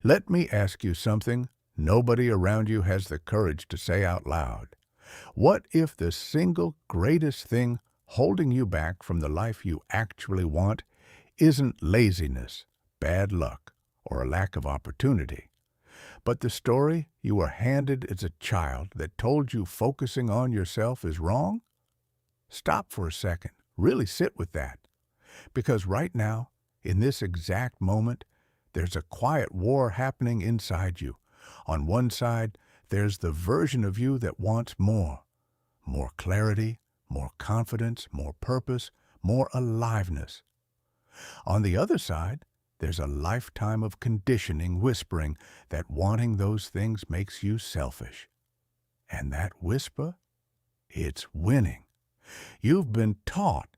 Let me ask you something nobody around you has the courage to say out loud. What if the single greatest thing holding you back from the life you actually want isn't laziness, bad luck, or a lack of opportunity, but the story you were handed as a child that told you focusing on yourself is wrong? Stop for a second. Really sit with that. Because right now, in this exact moment, there's a quiet war happening inside you. On one side, there's the version of you that wants more. More clarity, more confidence, more purpose, more aliveness. On the other side, there's a lifetime of conditioning whispering that wanting those things makes you selfish. And that whisper, it's winning. You've been taught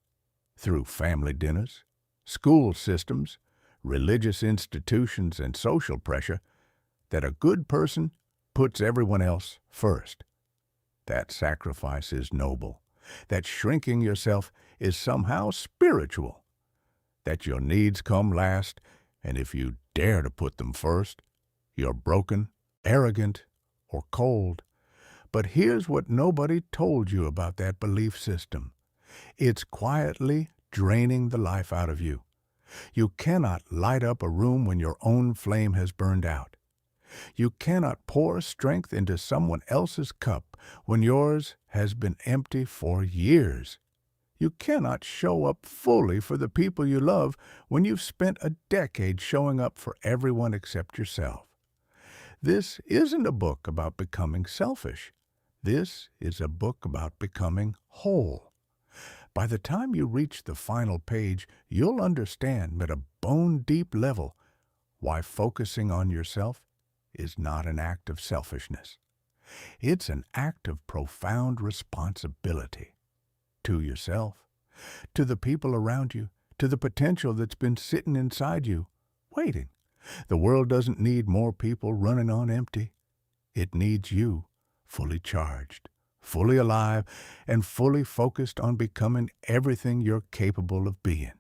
through family dinners, school systems, religious institutions, and social pressure that a good person puts everyone else first. That sacrifice is noble. That shrinking yourself is somehow spiritual. That your needs come last, and if you dare to put them first, you're broken, arrogant, or cold. But here's what nobody told you about that belief system. It's quietly draining the life out of you. You cannot light up a room when your own flame has burned out. You cannot pour strength into someone else's cup when yours has been empty for years. You cannot show up fully for the people you love when you've spent a decade showing up for everyone except yourself. This isn't a book about becoming selfish. This is a book about becoming whole. By the time you reach the final page, you'll understand at a bone-deep level why focusing on yourself is not an act of selfishness. It's an act of profound responsibility to yourself, to the people around you, to the potential that's been sitting inside you, waiting. The world doesn't need more people running on empty. It needs you, fully charged, fully alive, and fully focused on becoming everything you're capable of being.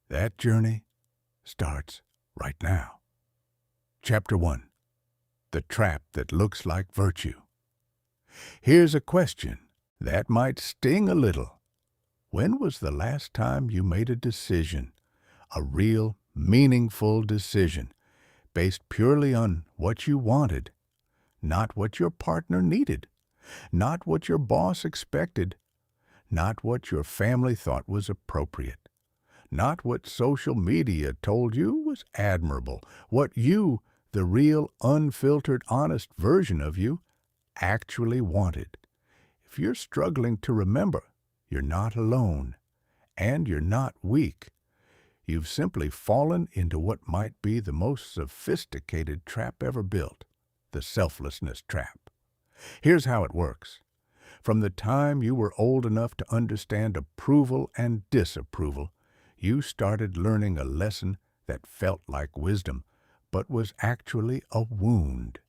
That journey starts right now. Chapter 1. The Trap That Looks Like Virtue. Here's a question that might sting a little. When was the last time you made a decision, a real, meaningful decision, based purely on what you wanted, not what your partner needed, not what your boss expected, not what your family thought was appropriate, not what social media told you was admirable, what you, the real, unfiltered, honest version of you, actually wanted? If you're struggling to remember, you're not alone, and you're not weak. You've simply fallen into what might be the most sophisticated trap ever built, the selflessness trap. Here's how it works. From the time you were old enough to understand approval and disapproval, you started learning a lesson that felt like wisdom, but was actually a wound.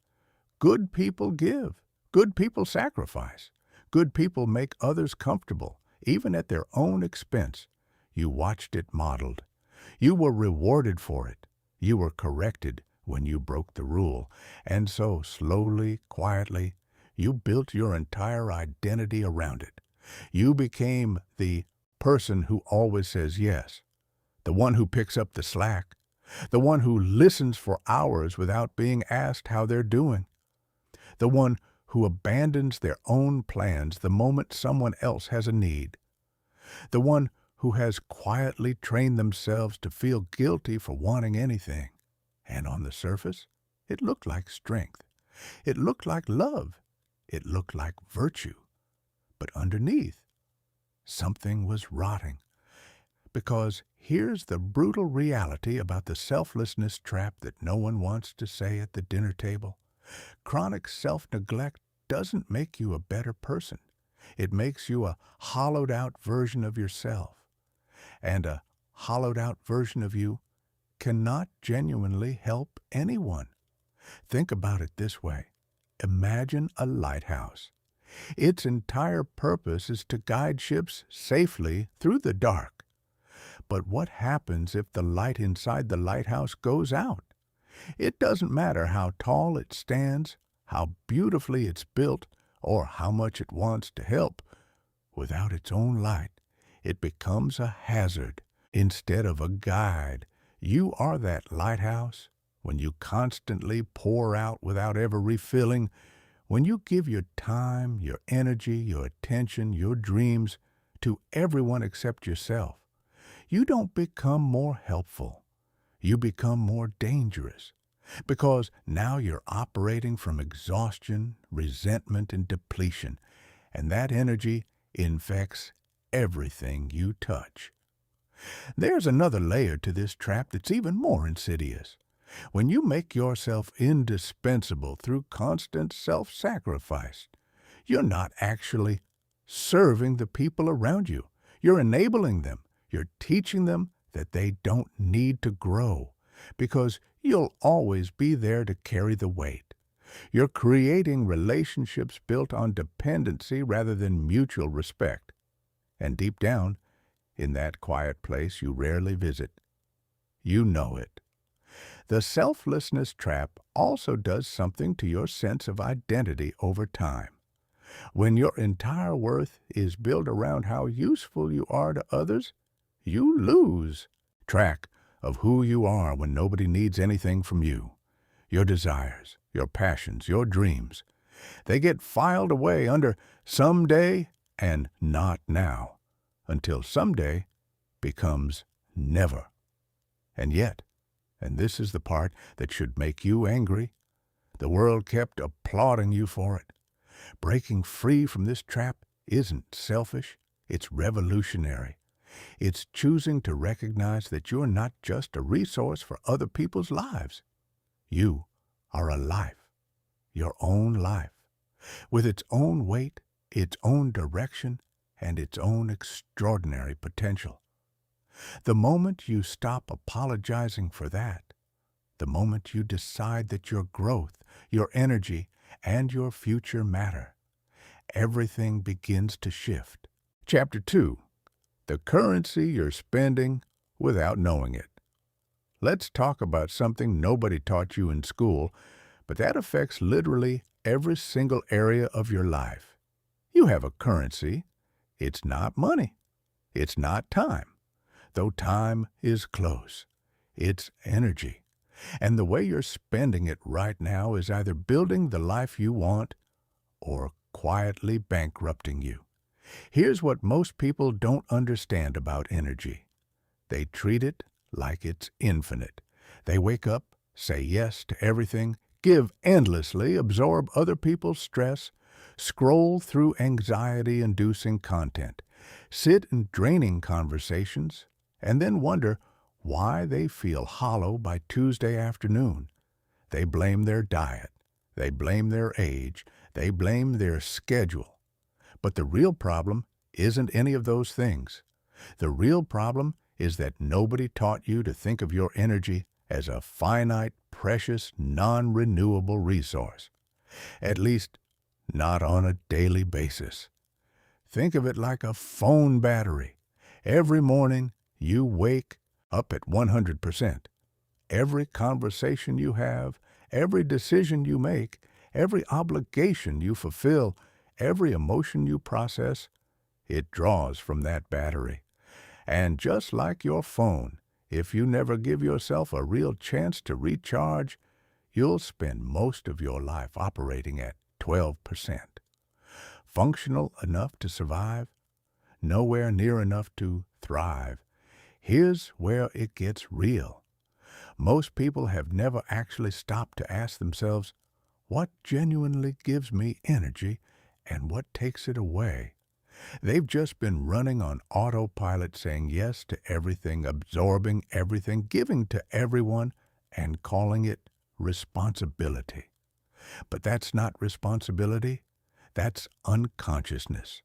Good people give. Good people sacrifice. Good people make others comfortable, even at their own expense. You watched it modeled. You were rewarded for it. You were corrected when you broke the rule. And so, slowly, quietly, you built your entire identity around it. You became the person who always says yes, the one who picks up the slack, the one who listens for hours without being asked how they're doing, the one who abandons their own plans the moment someone else has a need, the one who has quietly trained themselves to feel guilty for wanting anything. And on the surface, it looked like strength. It looked like love. It looked like virtue. But underneath, something was rotting. Because here's the brutal reality about the selflessness trap that no one wants to say at the dinner table. Chronic self-neglect doesn't make you a better person. It makes you a hollowed-out version of yourself. And a hollowed-out version of you cannot genuinely help anyone. Think about it this way. Imagine a lighthouse. Its entire purpose is to guide ships safely through the dark. But what happens if the light inside the lighthouse goes out? It doesn't matter how tall it stands, how beautifully it's built, or how much it wants to help. Without its own light, it becomes a hazard instead of a guide. You are that lighthouse. When you constantly pour out without ever refilling, when you give your time, your energy, your attention, your dreams to everyone except yourself, you don't become more helpful. You become more dangerous because now you're operating from exhaustion, resentment, and depletion, and that energy infects everything you touch. There's another layer to this trap that's even more insidious. When you make yourself indispensable through constant self-sacrifice, you're not actually serving the people around you. You're enabling them. You're teaching them that they don't need to grow because you'll always be there to carry the weight. You're creating relationships built on dependency rather than mutual respect. And deep down, in that quiet place you rarely visit, you know it. The selflessness trap also does something to your sense of identity over time. When your entire worth is built around how useful you are to others, you lose track of who you are when nobody needs anything from you. Your desires, your passions, your dreams, they get filed away under someday and not now, until someday becomes never. And yet, and this is the part that should make you angry, the world kept applauding you for it. Breaking free from this trap isn't selfish, it's revolutionary. It's choosing to recognize that you're not just a resource for other people's lives. You are a life, your own life, with its own weight, its own direction, and its own extraordinary potential. The moment you stop apologizing for that, the moment you decide that your growth, your energy, and your future matter, everything begins to shift. Chapter 2. The currency you're spending without knowing it. Let's talk about something nobody taught you in school, but that affects literally every single area of your life. You have a currency. It's not money. It's not time, though time is close. It's energy. And the way you're spending it right now is either building the life you want or quietly bankrupting you. Here's what most people don't understand about energy. They treat it like it's infinite. They wake up, say yes to everything, give endlessly, absorb other people's stress, scroll through anxiety-inducing content, sit in draining conversations, and then wonder why they feel hollow by Tuesday afternoon. They blame their diet. They blame their age. They blame their schedule. But the real problem isn't any of those things. The real problem is that nobody taught you to think of your energy as a finite, precious, non-renewable resource. At least, not on a daily basis. Think of it like a phone battery. Every morning, you wake up at 100%. Every conversation you have, every decision you make, every obligation you fulfill, every emotion you process, it draws from that battery. And just like your phone, if you never give yourself a real chance to recharge, you'll spend most of your life operating at 12%. Functional enough to survive, nowhere near enough to thrive. Here's where it gets real. Most people have never actually stopped to ask themselves, what genuinely gives me energy and what takes it away? They've just been running on autopilot, saying yes to everything, absorbing everything, giving to everyone, and calling it responsibility. But that's not responsibility. That's unconsciousness.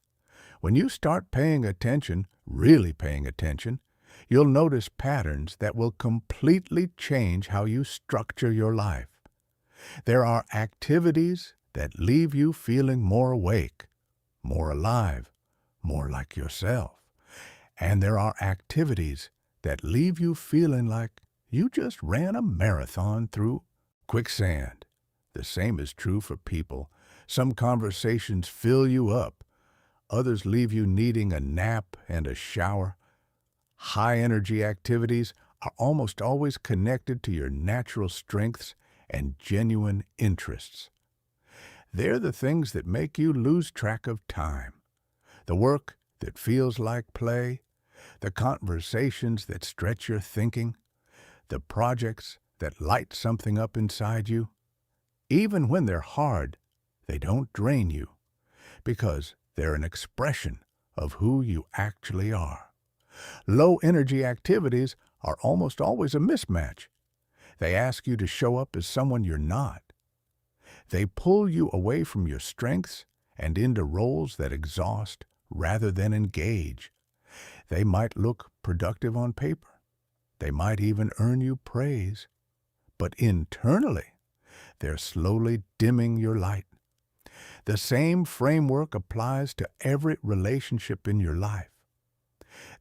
When you start paying attention, really paying attention, you'll notice patterns that will completely change how you structure your life. There are activities that leave you feeling more awake, more alive, more like yourself. And there are activities that leave you feeling like You just ran a marathon through quicksand. The same is true for people. Some conversations fill you up. Others leave you needing a nap and a shower. High-energy activities are almost always connected to your natural strengths and genuine interests. They're the things that make you lose track of time. The work that feels like play, the conversations that stretch your thinking, the projects that light something up inside you. Even when they're hard, they don't drain you because they're an expression of who you actually are. Low-energy activities are almost always a mismatch. They ask you to show up as someone you're not. They pull you away from your strengths and into roles that exhaust rather than engage. They might look productive on paper. They might even earn you praise. But internally, they're slowly dimming your light. The same framework applies to every relationship in your life.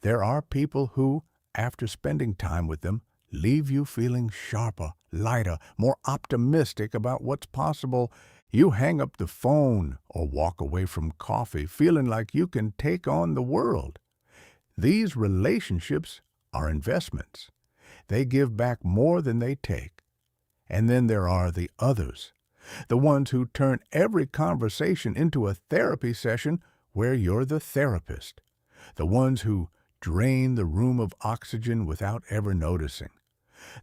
There are people who, after spending time with them, leave you feeling sharper, lighter, more optimistic about what's possible. You hang up the phone or walk away from coffee feeling like you can take on the world. These relationships are investments. They give back more than they take. And then there are the others, the ones who turn every conversation into a therapy session where you're the therapist, the ones who drain the room of oxygen without ever noticing,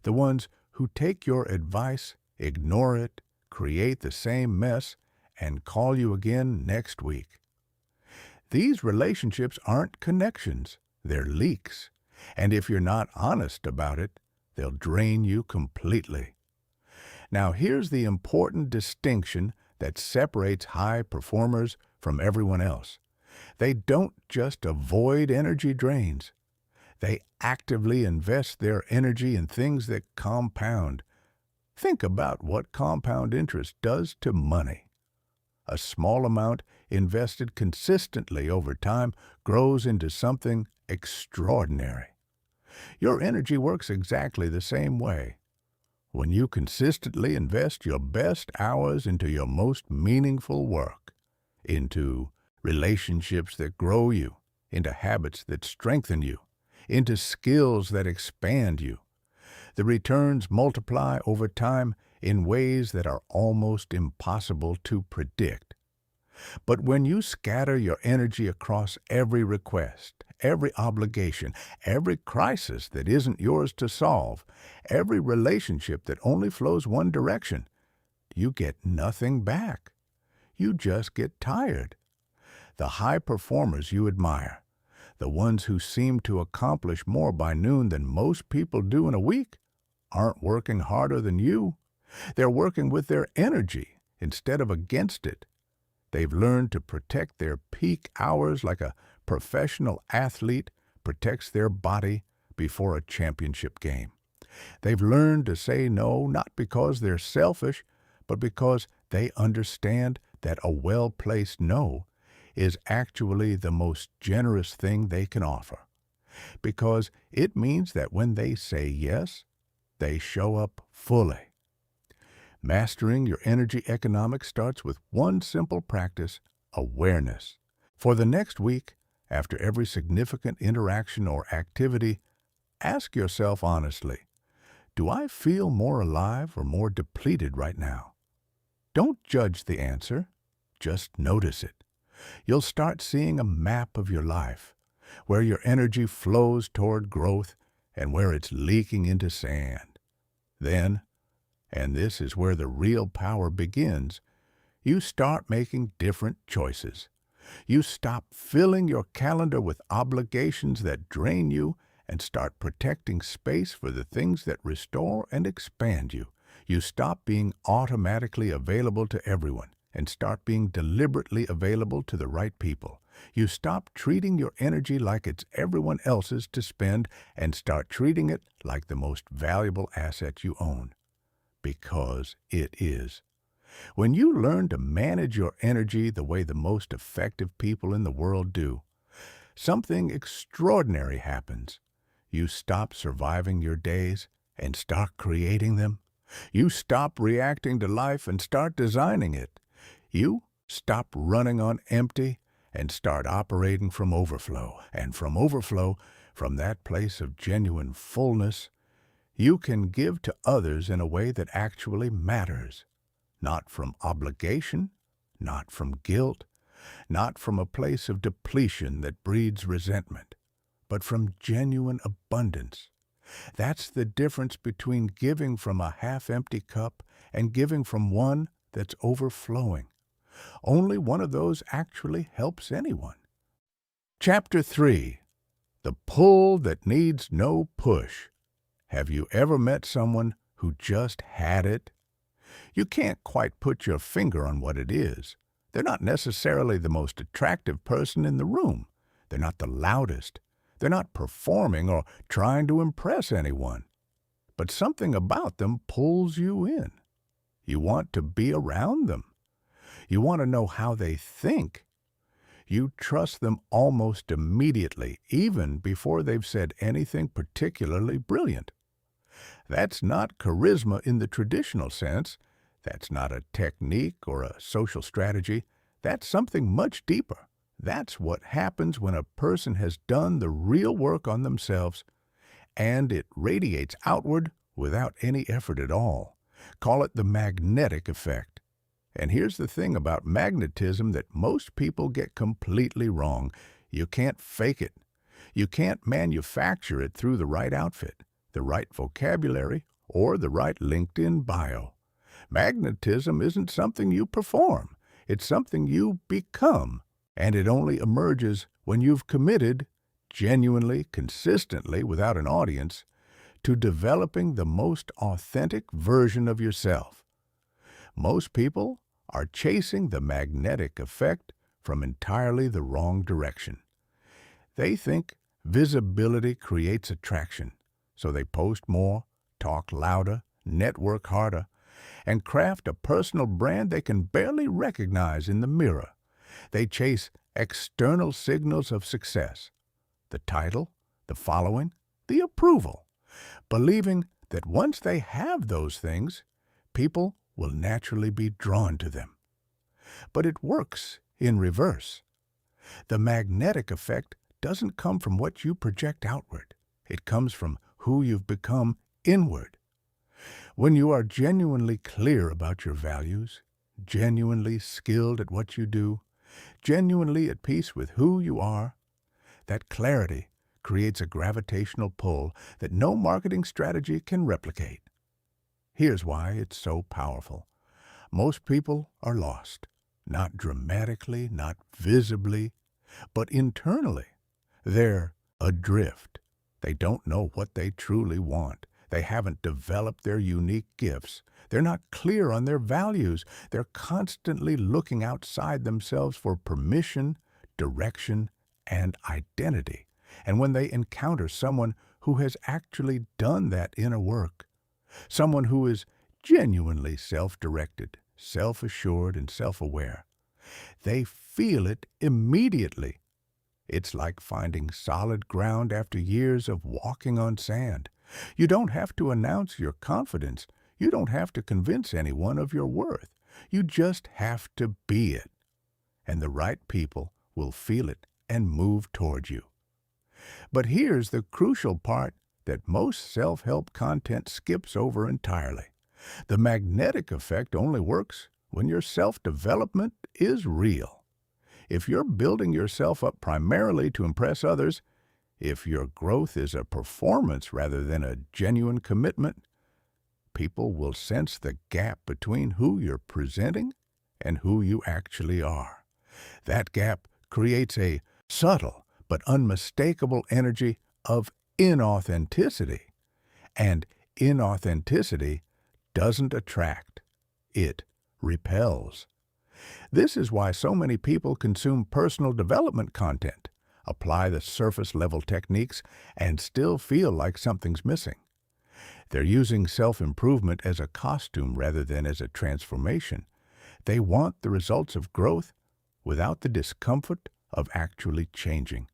the ones who take your advice, ignore it, create the same mess, and call you again next week. These relationships aren't connections, they're leaks. And if you're not honest about it, they'll drain you completely. Now here's the important distinction that separates high performers from everyone else. They don't just avoid energy drains. They actively invest their energy in things that compound. Think about what compound interest does to money. A small amount invested consistently over time grows into something extraordinary. Your energy works exactly the same way. When you consistently invest your best hours into your most meaningful work, into relationships that grow you, into habits that strengthen you, into skills that expand you, the returns multiply over time in ways that are almost impossible to predict. But when you scatter your energy across every request, every obligation, every crisis that isn't yours to solve, every relationship that only flows one direction, you get nothing back. You just get tired. The high performers you admire, the ones who seem to accomplish more by noon than most people do in a week, aren't working harder than you. They're working with their energy instead of against it. They've learned to protect their peak hours like a professional athlete protects their body before a championship game. They've learned to say no not because they're selfish, but because they understand that a well-placed no is actually the most generous thing they can offer. Because it means that when they say yes, they show up fully. Mastering your energy economics starts with one simple practice: awareness. For the next week, after every significant interaction or activity, ask yourself honestly, do I feel more alive or more depleted right now? Don't judge the answer, just notice it. You'll start seeing a map of your life, where your energy flows toward growth and where it's leaking into sand. Then, and this is where the real power begins, you start making different choices. You stop filling your calendar with obligations that drain you and start protecting space for the things that restore and expand you. You stop being automatically available to everyone and start being deliberately available to the right people. You stop treating your energy like it's everyone else's to spend and start treating it like the most valuable asset you own. Because it is. When you learn to manage your energy the way the most effective people in the world do, something extraordinary happens. You stop surviving your days and start creating them. You stop reacting to life and start designing it. You stop running on empty and start operating from overflow. And from overflow, from that place of genuine fullness, you can give to others in a way that actually matters. Not from obligation, not from guilt, not from a place of depletion that breeds resentment, but from genuine abundance. That's the difference between giving from a half-empty cup and giving from one that's overflowing. Only one of those actually helps anyone. Chapter 3. The Pull That Needs No Push. Have you ever met someone who just had it? You can't quite put your finger on what it is. They're not necessarily the most attractive person in the room. They're not the loudest. They're not performing or trying to impress anyone. But something about them pulls you in. You want to be around them. You want to know how they think. You trust them almost immediately, even before they've said anything particularly brilliant. That's not charisma in the traditional sense. That's not a technique or a social strategy. That's something much deeper. That's what happens when a person has done the real work on themselves, and it radiates outward without any effort at all. Call it the magnetic effect. And here's the thing about magnetism that most people get completely wrong. You can't fake it. You can't manufacture it through the right outfit, the right vocabulary, or the right LinkedIn bio. Magnetism isn't something you perform. It's something you become. And it only emerges when you've committed, genuinely, consistently, without an audience, to developing the most authentic version of yourself. Most people are chasing the magnetic effect from entirely the wrong direction. They think visibility creates attraction, so they post more, talk louder, network harder, and craft a personal brand they can barely recognize in the mirror. They chase external signals of success, the title, the following, the approval, believing that once they have those things, people will naturally be drawn to them. But it works in reverse. The magnetic effect doesn't come from what you project outward. It comes from who you've become inward. When you are genuinely clear about your values, genuinely skilled at what you do, genuinely at peace with who you are, that clarity creates a gravitational pull that no marketing strategy can replicate. Here's why it's so powerful. Most people are lost, not dramatically, not visibly, but internally. They're adrift. They don't know what they truly want. They haven't developed their unique gifts. They're not clear on their values. They're constantly looking outside themselves for permission, direction, and identity. And when they encounter someone who has actually done that inner work, someone who is genuinely self-directed, self-assured, and self-aware, they feel it immediately. It's like finding solid ground after years of walking on sand. You don't have to announce your confidence. You don't have to convince anyone of your worth. You just have to be it. And the right people will feel it and move toward you. But here's the crucial part that most self-help content skips over entirely. The magnetic effect only works when your self-development is real. If you're building yourself up primarily to impress others, if your growth is a performance rather than a genuine commitment, people will sense the gap between who you're presenting and who you actually are. That gap creates a subtle but unmistakable energy of inauthenticity. And inauthenticity doesn't attract. It repels. This is why so many people consume personal development content, apply the surface-level techniques, and still feel like something's missing. They're using self-improvement as a costume rather than as a transformation. They want the results of growth without the discomfort of actually changing.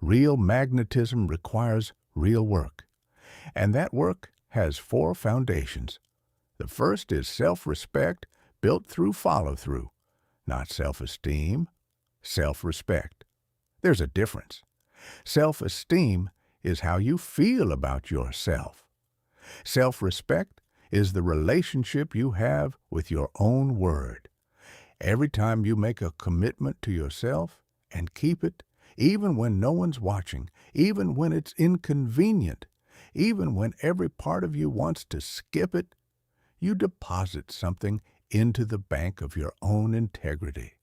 Real magnetism requires real work. And that work has four foundations. The first is self-respect built through follow-through, not self-esteem, self-respect. There's a difference. Self-esteem is how you feel about yourself. Self-respect is the relationship you have with your own word. Every time you make a commitment to yourself and keep it, even when no one's watching, even when it's inconvenient, even when every part of you wants to skip it, you deposit something into the bank of your own integrity.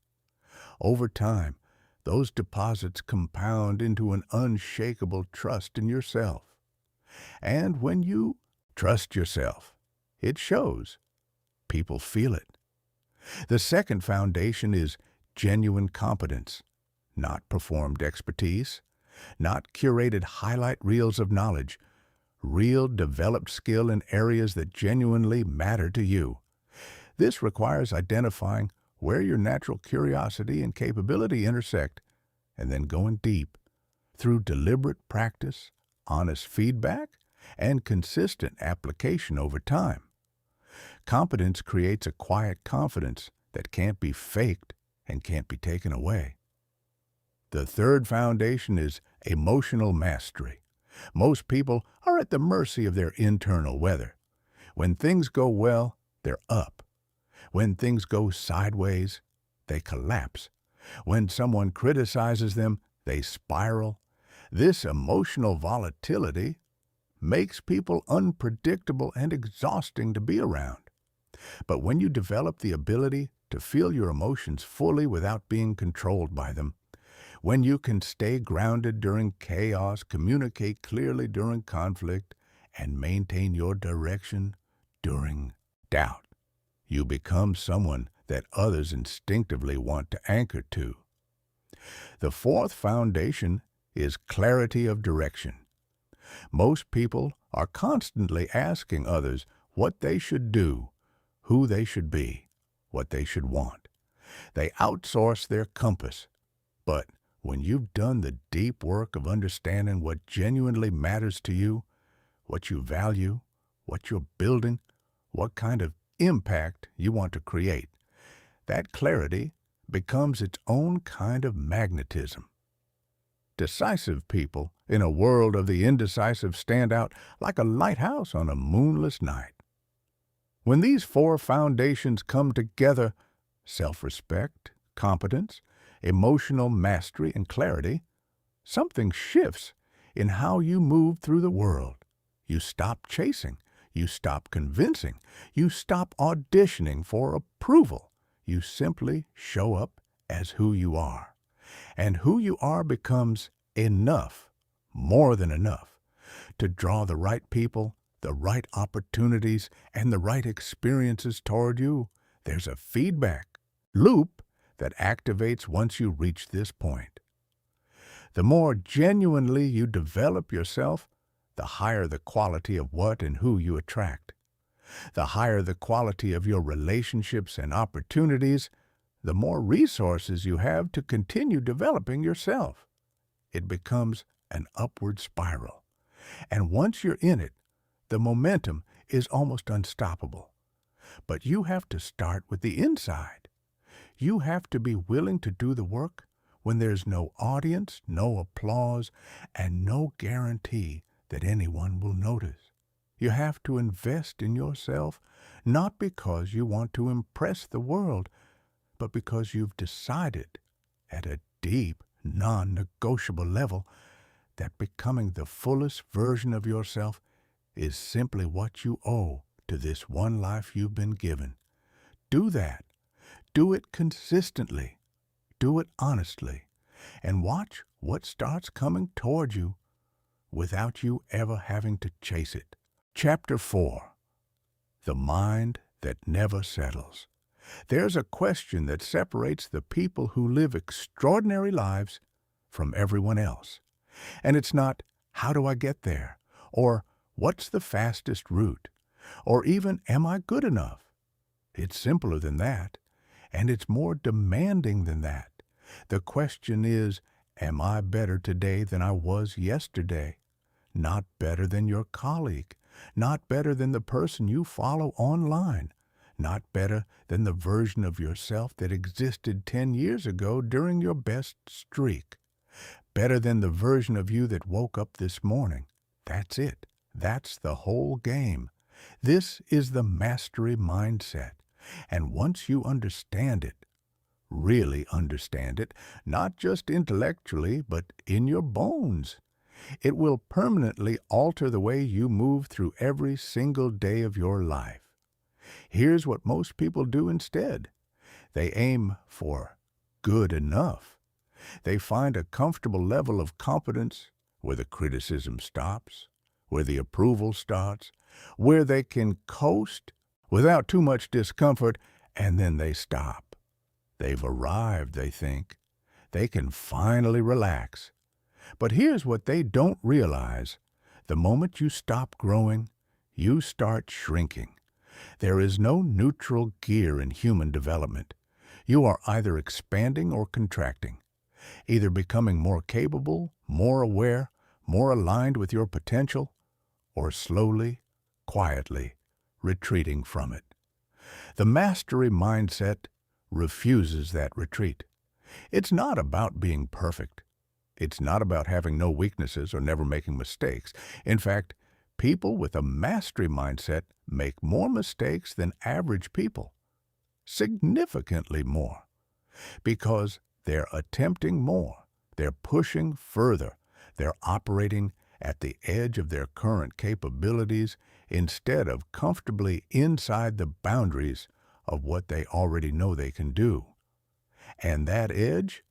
Over time, those deposits compound into an unshakable trust in yourself. And when you trust yourself, it shows. People feel it. The second foundation is genuine competence, not performed expertise, not curated highlight reels of knowledge, real developed skill in areas that genuinely matter to you. This requires identifying where your natural curiosity and capability intersect, and then going deep through deliberate practice, honest feedback, and consistent application over time. Competence creates a quiet confidence that can't be faked and can't be taken away. The third foundation is emotional mastery. Most people are at the mercy of their internal weather. When things go well, they're up. When things go sideways, they collapse. When someone criticizes them, they spiral. This emotional volatility makes people unpredictable and exhausting to be around. But when you develop the ability to feel your emotions fully without being controlled by them, when you can stay grounded during chaos, communicate clearly during conflict, and maintain your direction during doubt, you become someone that others instinctively want to anchor to. The fourth foundation is clarity of direction. Most people are constantly asking others what they should do, who they should be, what they should want. They outsource their compass. But when you've done the deep work of understanding what genuinely matters to you, what you value, what you're building, what kind of impact you want to create, that clarity becomes its own kind of magnetism. Decisive people in a world of the indecisive stand out like a lighthouse on a moonless night. When these four foundations come together, self-respect, competence, emotional mastery, and clarity, something shifts in how you move through the world. You stop chasing. You stop convincing. You stop auditioning for approval. You simply show up as who you are. And who you are becomes enough, more than enough, to draw the right people, the right opportunities, and the right experiences toward you. There's a feedback loop that activates once you reach this point. The more genuinely you develop yourself, the higher the quality of what and who you attract. The higher the quality of your relationships and opportunities, the more resources you have to continue developing yourself. It becomes an upward spiral. And once you're in it, the momentum is almost unstoppable. But you have to start with the inside. You have to be willing to do the work when there's no audience, no applause, and no guarantee that anyone will notice. You have to invest in yourself, not because you want to impress the world, but because you've decided at a deep, non-negotiable level that becoming the fullest version of yourself is simply what you owe to this one life you've been given. Do that. Do it consistently. Do it honestly. And watch what starts coming toward you without you ever having to chase it. Chapter 4. The Mind That Never Settles. There's a question that separates the people who live extraordinary lives from everyone else. And it's not, how do I get there? Or what's the fastest route? Or even, am I good enough? It's simpler than that. And it's more demanding than that. The question is, am I better today than I was yesterday? Not better than your colleague, not better than the person you follow online, not better than the version of yourself that existed 10 years ago during your best streak, better than the version of you that woke up this morning. That's it. That's the whole game. This is the mastery mindset. And once you understand it, really understand it, not just intellectually, but in your bones, it will permanently alter the way you move through every single day of your life. Here's what most people do instead. They aim for good enough. They find a comfortable level of competence where the criticism stops, where the approval starts, where they can coast without too much discomfort, and then they stop. They've arrived, they think. They can finally relax. But here's what they don't realize. The moment you stop growing, you start shrinking. There is no neutral gear in human development. You are either expanding or contracting, either becoming more capable, more aware, more aligned with your potential, or slowly, quietly retreating from it. The mastery mindset refuses that retreat. It's not about being perfect. It's not about having no weaknesses or never making mistakes. In fact, people with a mastery mindset make more mistakes than average people, significantly more, because they're attempting more, they're pushing further, they're operating at the edge of their current capabilities instead of comfortably inside the boundaries of what they already know they can do. And that edge,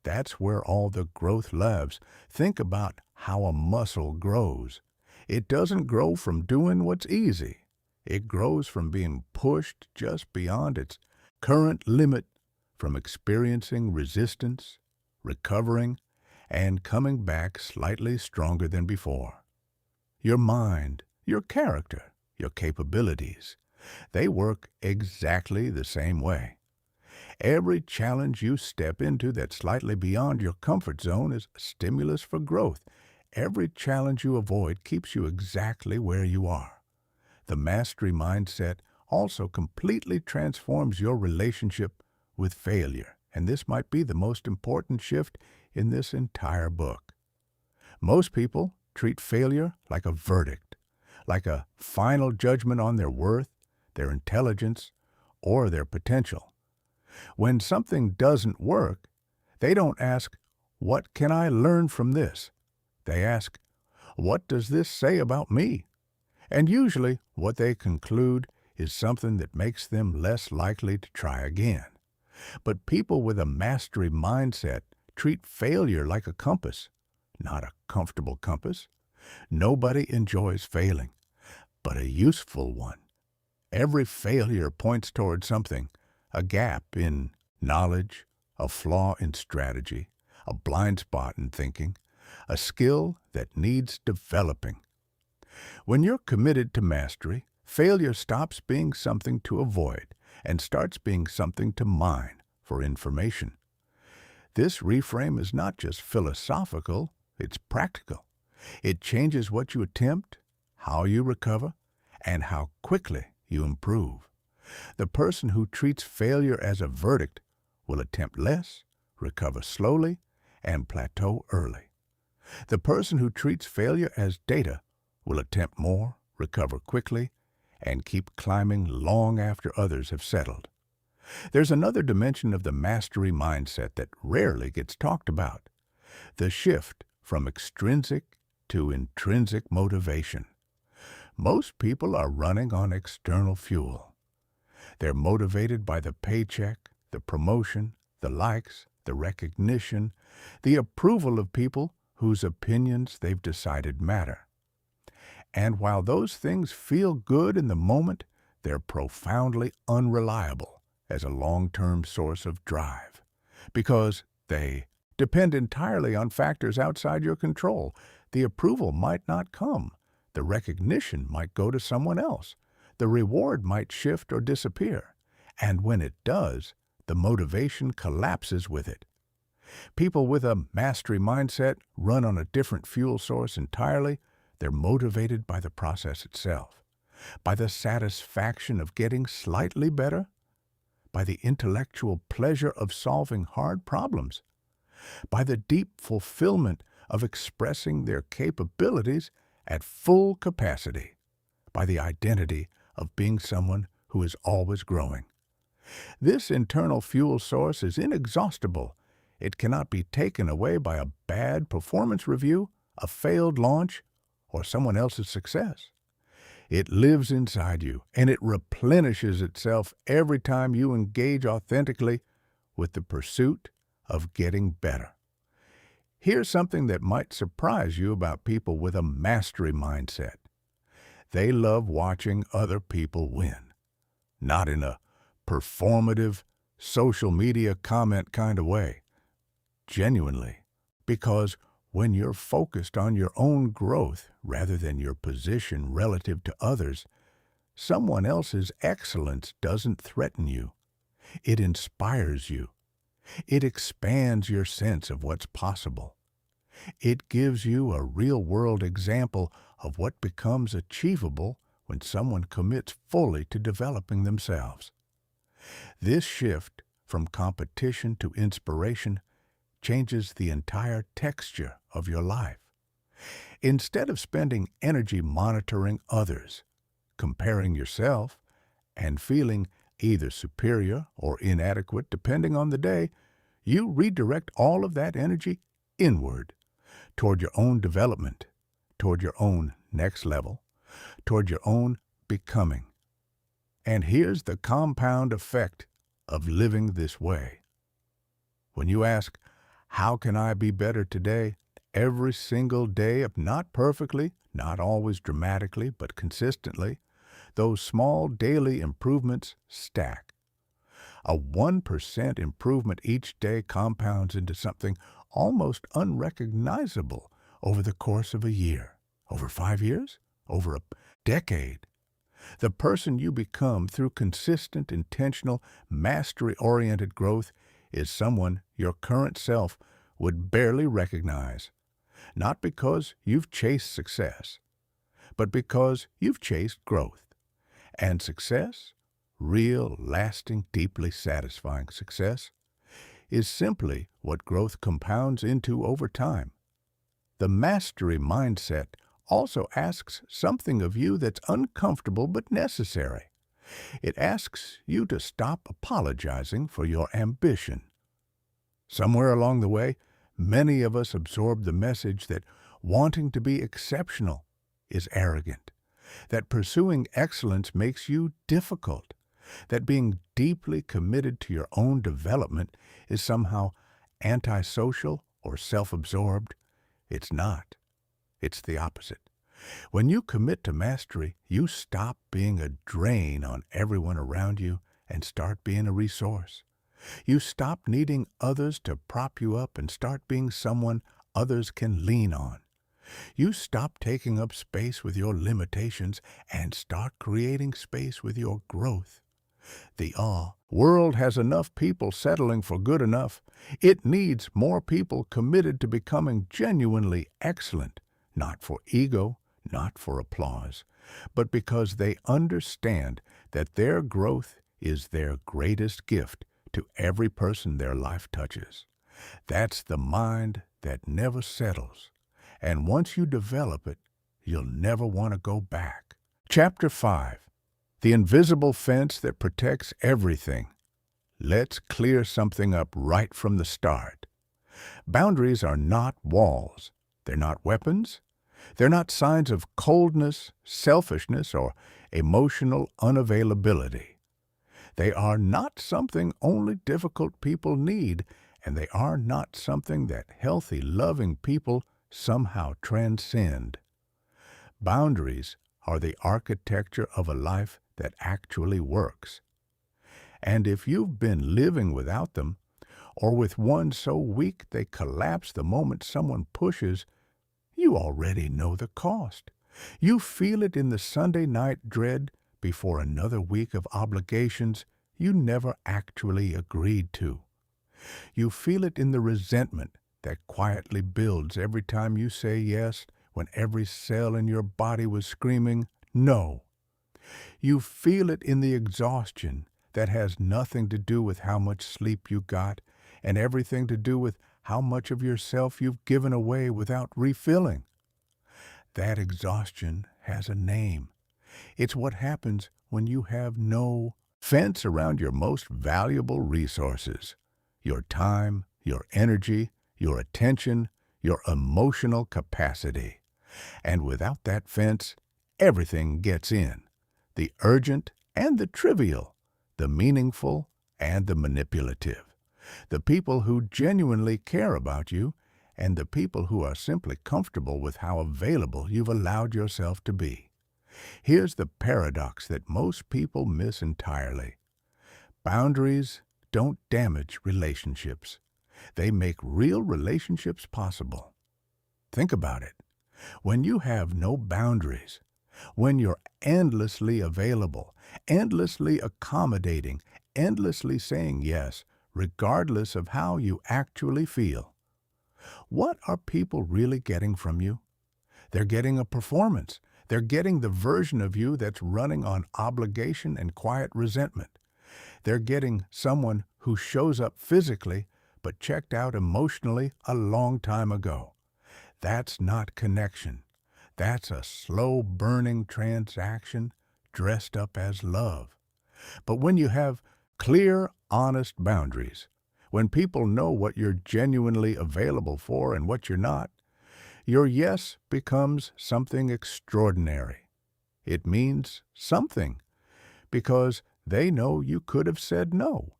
that's where all the growth lives. Think about how a muscle grows. It doesn't grow from doing what's easy. It grows from being pushed just beyond its current limit, from experiencing resistance, recovering, and coming back slightly stronger than before. Your mind, your character, your capabilities, they work exactly the same way. Every challenge you step into that's slightly beyond your comfort zone is a stimulus for growth. Every challenge you avoid keeps you exactly where you are. The mastery mindset also completely transforms your relationship with failure, and this might be the most important shift in this entire book. Most people treat failure like a verdict, like a final judgment on their worth, their intelligence, or their potential. When something doesn't work, they don't ask, "What can I learn from this?" They ask, "What does this say about me?" And usually what they conclude is something that makes them less likely to try again. But people with a mastery mindset treat failure like a compass, not a comfortable compass. Nobody enjoys failing, but a useful one. Every failure points toward something, a gap in knowledge, a flaw in strategy, a blind spot in thinking, a skill that needs developing. When you're committed to mastery, failure stops being something to avoid and starts being something to mine for information. This reframe is not just philosophical, it's practical. It changes what you attempt, how you recover, and how quickly you improve. The person who treats failure as a verdict will attempt less, recover slowly, and plateau early. The person who treats failure as data will attempt more, recover quickly, and keep climbing long after others have settled. There's another dimension of the mastery mindset that rarely gets talked about: the shift from extrinsic to intrinsic motivation. Most people are running on external fuel. They're motivated by the paycheck, the promotion, the likes, the recognition, the approval of people whose opinions they've decided matter. And while those things feel good in the moment, they're profoundly unreliable as a long-term source of drive, because they depend entirely on factors outside your control. The approval might not come. The recognition might go to someone else. The reward might shift or disappear. And when it does, the motivation collapses with it. People with a mastery mindset run on a different fuel source entirely. They're motivated by the process itself, by the satisfaction of getting slightly better, by the intellectual pleasure of solving hard problems, by the deep fulfillment of expressing their capabilities at full capacity, by the identity of being someone who is always growing. This internal fuel source is inexhaustible. It cannot be taken away by a bad performance review, a failed launch, or someone else's success. It lives inside you, and it replenishes itself every time you engage authentically with the pursuit of getting better. Here's something that might surprise you about people with a mastery mindset. They love watching other people win, not in a performative, social media comment kind of way. Genuinely, because when you're focused on your own growth rather than your position relative to others, someone else's excellence doesn't threaten you. It inspires you. It expands your sense of what's possible. It gives you a real-world example of what becomes achievable when someone commits fully to developing themselves. This shift from competition to inspiration changes the entire texture of your life. Instead of spending energy monitoring others, comparing yourself, and feeling either superior or inadequate depending on the day, you redirect all of that energy inward, toward your own development, toward your own next level, toward your own becoming. And here's the compound effect of living this way. When you ask, how can I be better today? Every single day, if not perfectly, not always dramatically, but consistently, those small daily improvements stack. A 1% improvement each day compounds into something almost unrecognizable over the course of a year, over 5 years, over a decade. The person you become through consistent, intentional, mastery-oriented growth is someone your current self would barely recognize, not because you've chased success, but because you've chased growth. And success, real, lasting, deeply satisfying success, is simply what growth compounds into over time. The mastery mindset also asks something of you that's uncomfortable but necessary. It asks you to stop apologizing for your ambition. Somewhere along the way, many of us absorb the message that wanting to be exceptional is arrogant, that pursuing excellence makes you difficult, that being deeply committed to your own development is somehow antisocial or self-absorbed. It's not. It's the opposite. When you commit to mastery, you stop being a drain on everyone around you and start being a resource. You stop needing others to prop you up and start being someone others can lean on. You stop taking up space with your limitations and start creating space with your growth. The world has enough people settling for good enough. It needs more people committed to becoming genuinely excellent, not for ego, not for applause, but because they understand that their growth is their greatest gift to every person their life touches. That's the mind that never settles. And once you develop it, you'll never want to go back. Chapter 5. The invisible fence that protects everything. Let's clear something up right from the start. Boundaries are not walls. They're not weapons. They're not signs of coldness, selfishness, or emotional unavailability. They are not something only difficult people need, and they are not something that healthy, loving people somehow transcend. Boundaries are the architecture of a life that actually works. And if you've been living without them, or with one so weak they collapse the moment someone pushes, you already know the cost. You feel it in the Sunday night dread before another week of obligations you never actually agreed to. You feel it in the resentment that quietly builds every time you say yes when every cell in your body was screaming, no. You feel it in the exhaustion that has nothing to do with how much sleep you got and everything to do with how much of yourself you've given away without refilling. That exhaustion has a name. It's what happens when you have no fence around your most valuable resources, your time, your energy, your attention, your emotional capacity. And without that fence, everything gets in. The urgent and the trivial, the meaningful and the manipulative, the people who genuinely care about you, and the people who are simply comfortable with how available you've allowed yourself to be. Here's the paradox that most people miss entirely. Boundaries don't damage relationships. They make real relationships possible. Think about it. When you have no boundaries, when you're endlessly available, endlessly accommodating, endlessly saying yes, regardless of how you actually feel, what are people really getting from you? They're getting a performance. They're getting the version of you that's running on obligation and quiet resentment. They're getting someone who shows up physically but checked out emotionally a long time ago. That's not connection. That's a slow-burning transaction dressed up as love. But when you have clear, honest boundaries, when people know what you're genuinely available for and what you're not, your yes becomes something extraordinary. It means something because they know you could have said no.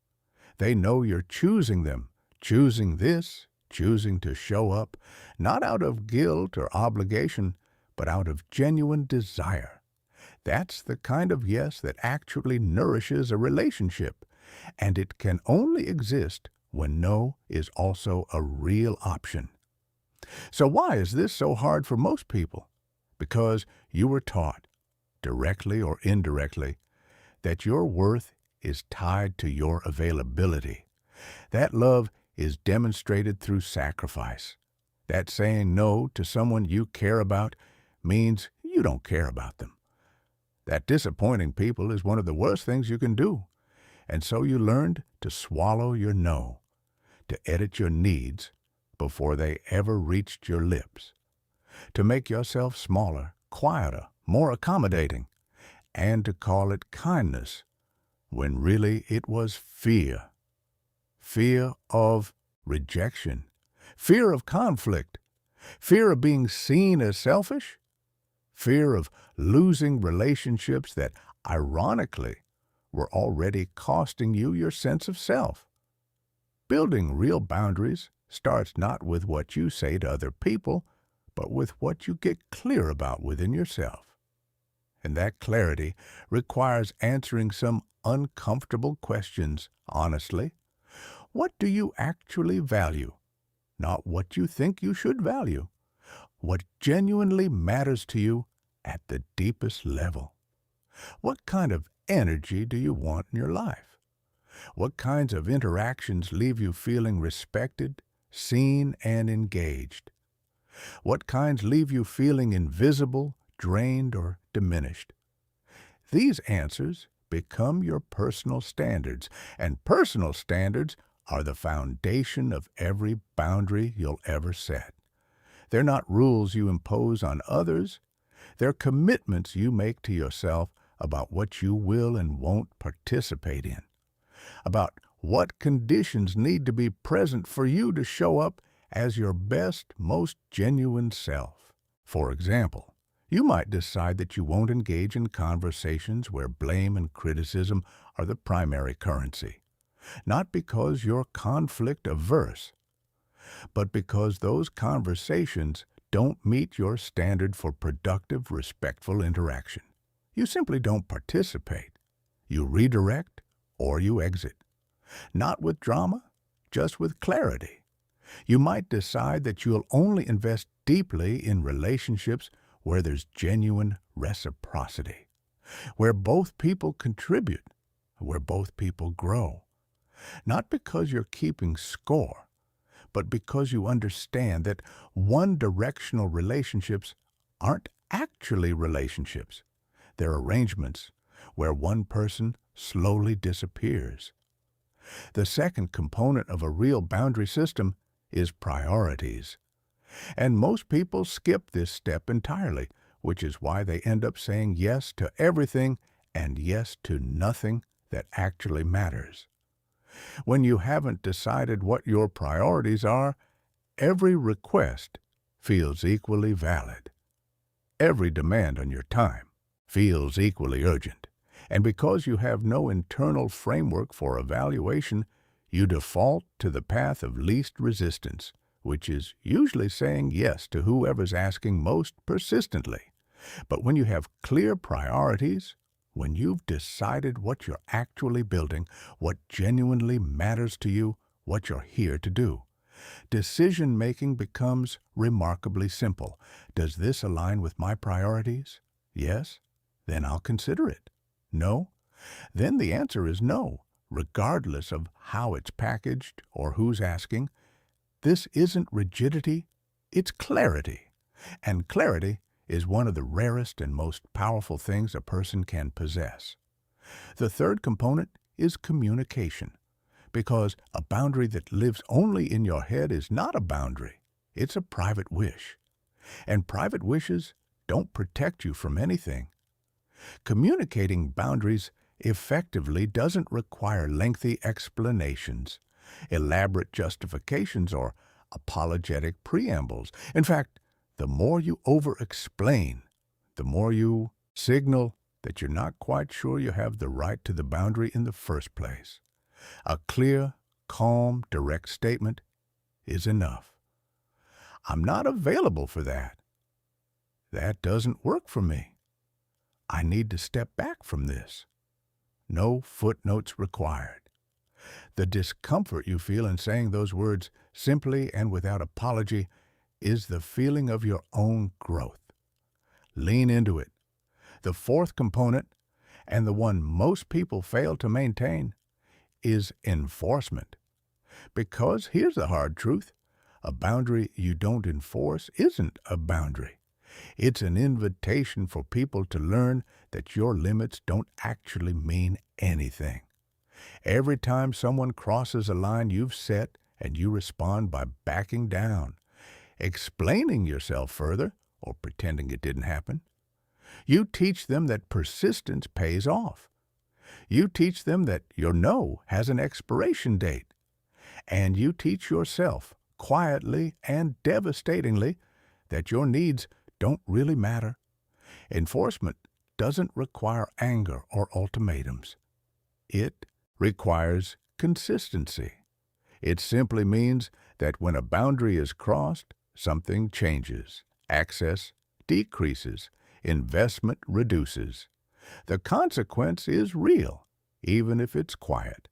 They know you're choosing them, choosing this, choosing to show up, not out of guilt or obligation, but out of genuine desire. That's the kind of yes that actually nourishes a relationship, and it can only exist when no is also a real option. So why is this so hard for most people? Because you were taught, directly or indirectly, that your worth is tied to your availability. That love is demonstrated through sacrifice. That saying no to someone you care about means you don't care about them. That disappointing people is one of the worst things you can do. And so you learned to swallow your no, to edit your needs before they ever reached your lips, to make yourself smaller, quieter, more accommodating, and to call it kindness when really it was fear. Fear of rejection, fear of conflict, fear of being seen as selfish, fear of losing relationships that, ironically, were already costing you your sense of self. Building real boundaries starts not with what you say to other people, but with what you get clear about within yourself. And that clarity requires answering some uncomfortable questions honestly. What do you actually value? Not what you think you should value. What genuinely matters to you at the deepest level. What kind of energy do you want in your life? What kinds of interactions leave you feeling respected, seen, and engaged? What kinds leave you feeling invisible, drained, or diminished? These answers become your personal standards, and personal standards are the foundation of every boundary you'll ever set. They're not rules you impose on others. They're commitments you make to yourself about what you will and won't participate in, about what conditions need to be present for you to show up as your best, most genuine self. For example, you might decide that you won't engage in conversations where blame and criticism are the primary currency, not because you're conflict averse, but because those conversations don't meet your standard for productive, respectful interaction. You simply don't participate. You redirect or you exit. Not with drama, just with clarity. You might decide that you'll only invest deeply in relationships where there's genuine reciprocity, where both people contribute, where both people grow. Not because you're keeping score, but because you understand that one-directional relationships aren't actually relationships. They're arrangements where one person slowly disappears. The second component of a real boundary system is priorities. And most people skip this step entirely, which is why they end up saying yes to everything and yes to nothing that actually matters. When you haven't decided what your priorities are, every request feels equally valid. Every demand on your time feels equally urgent. And because you have no internal framework for evaluation, you default to the path of least resistance, which is usually saying yes to whoever's asking most persistently. But when you have clear priorities, when you've decided what you're actually building, what genuinely matters to you, what you're here to do, decision-making becomes remarkably simple. Does this align with my priorities? Yes? Then I'll consider it. No? Then the answer is no, regardless of how it's packaged or who's asking. This isn't rigidity, it's clarity. And clarity is one of the rarest and most powerful things a person can possess. The third component is communication, because a boundary that lives only in your head is not a boundary. It's a private wish. And private wishes don't protect you from anything. Communicating boundaries effectively doesn't require lengthy explanations, elaborate justifications, or apologetic preambles. In fact, the more you over-explain, the more you signal that you're not quite sure you have the right to the boundary in the first place. A clear, calm, direct statement is enough. I'm not available for that. That doesn't work for me. I need to step back from this. No footnotes required. The discomfort you feel in saying those words simply and without apology is the feeling of your own growth. Lean into it. The fourth component, and the one most people fail to maintain, is enforcement. Because here's the hard truth. A boundary you don't enforce isn't a boundary. It's an invitation for people to learn that your limits don't actually mean anything. Every time someone crosses a line you've set and you respond by backing down, explaining yourself further, or pretending it didn't happen, you teach them that persistence pays off. You teach them that your no has an expiration date. And you teach yourself, quietly and devastatingly, that your needs don't really matter. Enforcement doesn't require anger or ultimatums. It requires consistency. It simply means that when a boundary is crossed, something changes. Access decreases. Investment reduces. The consequence is real, even if it's quiet.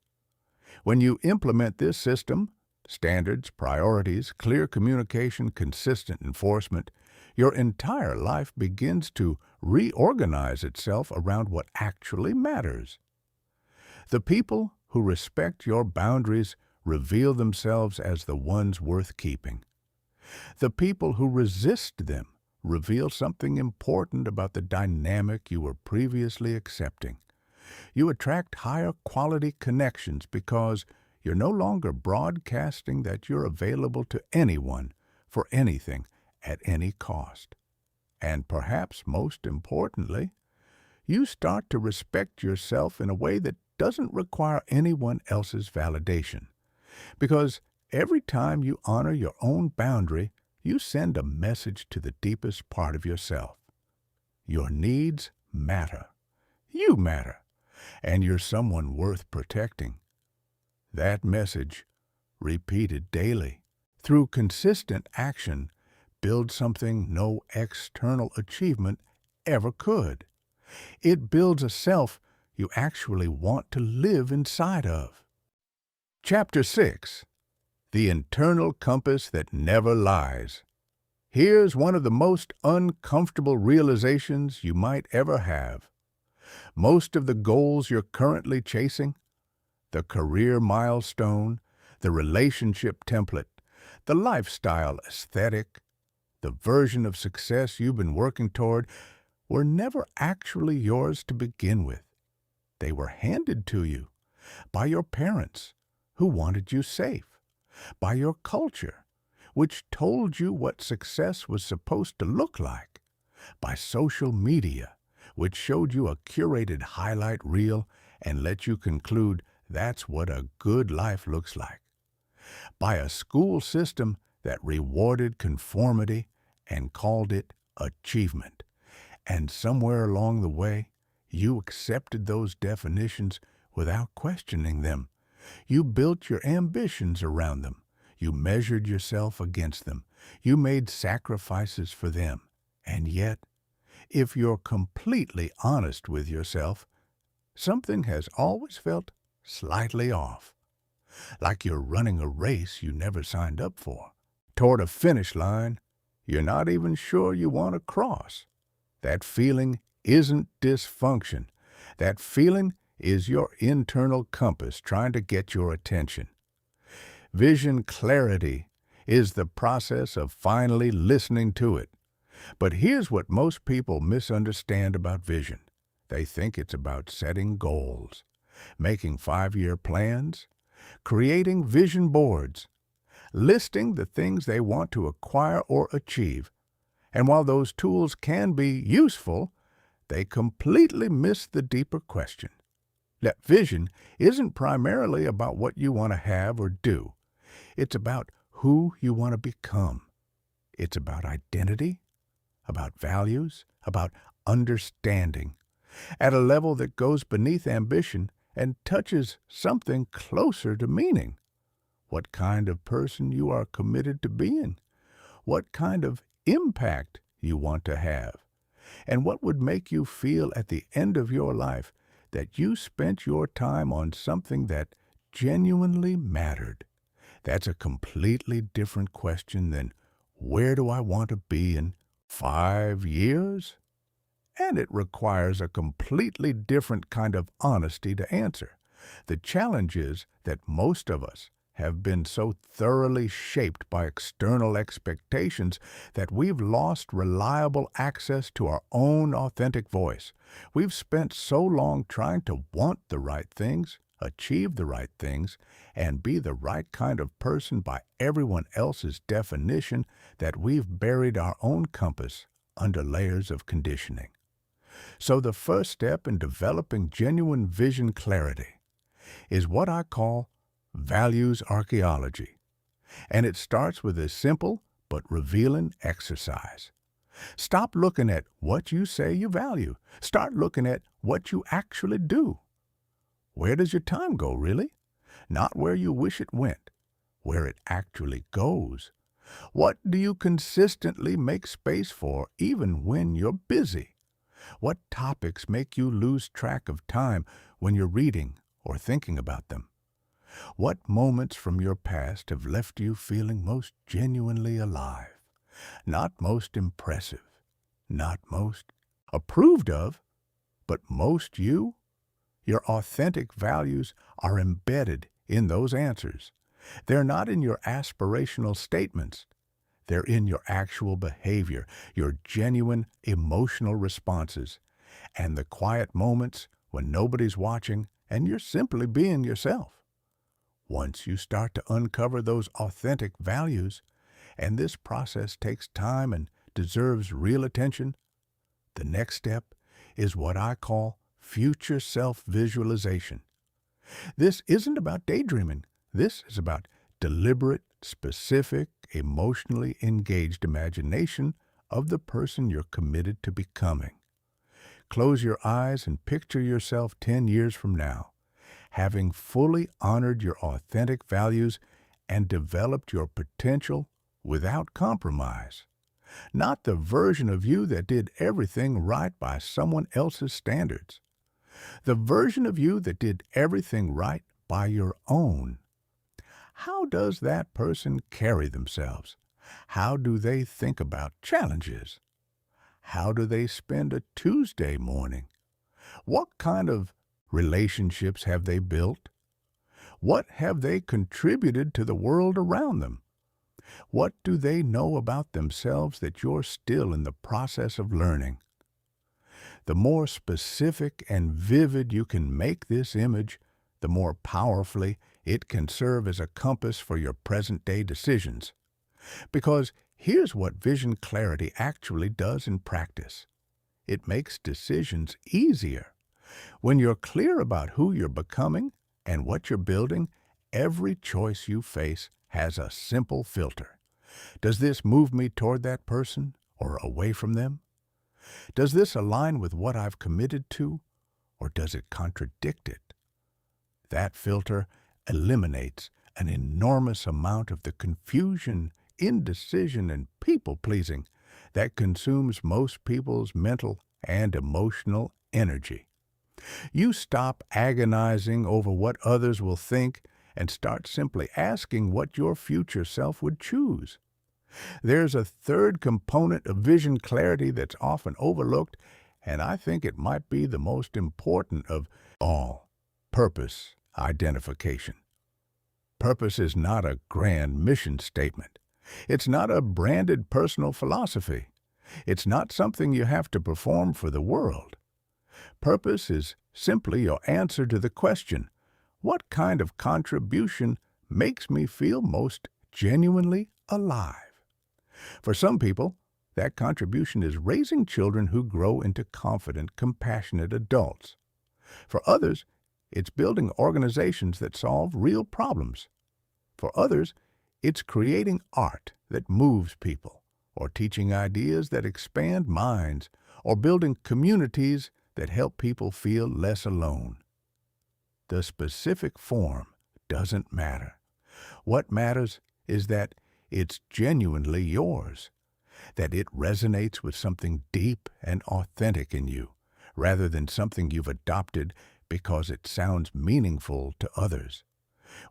When you implement this system, standards, priorities, clear communication, consistent enforcement, your entire life begins to reorganize itself around what actually matters. The people who respect your boundaries reveal themselves as the ones worth keeping. The people who resist them reveal something important about the dynamic you were previously accepting. You attract higher quality connections because you're no longer broadcasting that you're available to anyone for anything at any cost. And perhaps most importantly, you start to respect yourself in a way that doesn't require anyone else's validation. Because every time you honor your own boundary, you send a message to the deepest part of yourself. Your needs matter. You matter. And you're someone worth protecting. That message, repeated daily, through consistent action, builds something no external achievement ever could. It builds a self you actually want to live inside of. Chapter 6. The Internal Compass That Never Lies. Here's one of the most uncomfortable realizations you might ever have. Most of the goals you're currently chasing, the career milestone, the relationship template, the lifestyle aesthetic, the version of success you've been working toward, were never actually yours to begin with. They were handed to you by your parents, who wanted you safe, by your culture, which told you what success was supposed to look like, by social media, which showed you a curated highlight reel and let you conclude that's what a good life looks like, by a school system that rewarded conformity and called it achievement. And somewhere along the way, you accepted those definitions without questioning them. You built your ambitions around them. You measured yourself against them. You made sacrifices for them. And yet, if you're completely honest with yourself, something has always felt slightly off, like you're running a race you never signed up for, toward a finish line you're not even sure you want to cross. That feeling isn't dysfunction. That feeling is your internal compass trying to get your attention. Vision clarity is the process of finally listening to it. But here's what most people misunderstand about vision. They think it's about setting goals, making 5-year plans, creating vision boards, listing the things they want to acquire or achieve. And while those tools can be useful, they completely miss the deeper question. That vision isn't primarily about what you want to have or do. It's about who you want to become. It's about identity, about values, about understanding, at a level that goes beneath ambition and touches something closer to meaning. What kind of person you are committed to being, what kind of impact you want to have, and what would make you feel at the end of your life that you spent your time on something that genuinely mattered. That's a completely different question than where do I want to be in 5 years? And it requires a completely different kind of honesty to answer. The challenge is that most of us have been so thoroughly shaped by external expectations that we've lost reliable access to our own authentic voice. We've spent so long trying to want the right things, achieve the right things, and be the right kind of person by everyone else's definition that we've buried our own compass under layers of conditioning. So the first step in developing genuine vision clarity is what I call values archaeology. And it starts with a simple but revealing exercise. Stop looking at what you say you value. Start looking at what you actually do. Where does your time go, really? Not where you wish it went, where it actually goes. What do you consistently make space for even when you're busy? What topics make you lose track of time when you're reading or thinking about them? What moments from your past have left you feeling most genuinely alive? Not most impressive, not most approved of, but most you? Your authentic values are embedded in those answers. They're not in your aspirational statements. They're in your actual behavior, your genuine emotional responses, and the quiet moments when nobody's watching and you're simply being yourself. Once you start to uncover those authentic values, and this process takes time and deserves real attention, the next step is what I call future self-visualization. This isn't about daydreaming. This is about deliberate, specific, emotionally engaged imagination of the person you're committed to becoming. Close your eyes and picture yourself 10 years from now, having fully honored your authentic values and developed your potential without compromise. Not the version of you that did everything right by someone else's standards. The version of you that did everything right by your own. How does that person carry themselves? How do they think about challenges? How do they spend a Tuesday morning? What kind of relationships have they built? What have they contributed to the world around them? What do they know about themselves that you're still in the process of learning? The more specific and vivid you can make this image, the more powerfully it can serve as a compass for your present-day decisions. Because here's what vision clarity actually does in practice. It makes decisions easier. When you're clear about who you're becoming and what you're building, every choice you face has a simple filter. Does this move me toward that person or away from them? Does this align with what I've committed to, or does it contradict it? That filter eliminates an enormous amount of the confusion, indecision, and people-pleasing that consumes most people's mental and emotional energy. You stop agonizing over what others will think and start simply asking what your future self would choose. There's a third component of vision clarity that's often overlooked, and I think it might be the most important of all: purpose identification. Purpose is not a grand mission statement. It's not a branded personal philosophy. It's not something you have to perform for the world. Purpose is simply your answer to the question, what kind of contribution makes me feel most genuinely alive? For some people, that contribution is raising children who grow into confident, compassionate adults. For others, it's building organizations that solve real problems. For others, it's creating art that moves people, or teaching ideas that expand minds, or building communities that help people feel less alone. The specific form doesn't matter. What matters is that it's genuinely yours, that it resonates with something deep and authentic in you, rather than something you've adopted because it sounds meaningful to others.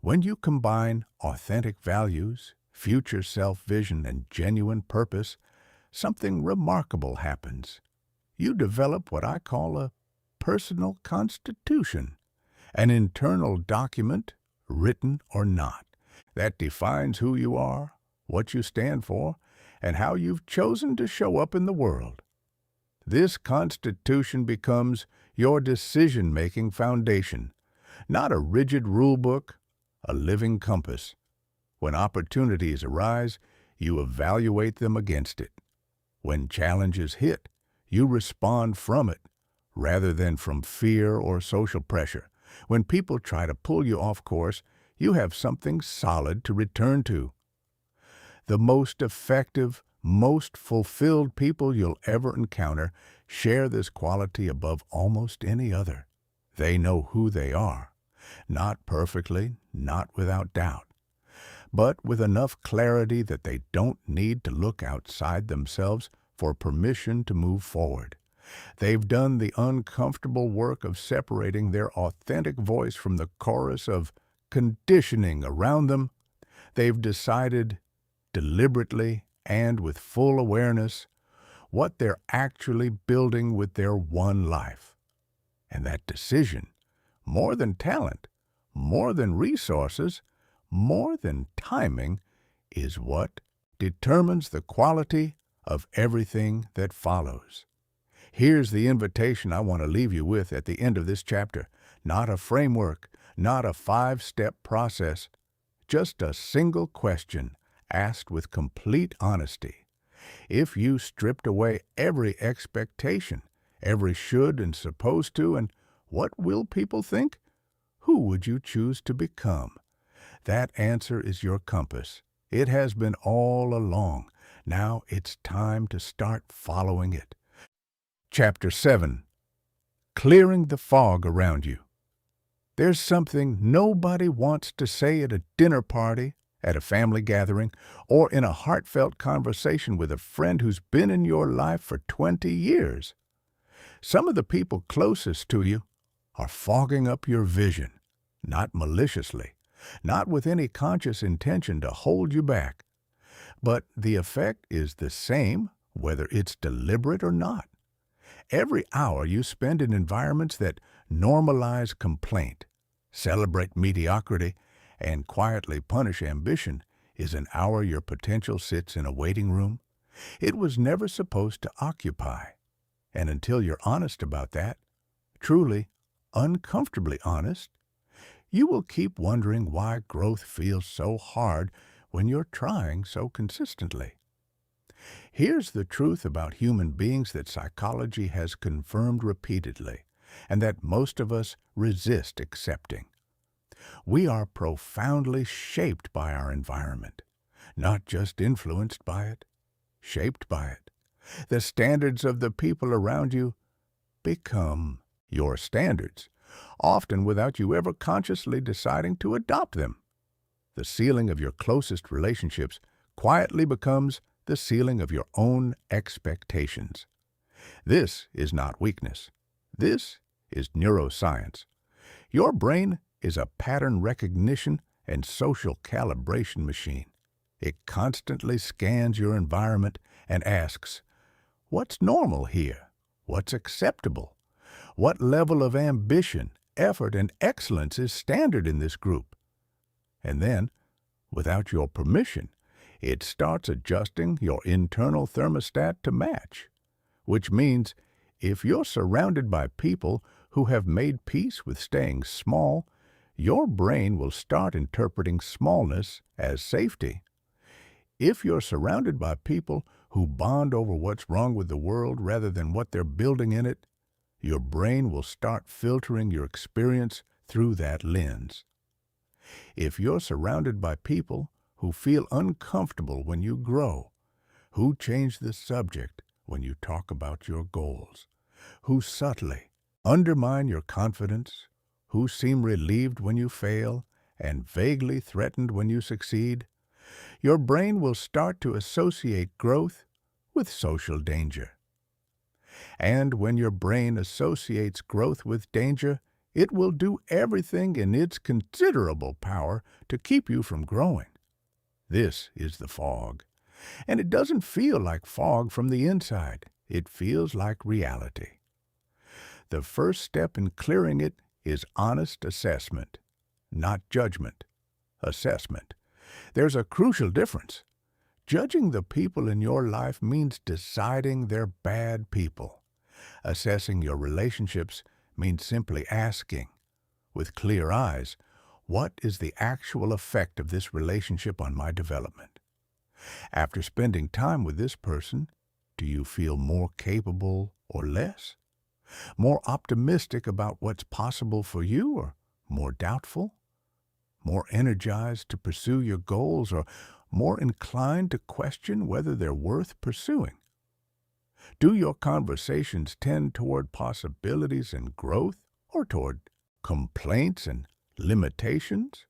When you combine authentic values, future self-vision, and genuine purpose, something remarkable happens. You develop what I call a personal constitution, an internal document, written or not, that defines who you are, what you stand for, and how you've chosen to show up in the world. This constitution becomes your decision-making foundation, not a rigid rule book, a living compass. When opportunities arise, you evaluate them against it. When challenges hit, you respond from it, rather than from fear or social pressure. When people try to pull you off course, you have something solid to return to. The most effective, most fulfilled people you'll ever encounter share this quality above almost any other. They know who they are, not perfectly, not without doubt, but with enough clarity that they don't need to look outside themselves for permission to move forward. They've done the uncomfortable work of separating their authentic voice from the chorus of conditioning around them. They've decided, deliberately and with full awareness, what they're actually building with their one life. And that decision, more than talent, more than resources, more than timing, is what determines the quality of everything that follows. Here's the invitation I want to leave you with at the end of this chapter. Not a framework, not a 5-step process, just a single question asked with complete honesty. If you stripped away every expectation, every should and supposed to, and what will people think, who would you choose to become? That answer is your compass. It has been all along. Now it's time to start following it. Chapter 7. Clearing the fog around you. There's something nobody wants to say at a dinner party, at a family gathering, or in a heartfelt conversation with a friend who's been in your life for 20 years. Some of the people closest to you are fogging up your vision, not maliciously, not with any conscious intention to hold you back. But the effect is the same, whether it's deliberate or not. Every hour you spend in environments that normalize complaint, celebrate mediocrity, and quietly punish ambition is an hour your potential sits in a waiting room. It was never supposed to occupy. And until you're honest about that, truly, uncomfortably honest, you will keep wondering why growth feels so hard when you're trying so consistently. Here's the truth about human beings that psychology has confirmed repeatedly, and that most of us resist accepting. We are profoundly shaped by our environment, not just influenced by it, shaped by it. The standards of the people around you become your standards, often without you ever consciously deciding to adopt them. The ceiling of your closest relationships quietly becomes the ceiling of your own expectations. This is not weakness. This is neuroscience. Your brain is a pattern recognition and social calibration machine. It constantly scans your environment and asks, what's normal here? What's acceptable? What level of ambition, effort, and excellence is standard in this group? And then, without your permission, it starts adjusting your internal thermostat to match. Which means, if you're surrounded by people who have made peace with staying small, your brain will start interpreting smallness as safety. If you're surrounded by people who bond over what's wrong with the world rather than what they're building in it, your brain will start filtering your experience through that lens. If you're surrounded by people who feel uncomfortable when you grow, who change the subject when you talk about your goals, who subtly undermine your confidence, who seem relieved when you fail and vaguely threatened when you succeed, your brain will start to associate growth with social danger. And when your brain associates growth with danger, it will do everything in its considerable power to keep you from growing. This is the fog. And it doesn't feel like fog from the inside. It feels like reality. The first step in clearing it is honest assessment, not judgment. Assessment. There's a crucial difference. Judging the people in your life means deciding they're bad people. Assessing your relationships means simply asking, with clear eyes, what is the actual effect of this relationship on my development? After spending time with this person, do you feel more capable or less? More optimistic about what's possible for you or more doubtful? More energized to pursue your goals or more inclined to question whether they're worth pursuing? Do your conversations tend toward possibilities and growth or toward complaints and limitations?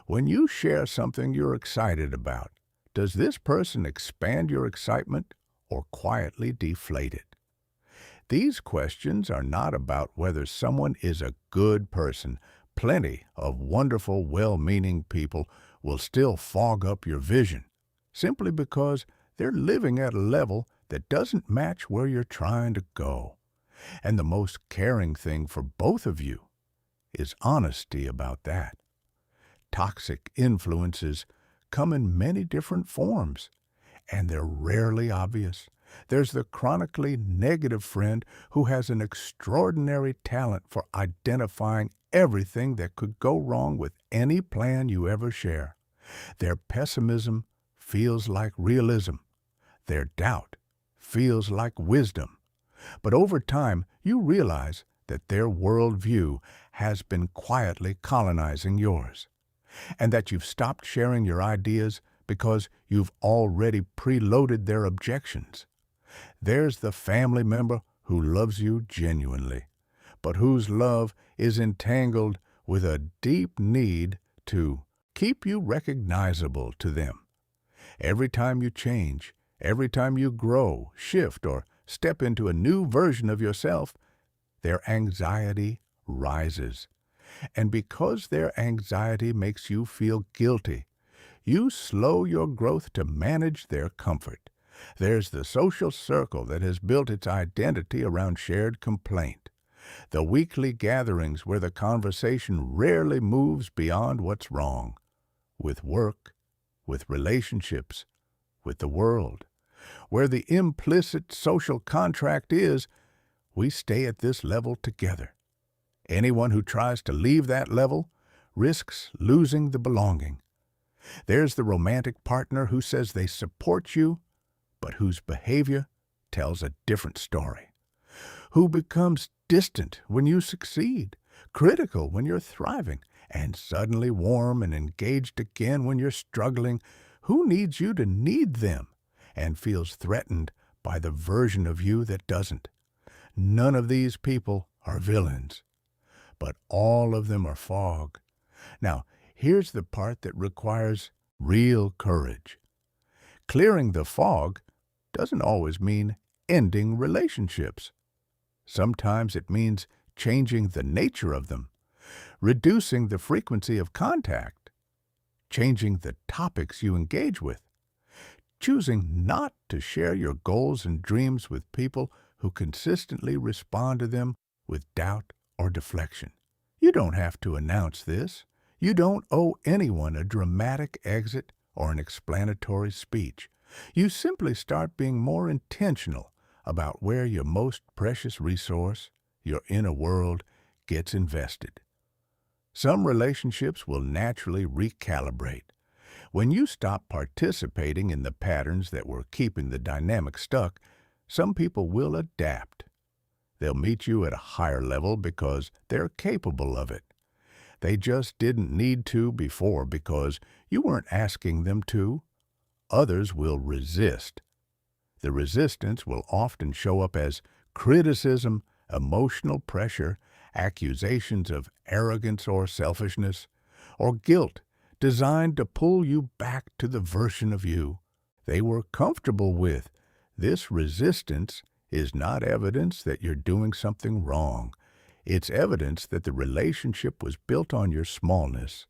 When you share something you're excited about, does this person expand your excitement or quietly deflate it? These questions are not about whether someone is a good person. Plenty of wonderful, well-meaning people will still fog up your vision, simply because they're living at a level that doesn't match where you're trying to go. And the most caring thing for both of you is honesty about that. Toxic influences come in many different forms, and they're rarely obvious. There's the chronically negative friend who has an extraordinary talent for identifying everything that could go wrong with any plan you ever share. Their pessimism feels like realism. Their doubt feels like wisdom. But over time, you realize that their worldview has been quietly colonizing yours, and that you've stopped sharing your ideas because you've already preloaded their objections. There's the family member who loves you genuinely, but whose love is entangled with a deep need to keep you recognizable to them. Every time you change, every time you grow, shift, or step into a new version of yourself, their anxiety rises. And because their anxiety makes you feel guilty, you slow your growth to manage their comfort. There's the social circle that has built its identity around shared complaint. The weekly gatherings where the conversation rarely moves beyond what's wrong with work, with relationships, with the world. Where the implicit social contract is, we stay at this level together. Anyone who tries to leave that level risks losing the belonging. There's the romantic partner who says they support you, but whose behavior tells a different story. Who becomes distant when you succeed, critical when you're thriving, and suddenly warm and engaged again when you're struggling. Who needs you to need them and feels threatened by the version of you that doesn't? None of these people are villains, but all of them are fog. Now, here's the part that requires real courage. Clearing the fog doesn't always mean ending relationships. Sometimes it means changing the nature of them, reducing the frequency of contact, changing the topics you engage with, choosing not to share your goals and dreams with people who consistently respond to them with doubt or deflection. You don't have to announce this. You don't owe anyone a dramatic exit or an explanatory speech. You simply start being more intentional about where your most precious resource, your inner world, gets invested. Some relationships will naturally recalibrate. When you stop participating in the patterns that were keeping the dynamic stuck, some people will adapt. They'll meet you at a higher level because they're capable of it. They just didn't need to before because you weren't asking them to. Others will resist. The resistance will often show up as criticism, emotional pressure, accusations of arrogance or selfishness, or guilt designed to pull you back to the version of you they were comfortable with. This resistance is not evidence that you're doing something wrong. It's evidence that the relationship was built on your smallness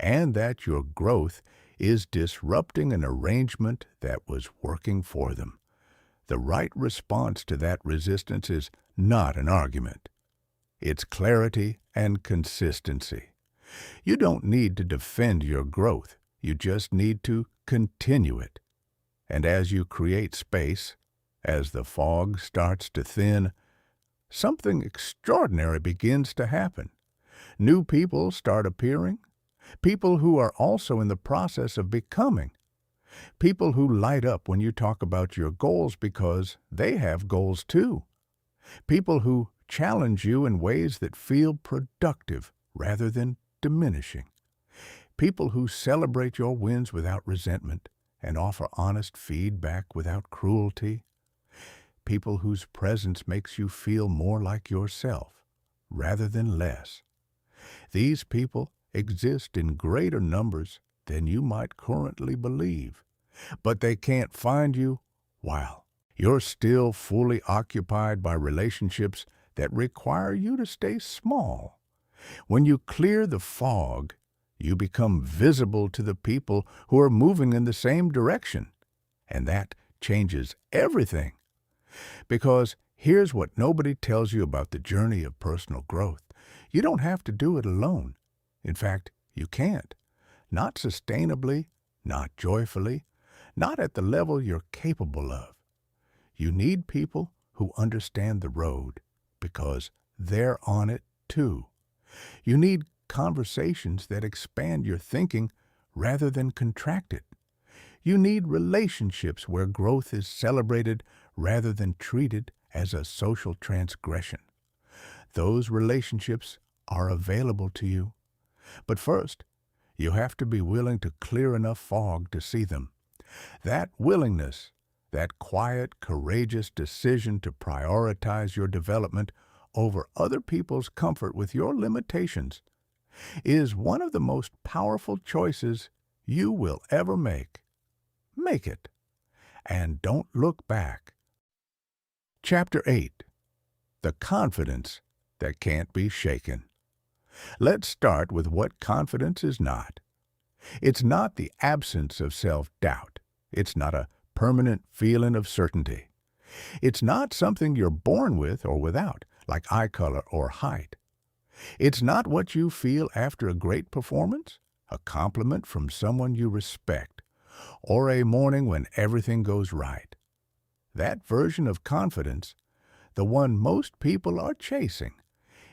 and that your growth is disrupting an arrangement that was working for them. The right response to that resistance is not an argument. It's clarity and consistency. You don't need to defend your growth. You just need to continue it. And as you create space, as the fog starts to thin, something extraordinary begins to happen. New people start appearing, people who are also in the process of becoming, people who light up when you talk about your goals because they have goals too, people who challenge you in ways that feel productive rather than diminishing, people who celebrate your wins without resentment and offer honest feedback without cruelty, people whose presence makes you feel more like yourself rather than less. These people exist in greater numbers than you might currently believe, but they can't find you while you're still fully occupied by relationships that require you to stay small. When you clear the fog, you become visible to the people who are moving in the same direction, and that changes everything. Because here's what nobody tells you about the journey of personal growth. You don't have to do it alone. In fact, you can't. Not sustainably, not joyfully, not at the level you're capable of. You need people who understand the road because they're on it too. You need conversations that expand your thinking rather than contract it. You need relationships where growth is celebrated rather than treated as a social transgression. Those relationships are available to you. But first, you have to be willing to clear enough fog to see them. That willingness, that quiet, courageous decision to prioritize your development over other people's comfort with your limitations, is one of the most powerful choices you will ever make. Make it, and don't look back. Chapter 8. The Confidence That Can't Be Shaken. Let's start with what confidence is not. It's not the absence of self-doubt. It's not a permanent feeling of certainty. It's not something you're born with or without, like eye color or height. It's not what you feel after a great performance, a compliment from someone you respect, or a morning when everything goes right. That version of confidence, the one most people are chasing,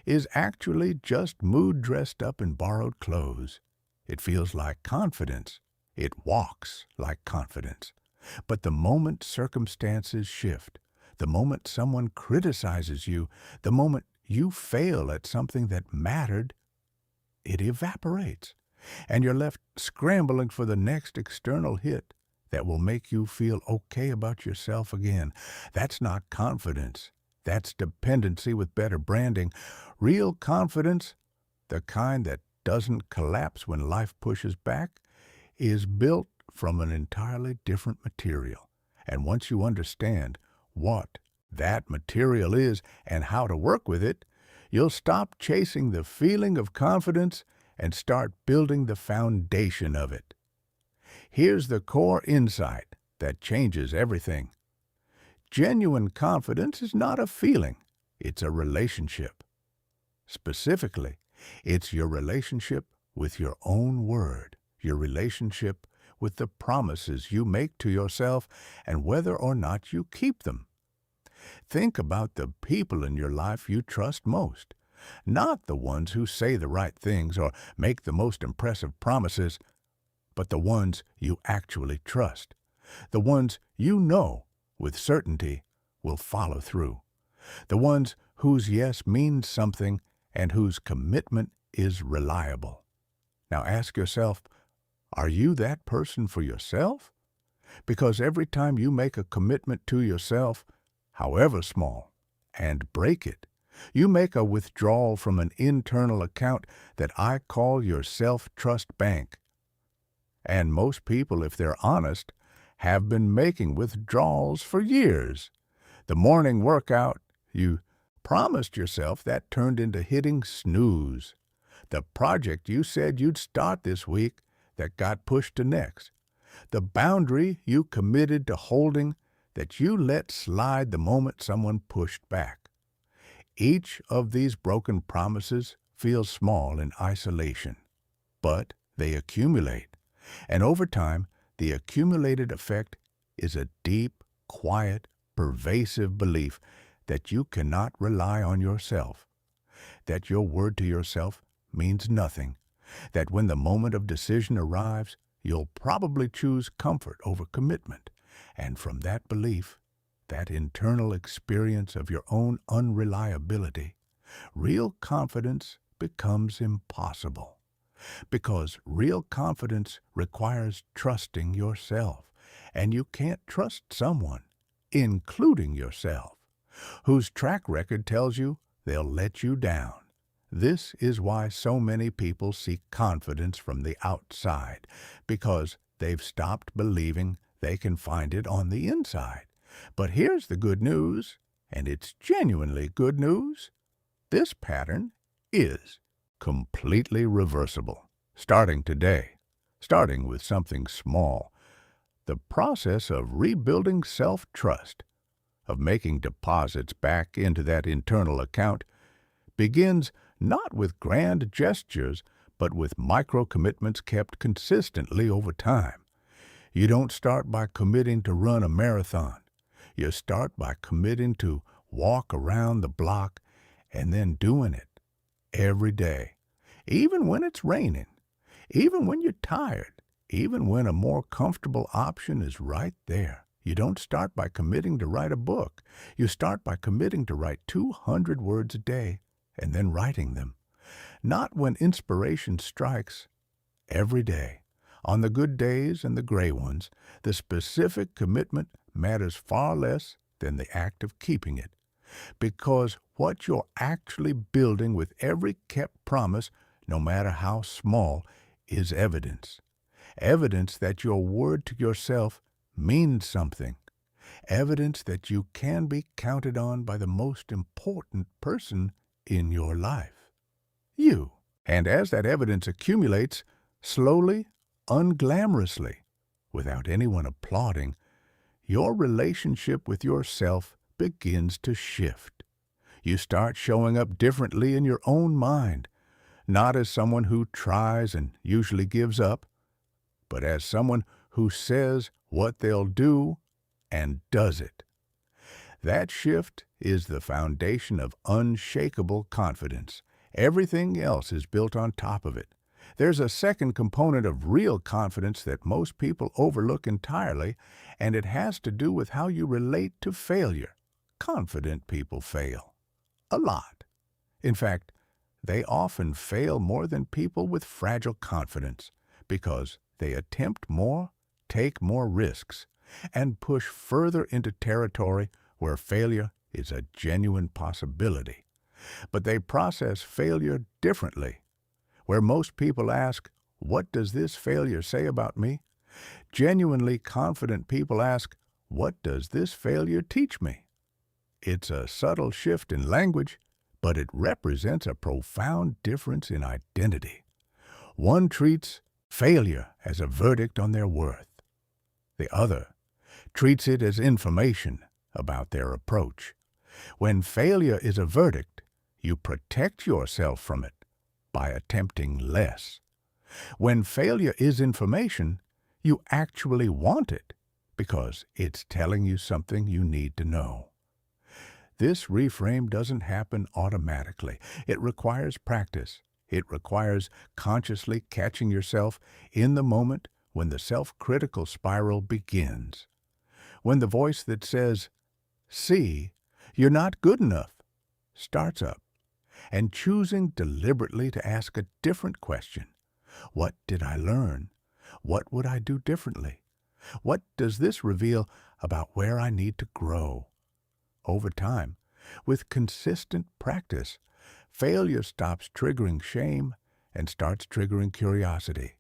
is actually just mood dressed up in borrowed clothes. It feels like confidence. It walks like confidence. But the moment circumstances shift, the moment someone criticizes you, the moment you fail at something that mattered, it evaporates, and you're left scrambling for the next external hit that will make you feel okay about yourself again. That's not confidence. That's dependency with better branding. Real confidence, the kind that doesn't collapse when life pushes back, is built from an entirely different material. And once you understand what that material is and how to work with it, you'll stop chasing the feeling of confidence and start building the foundation of it. Here's the core insight that changes everything. Genuine confidence is not a feeling, it's a relationship. Specifically, it's your relationship with your own word, your relationship with the promises you make to yourself and whether or not you keep them. Think about the people in your life you trust most, not the ones who say the right things or make the most impressive promises, but the ones you actually trust, the ones you know with certainty will follow through, the ones whose yes means something and whose commitment is reliable. Now ask yourself, are you that person for yourself? Because every time you make a commitment to yourself, however small, and break it, you make a withdrawal from an internal account that I call your self-trust bank. And most people, if they're honest, have been making withdrawals for years. The morning workout you promised yourself, that turned into hitting snooze. The project you said you'd start this week, that got pushed to next. The boundary you committed to holding, that you let slide the moment someone pushed back. Each of these broken promises feels small in isolation, but they accumulate. And over time, the accumulated effect is a deep, quiet, pervasive belief that you cannot rely on yourself, that your word to yourself means nothing, that when the moment of decision arrives, you'll probably choose comfort over commitment. And from that belief, that internal experience of your own unreliability, real confidence becomes impossible. Because real confidence requires trusting yourself, and you can't trust someone, including yourself, whose track record tells you they'll let you down. This is why so many people seek confidence from the outside, because they've stopped believing they can find it on the inside. But here's the good news, and it's genuinely good news. This pattern is completely reversible. Starting today, starting with something small, the process of rebuilding self-trust, of making deposits back into that internal account, begins not with grand gestures, but with micro-commitments kept consistently over time. You don't start by committing to run a marathon. You start by committing to walk around the block and then doing it every day, even when it's raining, even when you're tired, even when a more comfortable option is right there. You don't start by committing to write a book. You start by committing to write 200 words a day and then writing them. Not when inspiration strikes, every day. On the good days and the gray ones, the specific commitment matters far less than the act of keeping it. Because what you're actually building with every kept promise, no matter how small, is evidence. Evidence that your word to yourself means something. Evidence that you can be counted on by the most important person in your life, you. And as that evidence accumulates, slowly, unglamorously, without anyone applauding, your relationship with yourself begins to shift. You start showing up differently in your own mind, not as someone who tries and usually gives up, but as someone who says what they'll do and does it. That shift is the foundation of unshakable confidence. Everything else is built on top of it. There's a second component of real confidence that most people overlook entirely, and it has to do with how you relate to failure. Confident people fail. A lot. In fact, they often fail more than people with fragile confidence because they attempt more, take more risks, and push further into territory where failure is a genuine possibility. But they process failure differently. Where most people ask, "What does this failure say about me?" Genuinely confident people ask, "What does this failure teach me?" It's a subtle shift in language, but it represents a profound difference in identity. One treats failure as a verdict on their worth. The other treats it as information about their approach. When failure is a verdict, you protect yourself from it by attempting less. When failure is information, you actually want it because it's telling you something you need to know. This reframe doesn't happen automatically. It requires practice. It requires consciously catching yourself in the moment when the self-critical spiral begins. When the voice that says, "See, you're not good enough," starts up, and choosing deliberately to ask a different question. What did I learn? What would I do differently? What does this reveal about where I need to grow? Over time, with consistent practice, failure stops triggering shame and starts triggering curiosity.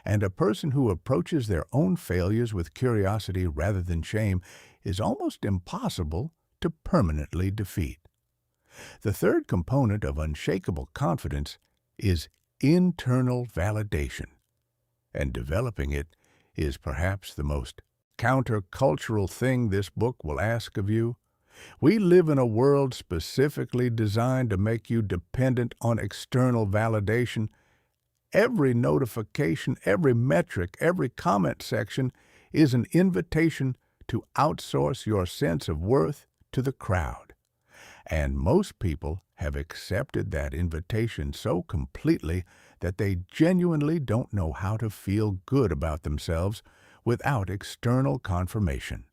And a person who approaches their own failures with curiosity rather than shame is almost impossible to permanently defeat. The third component of unshakable confidence is internal validation, and developing it is perhaps the most countercultural thing this book will ask of you. We live in a world specifically designed to make you dependent on external validation. Every notification, every metric, every comment section is an invitation to outsource your sense of worth to the crowd. And most people have accepted that invitation so completely that they genuinely don't know how to feel good about themselves without external confirmation.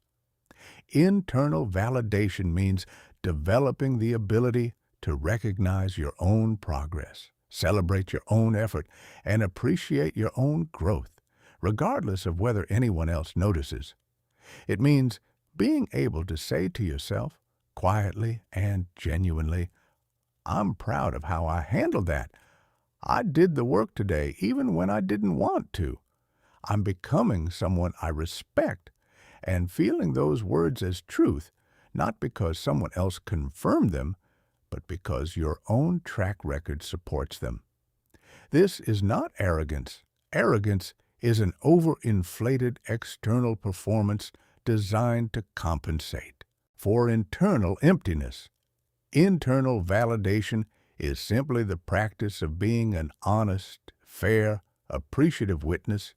Internal validation means developing the ability to recognize your own progress, celebrate your own effort, and appreciate your own growth, regardless of whether anyone else notices. It means being able to say to yourself, quietly and genuinely, "I'm proud of how I handled that. I did the work today even when I didn't want to. I'm becoming someone I respect," and feeling those words as truth, not because someone else confirmed them, but because your own track record supports them. This is not arrogance. Arrogance is an overinflated external performance designed to compensate for internal emptiness. Internal validation is simply the practice of being an honest, fair, appreciative witness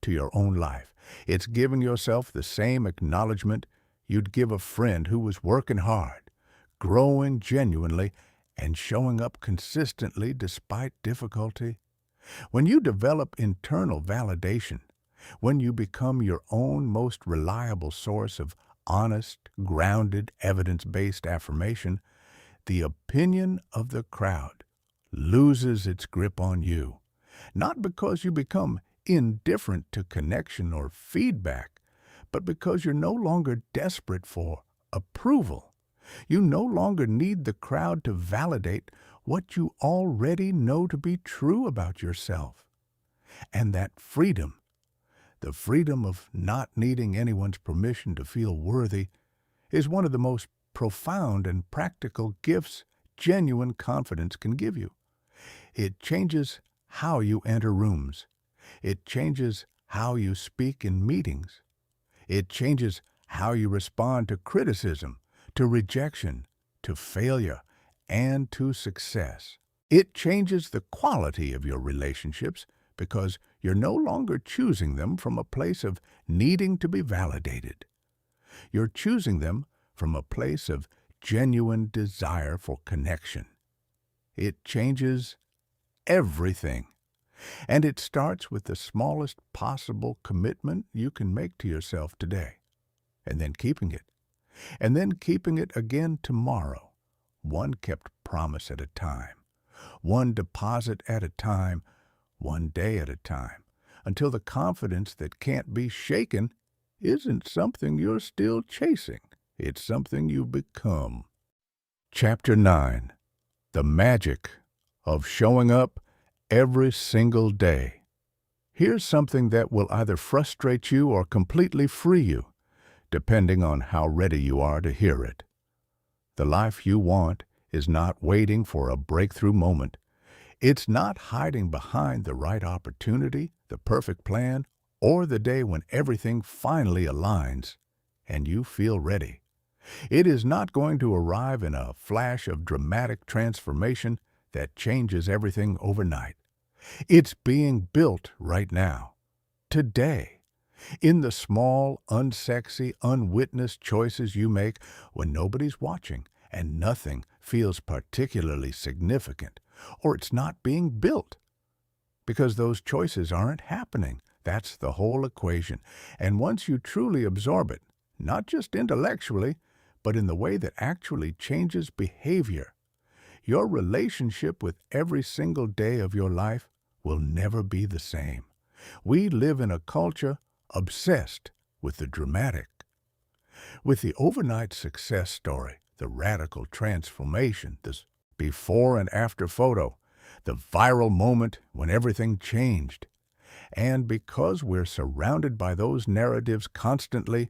to your own life. It's giving yourself the same acknowledgement you'd give a friend who was working hard, growing genuinely, and showing up consistently despite difficulty. When you develop internal validation, when you become your own most reliable source of honest, grounded, evidence-based affirmation, the opinion of the crowd loses its grip on you. Not because you become indifferent to connection or feedback, but because you're no longer desperate for approval. You no longer need the crowd to validate what you already know to be true about yourself. And that freedom, the freedom of not needing anyone's permission to feel worthy, is one of the most profound and practical gifts genuine confidence can give you. It changes how you enter rooms. It changes how you speak in meetings. It changes how you respond to criticism, to rejection, to failure, and to success. It changes the quality of your relationships because you're no longer choosing them from a place of needing to be validated. You're choosing them from a place of genuine desire for connection. It changes everything. And it starts with the smallest possible commitment you can make to yourself today, and then keeping it, and then keeping it again tomorrow, one kept promise at a time, one deposit at a time, one day at a time, until the confidence that can't be shaken isn't something you're still chasing. It's something you become. Chapter 9. The Magic of Showing Up Every Single Day. Here's something that will either frustrate you or completely free you, depending on how ready you are to hear it. The life you want is not waiting for a breakthrough moment. It's not hiding behind the right opportunity, the perfect plan, or the day when everything finally aligns and you feel ready. It is not going to arrive in a flash of dramatic transformation that changes everything overnight. It's being built right now, today, in the small, unsexy, unwitnessed choices you make when nobody's watching and nothing feels particularly significant, or it's not being built. Because those choices aren't happening. That's the whole equation. And once you truly absorb it, not just intellectually, but in the way that actually changes behavior, your relationship with every single day of your life will never be the same. We live in a culture obsessed with the dramatic, with the overnight success story, the radical transformation, this before and after photo, the viral moment when everything changed. And because we're surrounded by those narratives constantly,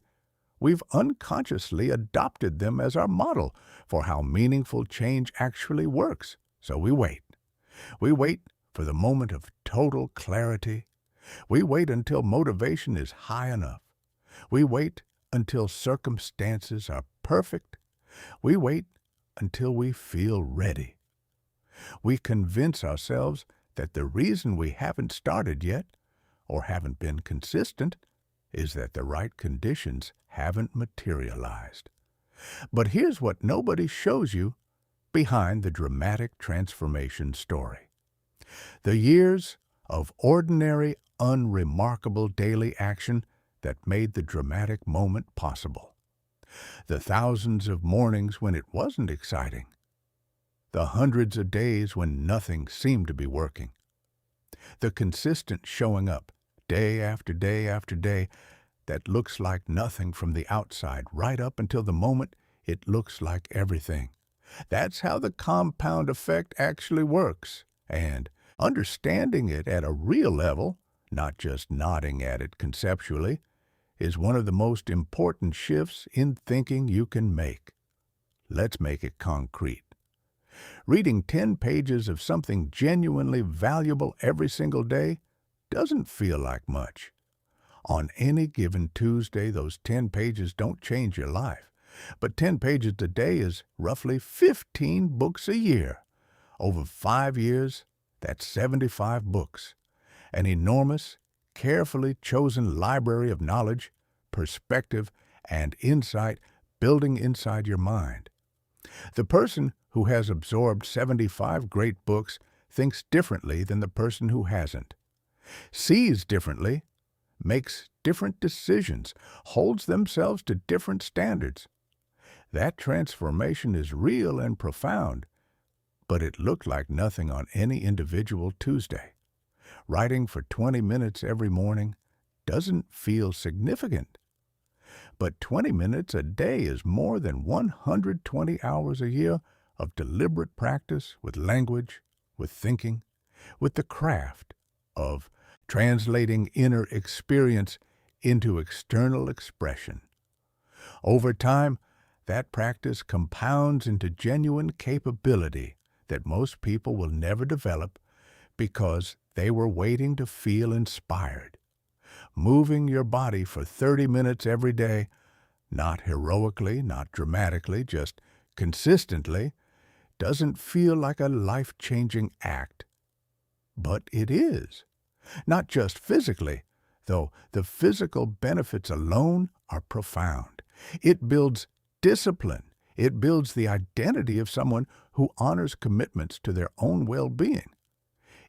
we've unconsciously adopted them as our model for how meaningful change actually works. So we wait. We wait for the moment of total clarity. We wait until motivation is high enough. We wait until circumstances are perfect. We wait until we feel ready. We convince ourselves that the reason we haven't started yet, or haven't been consistent, is that the right conditions haven't materialized. But here's what nobody shows you behind the dramatic transformation story. The years of ordinary, unremarkable daily action that made the dramatic moment possible. The thousands of mornings when it wasn't exciting. The hundreds of days when nothing seemed to be working. The consistent showing up, day after day after day, that looks like nothing from the outside, right up until the moment it looks like everything. That's how the compound effect actually works. And understanding it at a real level, not just nodding at it conceptually, is one of the most important shifts in thinking you can make. Let's make it concrete. Reading 10 pages of something genuinely valuable every single day doesn't feel like much. On any given Tuesday, those 10 pages don't change your life. But 10 pages a day is roughly 15 books a year. Over 5 years, that's 75 books. An enormous, carefully chosen library of knowledge, perspective, and insight building inside your mind. The person who has absorbed 75 great books thinks differently than the person who hasn't, sees differently, makes different decisions, holds themselves to different standards. That transformation is real and profound, but it looked like nothing on any individual Tuesday. Writing for 20 minutes every morning doesn't feel significant. But 20 minutes a day is more than 120 hours a year of deliberate practice with language, with thinking, with the craft of translating inner experience into external expression. Over time, that practice compounds into genuine capability that most people will never develop because they were waiting to feel inspired. Moving your body for 30 minutes every day, not heroically, not dramatically, just consistently, doesn't feel like a life-changing act, but it is. Not just physically, though the physical benefits alone are profound. It builds discipline. It builds the identity of someone who honors commitments to their own well-being.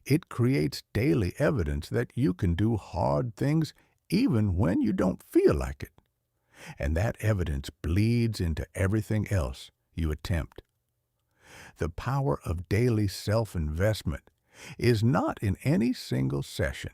It creates daily evidence that you can do hard things even when you don't feel like it. And that evidence bleeds into everything else you attempt. The power of daily self-investment is not in any single session.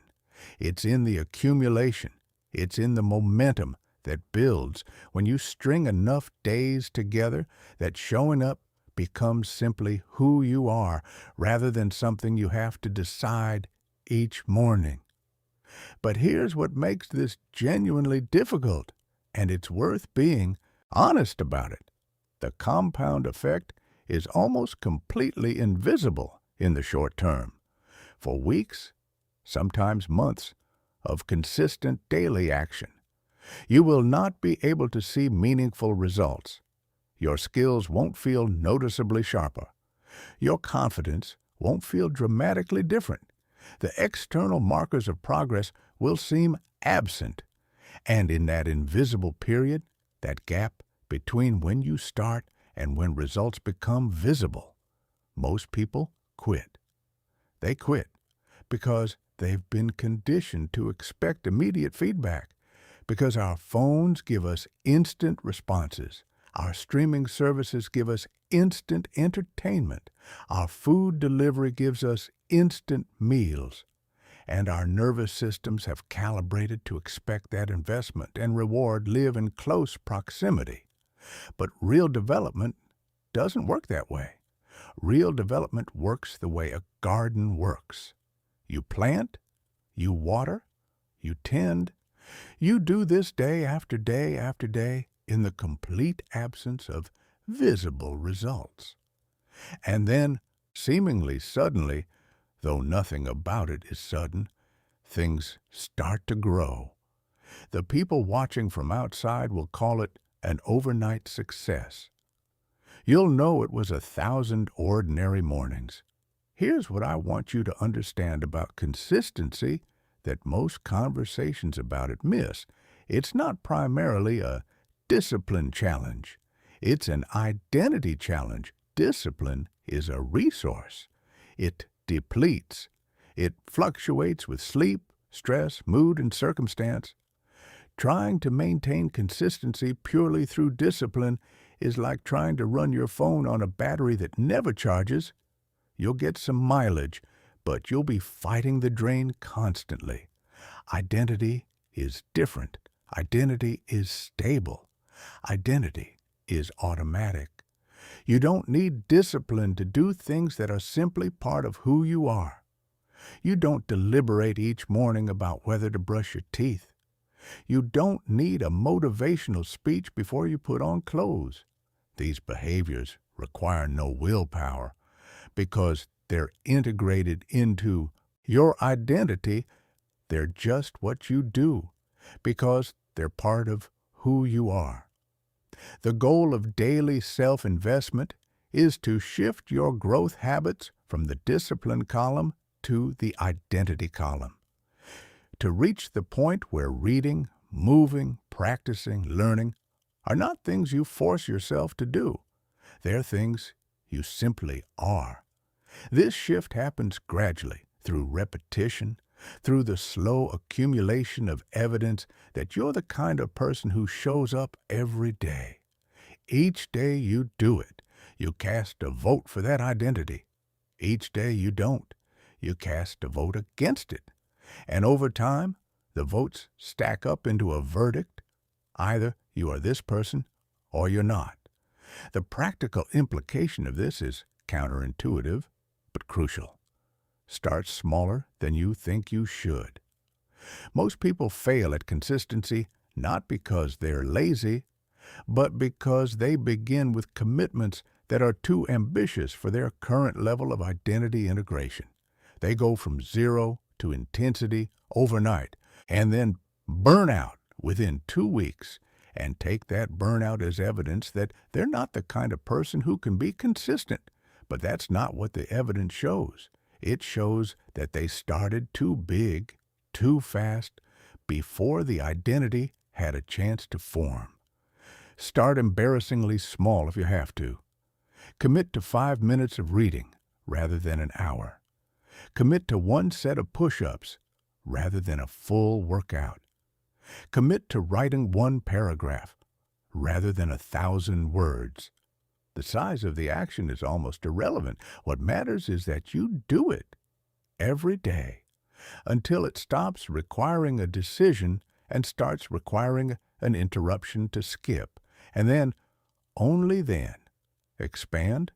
It's in the accumulation. It's in the momentum that builds when you string enough days together that showing up becomes simply who you are rather than something you have to decide each morning. But here's what makes this genuinely difficult, and it's worth being honest about it. The compound effect is almost completely invisible in the short term. For weeks, sometimes months, of consistent daily action, you will not be able to see meaningful results. Your skills won't feel noticeably sharper. Your confidence won't feel dramatically different. The external markers of progress will seem absent. And in that invisible period, that gap between when you start and when results become visible, most people quit. They quit because they've been conditioned to expect immediate feedback, because our phones give us instant responses. Our streaming services give us instant entertainment. Our food delivery gives us instant meals. And our nervous systems have calibrated to expect that investment and reward live in close proximity. But real development doesn't work that way. Real development works the way a garden works. You plant, you water, you tend. You do this day after day after day in the complete absence of visible results. And then, seemingly suddenly, though nothing about it is sudden, things start to grow. The people watching from outside will call it an overnight success. You'll know it was 1,000 ordinary mornings. Here's what I want you to understand about consistency that most conversations about it miss. It's not primarily a discipline challenge. It's an identity challenge. Discipline is a resource. It depletes. It fluctuates with sleep, stress, mood, and circumstance. Trying to maintain consistency purely through discipline is like trying to run your phone on a battery that never charges. You'll get some mileage, but you'll be fighting the drain constantly. Identity is different. Identity is stable. Identity is automatic. You don't need discipline to do things that are simply part of who you are. You don't deliberate each morning about whether to brush your teeth. You don't need a motivational speech before you put on clothes. These behaviors require no willpower because they're integrated into your identity. They're just what you do because they're part of who you are. The goal of daily self-investment is to shift your growth habits from the discipline column to the identity column. To reach the point where reading, moving, practicing, learning are not things you force yourself to do. They're things you simply are. This shift happens gradually through repetition, through the slow accumulation of evidence that you're the kind of person who shows up every day. Each day you do it, you cast a vote for that identity. Each day you don't, you cast a vote against it. And over time, the votes stack up into a verdict. Either you are this person or you're not. The practical implication of this is counterintuitive, but crucial. Start smaller than you think you should. Most people fail at consistency not because they're lazy, but because they begin with commitments that are too ambitious for their current level of identity integration. They go from zero to intensity overnight and then burn out within 2 weeks and take that burnout as evidence that they're not the kind of person who can be consistent. But that's not what the evidence shows. It shows that they started too big, too fast, before the identity had a chance to form. Start embarrassingly small if you have to. Commit to 5 minutes of reading rather than an hour. Commit to one set of push-ups rather than a full workout. Commit to writing one paragraph rather than 1,000 words. The size of the action is almost irrelevant. What matters is that you do it every day until it stops requiring a decision and starts requiring an interruption to skip. And then, only then, expand.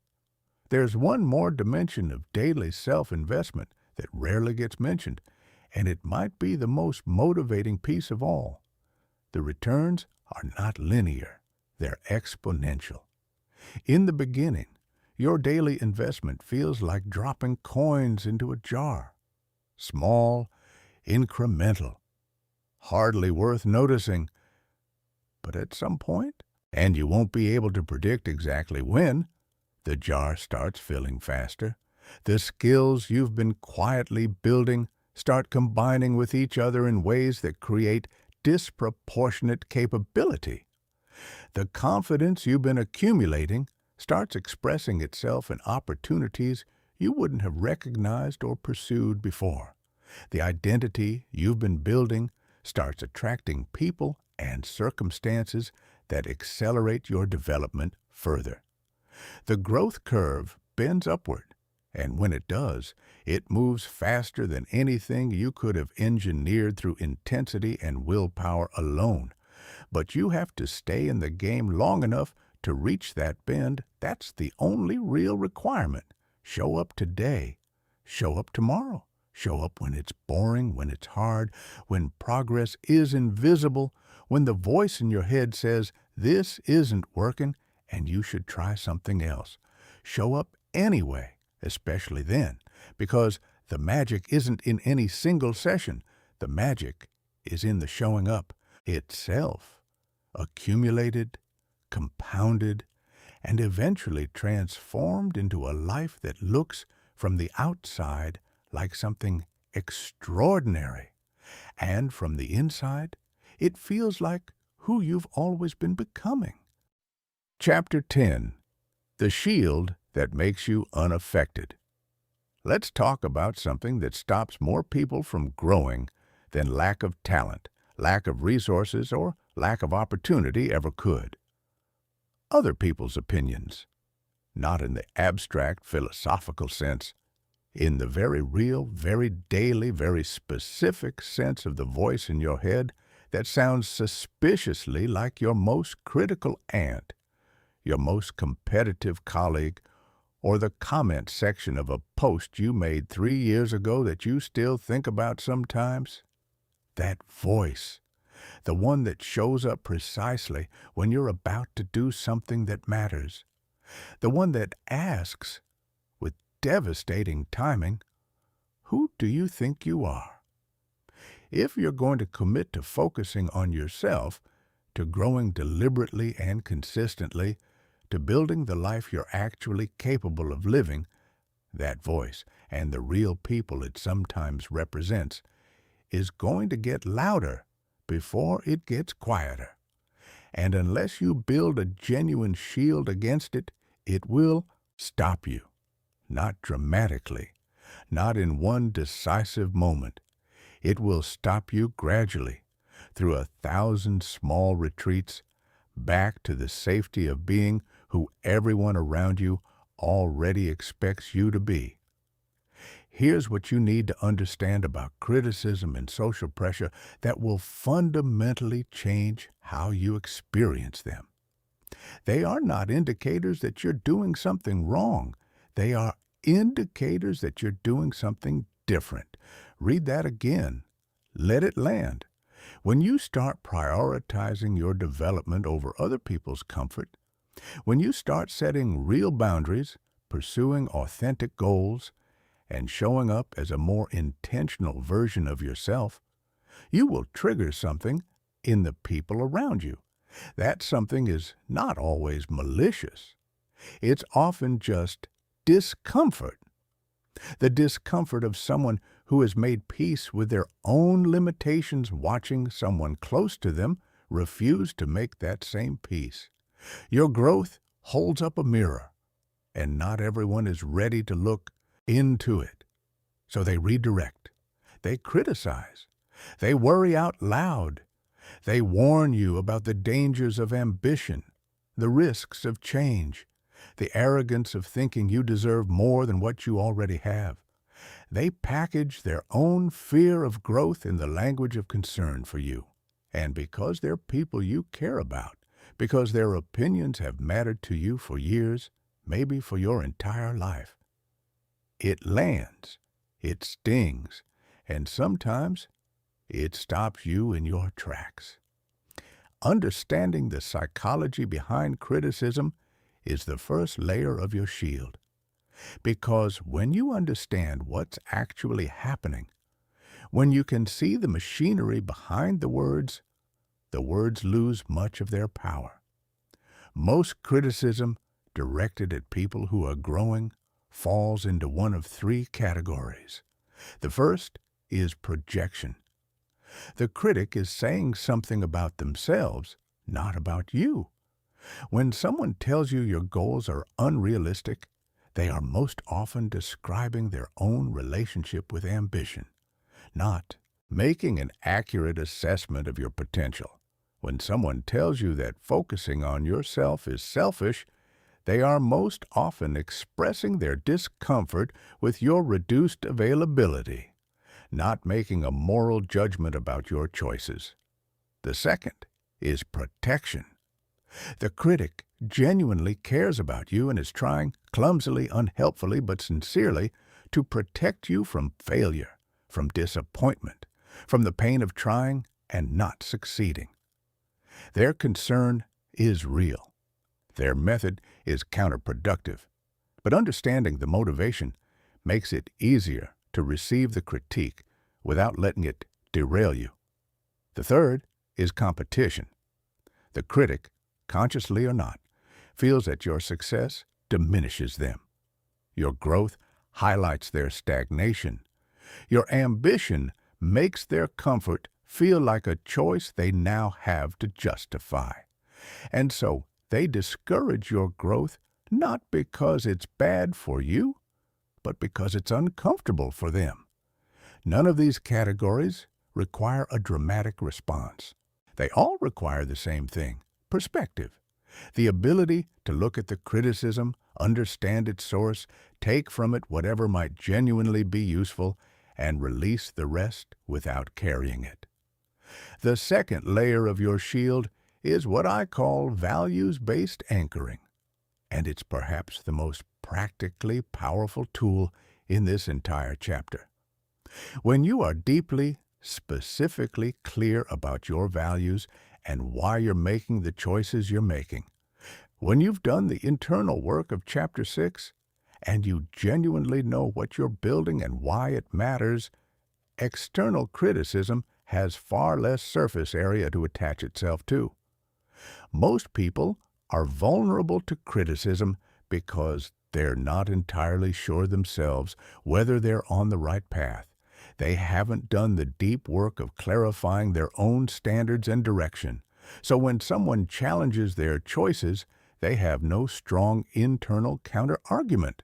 There's one more dimension of daily self-investment that rarely gets mentioned, and it might be the most motivating piece of all. The returns are not linear. They're exponential. In the beginning, your daily investment feels like dropping coins into a jar. Small, incremental, hardly worth noticing. But at some point, and you won't be able to predict exactly when, the jar starts filling faster. The skills you've been quietly building start combining with each other in ways that create disproportionate capability. The confidence you've been accumulating starts expressing itself in opportunities you wouldn't have recognized or pursued before. The identity you've been building starts attracting people and circumstances that accelerate your development further. The growth curve bends upward, and when it does, it moves faster than anything you could have engineered through intensity and willpower alone. But you have to stay in the game long enough to reach that bend. That's the only real requirement. Show up today. Show up tomorrow. Show up when it's boring, when it's hard, when progress is invisible, when the voice in your head says, "This isn't working, and you should try something else." Show up anyway, especially then, because the magic isn't in any single session. The magic is in the showing up itself, accumulated, compounded, and eventually transformed into a life that looks from the outside like something extraordinary. And from the inside, it feels like who you've always been becoming. Chapter 10. The Shield That Makes You Unaffected. Let's talk about something that stops more people from growing than lack of talent, lack of resources, or lack of opportunity ever could. Other people's opinions. Not in the abstract philosophical sense, in the very real, very daily, very specific sense of the voice in your head that sounds suspiciously like your most critical aunt, your most competitive colleague, or the comment section of a post you made 3 years ago that you still think about sometimes. That voice, the one that shows up precisely when you're about to do something that matters, the one that asks, with devastating timing, "Who do you think you are?" If you're going to commit to focusing on yourself, to growing deliberately and consistently, to building the life you're actually capable of living, that voice and the real people it sometimes represents is going to get louder before it gets quieter. And unless you build a genuine shield against it, it will stop you. Not dramatically, not in one decisive moment. It will stop you gradually, through 1,000 small retreats, back to the safety of being who everyone around you already expects you to be. Here's what you need to understand about criticism and social pressure that will fundamentally change how you experience them. They are not indicators that you're doing something wrong. They are indicators that you're doing something different. Read that again. Let it land. When you start prioritizing your development over other people's comfort, when you start setting real boundaries, pursuing authentic goals, and showing up as a more intentional version of yourself, you will trigger something in the people around you. That something is not always malicious. It's often just discomfort. The discomfort of someone who has made peace with their own limitations watching someone close to them refuse to make that same peace. Your growth holds up a mirror, and not everyone is ready to look into it. So they redirect. They criticize. They worry out loud. They warn you about the dangers of ambition, the risks of change, the arrogance of thinking you deserve more than what you already have. They package their own fear of growth in the language of concern for you. And because they're people you care about, because their opinions have mattered to you for years, maybe for your entire life, it lands, it stings, and sometimes it stops you in your tracks. Understanding the psychology behind criticism is the first layer of your shield. Because when you understand what's actually happening, when you can see the machinery behind the words lose much of their power. Most criticism directed at people who are growing falls into one of three categories. The first is projection. The critic is saying something about themselves, not about you. When someone tells you your goals are unrealistic, they are most often describing their own relationship with ambition, not making an accurate assessment of your potential. When someone tells you that focusing on yourself is selfish, they are most often expressing their discomfort with your reduced availability, not making a moral judgment about your choices. The second is protection. The critic genuinely cares about you and is trying, clumsily, unhelpfully, but sincerely, to protect you from failure, from disappointment, from the pain of trying and not succeeding. Their concern is real. Their method is counterproductive. But understanding the motivation makes it easier to receive the critique without letting it derail you. The third is competition. The critic, consciously or not, feels that your success diminishes them. Your growth highlights their stagnation. Your ambition makes their comfort feel like a choice they now have to justify. And so they discourage your growth not because it's bad for you, but because it's uncomfortable for them. None of these categories require a dramatic response. They all require the same thing: perspective. The ability to look at the criticism, understand its source, take from it whatever might genuinely be useful, and release the rest without carrying it. The second layer of your shield is what I call values-based anchoring, and it's perhaps the most practically powerful tool in this entire chapter. When you are deeply, specifically clear about your values and why you're making the choices you're making, when you've done the internal work of Chapter 6, and you genuinely know what you're building and why it matters, external criticism has far less surface area to attach itself to. Most people are vulnerable to criticism because they're not entirely sure themselves whether they're on the right path. They haven't done the deep work of clarifying their own standards and direction. So when someone challenges their choices, they have no strong internal counter-argument.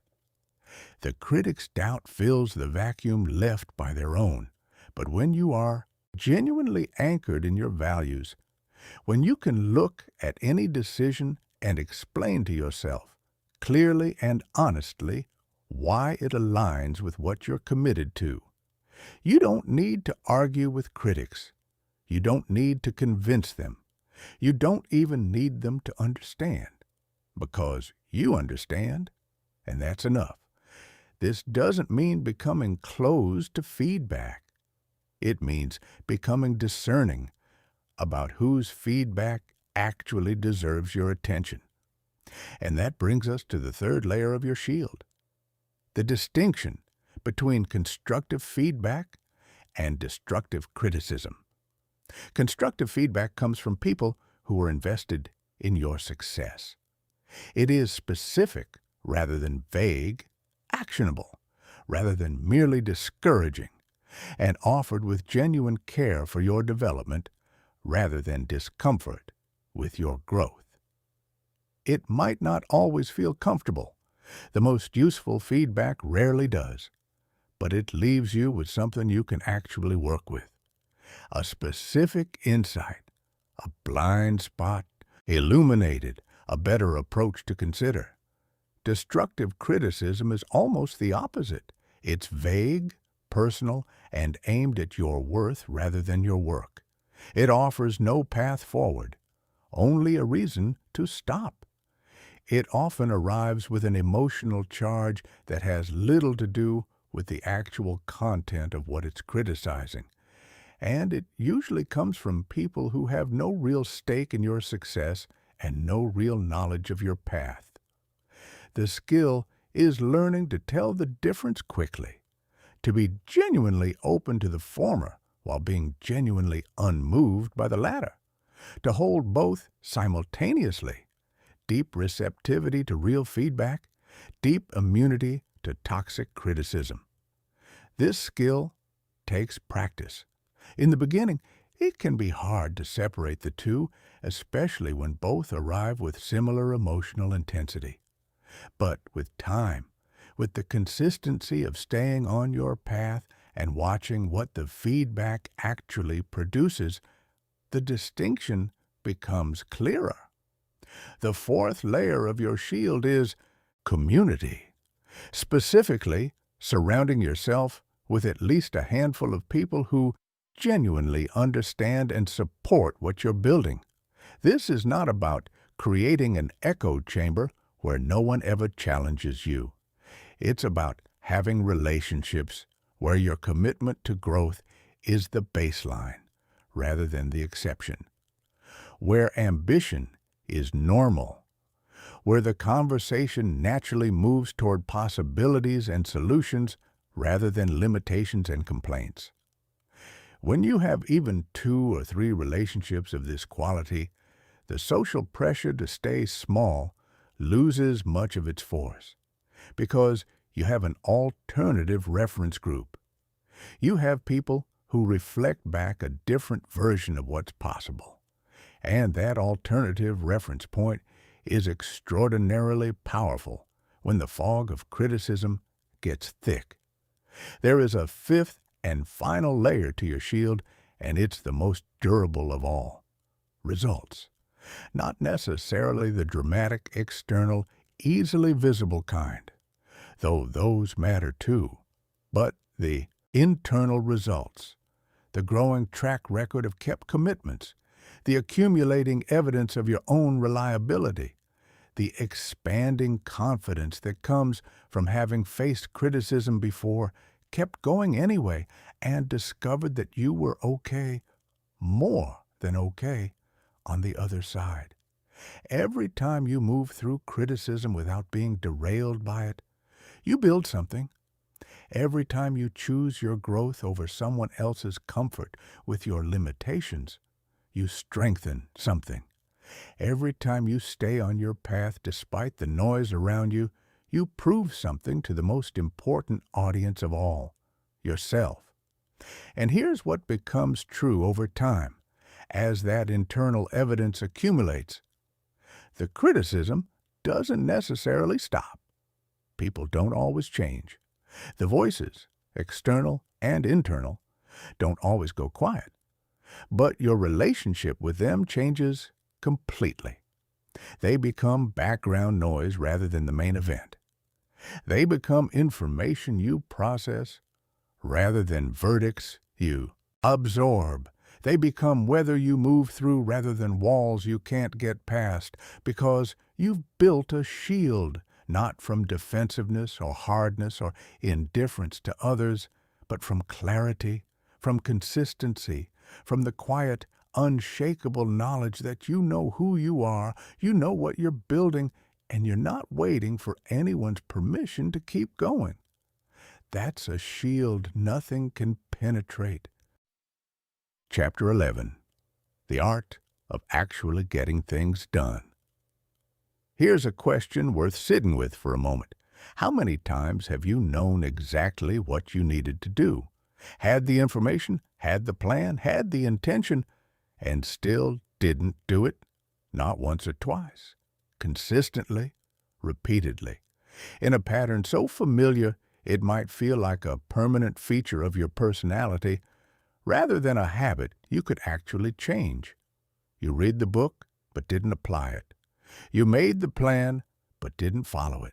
The critic's doubt fills the vacuum left by their own. But when you are genuinely anchored in your values, when you can look at any decision and explain to yourself, clearly and honestly, why it aligns with what you're committed to, you don't need to argue with critics. You don't need to convince them. You don't even need them to understand, because you understand, and that's enough. This doesn't mean becoming closed to feedback. It means becoming discerning about whose feedback actually deserves your attention. And that brings us to the third layer of your shield: the distinction between constructive feedback and destructive criticism. Constructive feedback comes from people who are invested in your success. It is specific rather than vague, actionable rather than merely discouraging, and offered with genuine care for your development rather than discomfort with your growth. It might not always feel comfortable. The most useful feedback rarely does, but it leaves you with something you can actually work with. A specific insight, a blind spot, illuminated, a better approach to consider. Destructive criticism is almost the opposite. It's vague, personal, and aimed at your worth rather than your work. It offers no path forward, only a reason to stop. It often arrives with an emotional charge that has little to do with the actual content of what it's criticizing. And it usually comes from people who have no real stake in your success and no real knowledge of your path. The skill is learning to tell the difference quickly, to be genuinely open to the former while being genuinely unmoved by the latter, to hold both simultaneously: deep receptivity to real feedback, deep immunity to toxic criticism. This skill takes practice. In the beginning, it can be hard to separate the two, especially when both arrive with similar emotional intensity. But with time, with the consistency of staying on your path and watching what the feedback actually produces, the distinction becomes clearer. The fourth layer of your shield is community. Specifically, surrounding yourself with at least a handful of people who genuinely understand and support what you're building. This is not about creating an echo chamber where no one ever challenges you. It's about having relationships where your commitment to growth is the baseline rather than the exception, where ambition is normal, where the conversation naturally moves toward possibilities and solutions rather than limitations and complaints. When you have even 2 or 3 relationships of this quality, the social pressure to stay small loses much of its force, because you have an alternative reference group. You have people who reflect back a different version of what's possible, and that alternative reference point is extraordinarily powerful when the fog of criticism gets thick. There is a fifth and final layer to your shield, and it's the most durable of all: results. Not necessarily the dramatic, external, easily visible kind, though those matter too, but the internal results, the growing track record of kept commitments, the accumulating evidence of your own reliability, the expanding confidence that comes from having faced criticism before, kept going anyway, and discovered that you were okay, more than okay, on the other side. Every time you move through criticism without being derailed by it, you build something. Every time you choose your growth over someone else's comfort with your limitations, you strengthen something. Every time you stay on your path despite the noise around you, you prove something to the most important audience of all: yourself. And here's what becomes true over time, as that internal evidence accumulates. The criticism doesn't necessarily stop. People don't always change. The voices, external and internal, don't always go quiet. But your relationship with them changes completely. They become background noise rather than the main event. They become information you process rather than verdicts you absorb. They become weather you move through rather than walls you can't get past, because you've built a shield, not from defensiveness or hardness or indifference to others, but from clarity, from consistency, from the quiet, unshakable knowledge that you know who you are, you know what you're building, and you're not waiting for anyone's permission to keep going. That's a shield nothing can penetrate. Chapter 11. The Art of Actually Getting Things Done. Here's a question worth sitting with for a moment. How many times have you known exactly what you needed to do? Had the information, had the plan, had the intention, and still didn't do it? Not once or twice. Consistently, repeatedly. In a pattern so familiar it might feel like a permanent feature of your personality rather than a habit you could actually change. You read the book, but didn't apply it. You made the plan, but didn't follow it.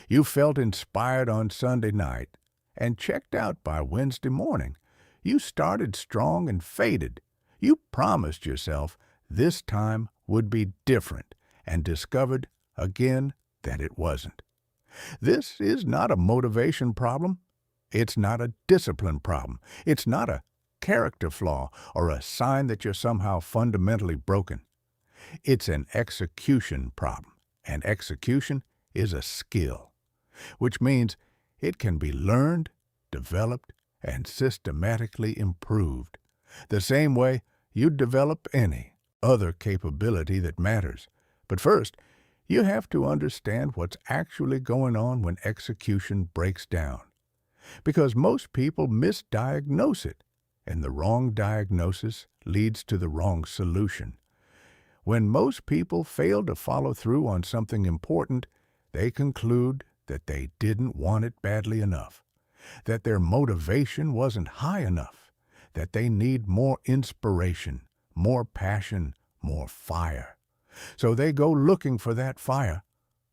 You felt inspired on Sunday night and checked out by Wednesday morning. You started strong and faded. You promised yourself this time would be different and discovered again that it wasn't. This is not a motivation problem. It's not a discipline problem. It's not a character flaw or a sign that you're somehow fundamentally broken. It's an execution problem, and execution is a skill, which means it can be learned, developed, and systematically improved, the same way you'd develop any other capability that matters. But first, you have to understand what's actually going on when execution breaks down, because most people misdiagnose it, and the wrong diagnosis leads to the wrong solution. When most people fail to follow through on something important, they conclude that they didn't want it badly enough, that their motivation wasn't high enough, that they need more inspiration, more passion, more fire. So they go looking for that fire,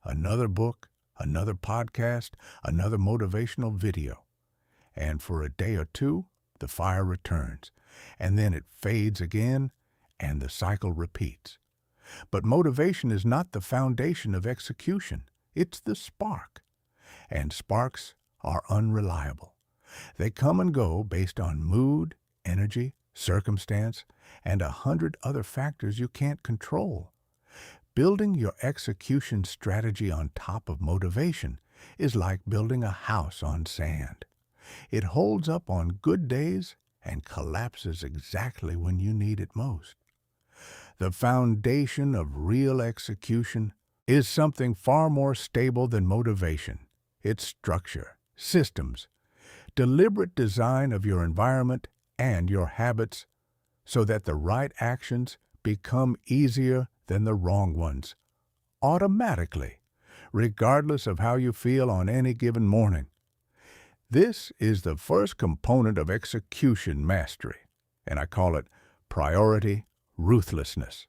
another book, another podcast, another motivational video. And for a day or two, the fire returns, and then it fades again, and the cycle repeats. But motivation is not the foundation of execution. It's the spark. And sparks are unreliable. They come and go based on mood, energy, circumstance, and 100 other factors you can't control. Building your execution strategy on top of motivation is like building a house on sand. It holds up on good days and collapses exactly when you need it most. The foundation of real execution is something far more stable than motivation. It's structure, systems, deliberate design of your environment and your habits so that the right actions become easier than the wrong ones, automatically, regardless of how you feel on any given morning. This is the first component of execution mastery, and I call it priority ruthlessness.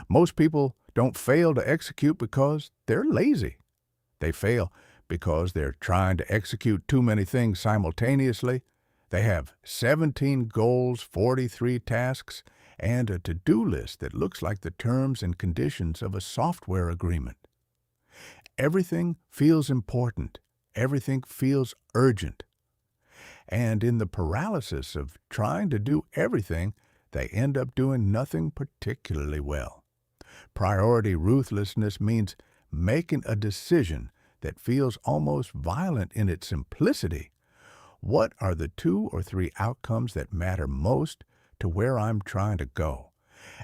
Most people don't fail to execute because they're lazy. They fail because they're trying to execute too many things simultaneously. They have 17 goals, 43 tasks, and a to-do list that looks like the terms and conditions of a software agreement. Everything feels important. Everything feels urgent. And in the paralysis of trying to do everything, they end up doing nothing particularly well. Priority ruthlessness means making a decision that feels almost violent in its simplicity. What are the 2 or 3 outcomes that matter most to where I'm trying to go?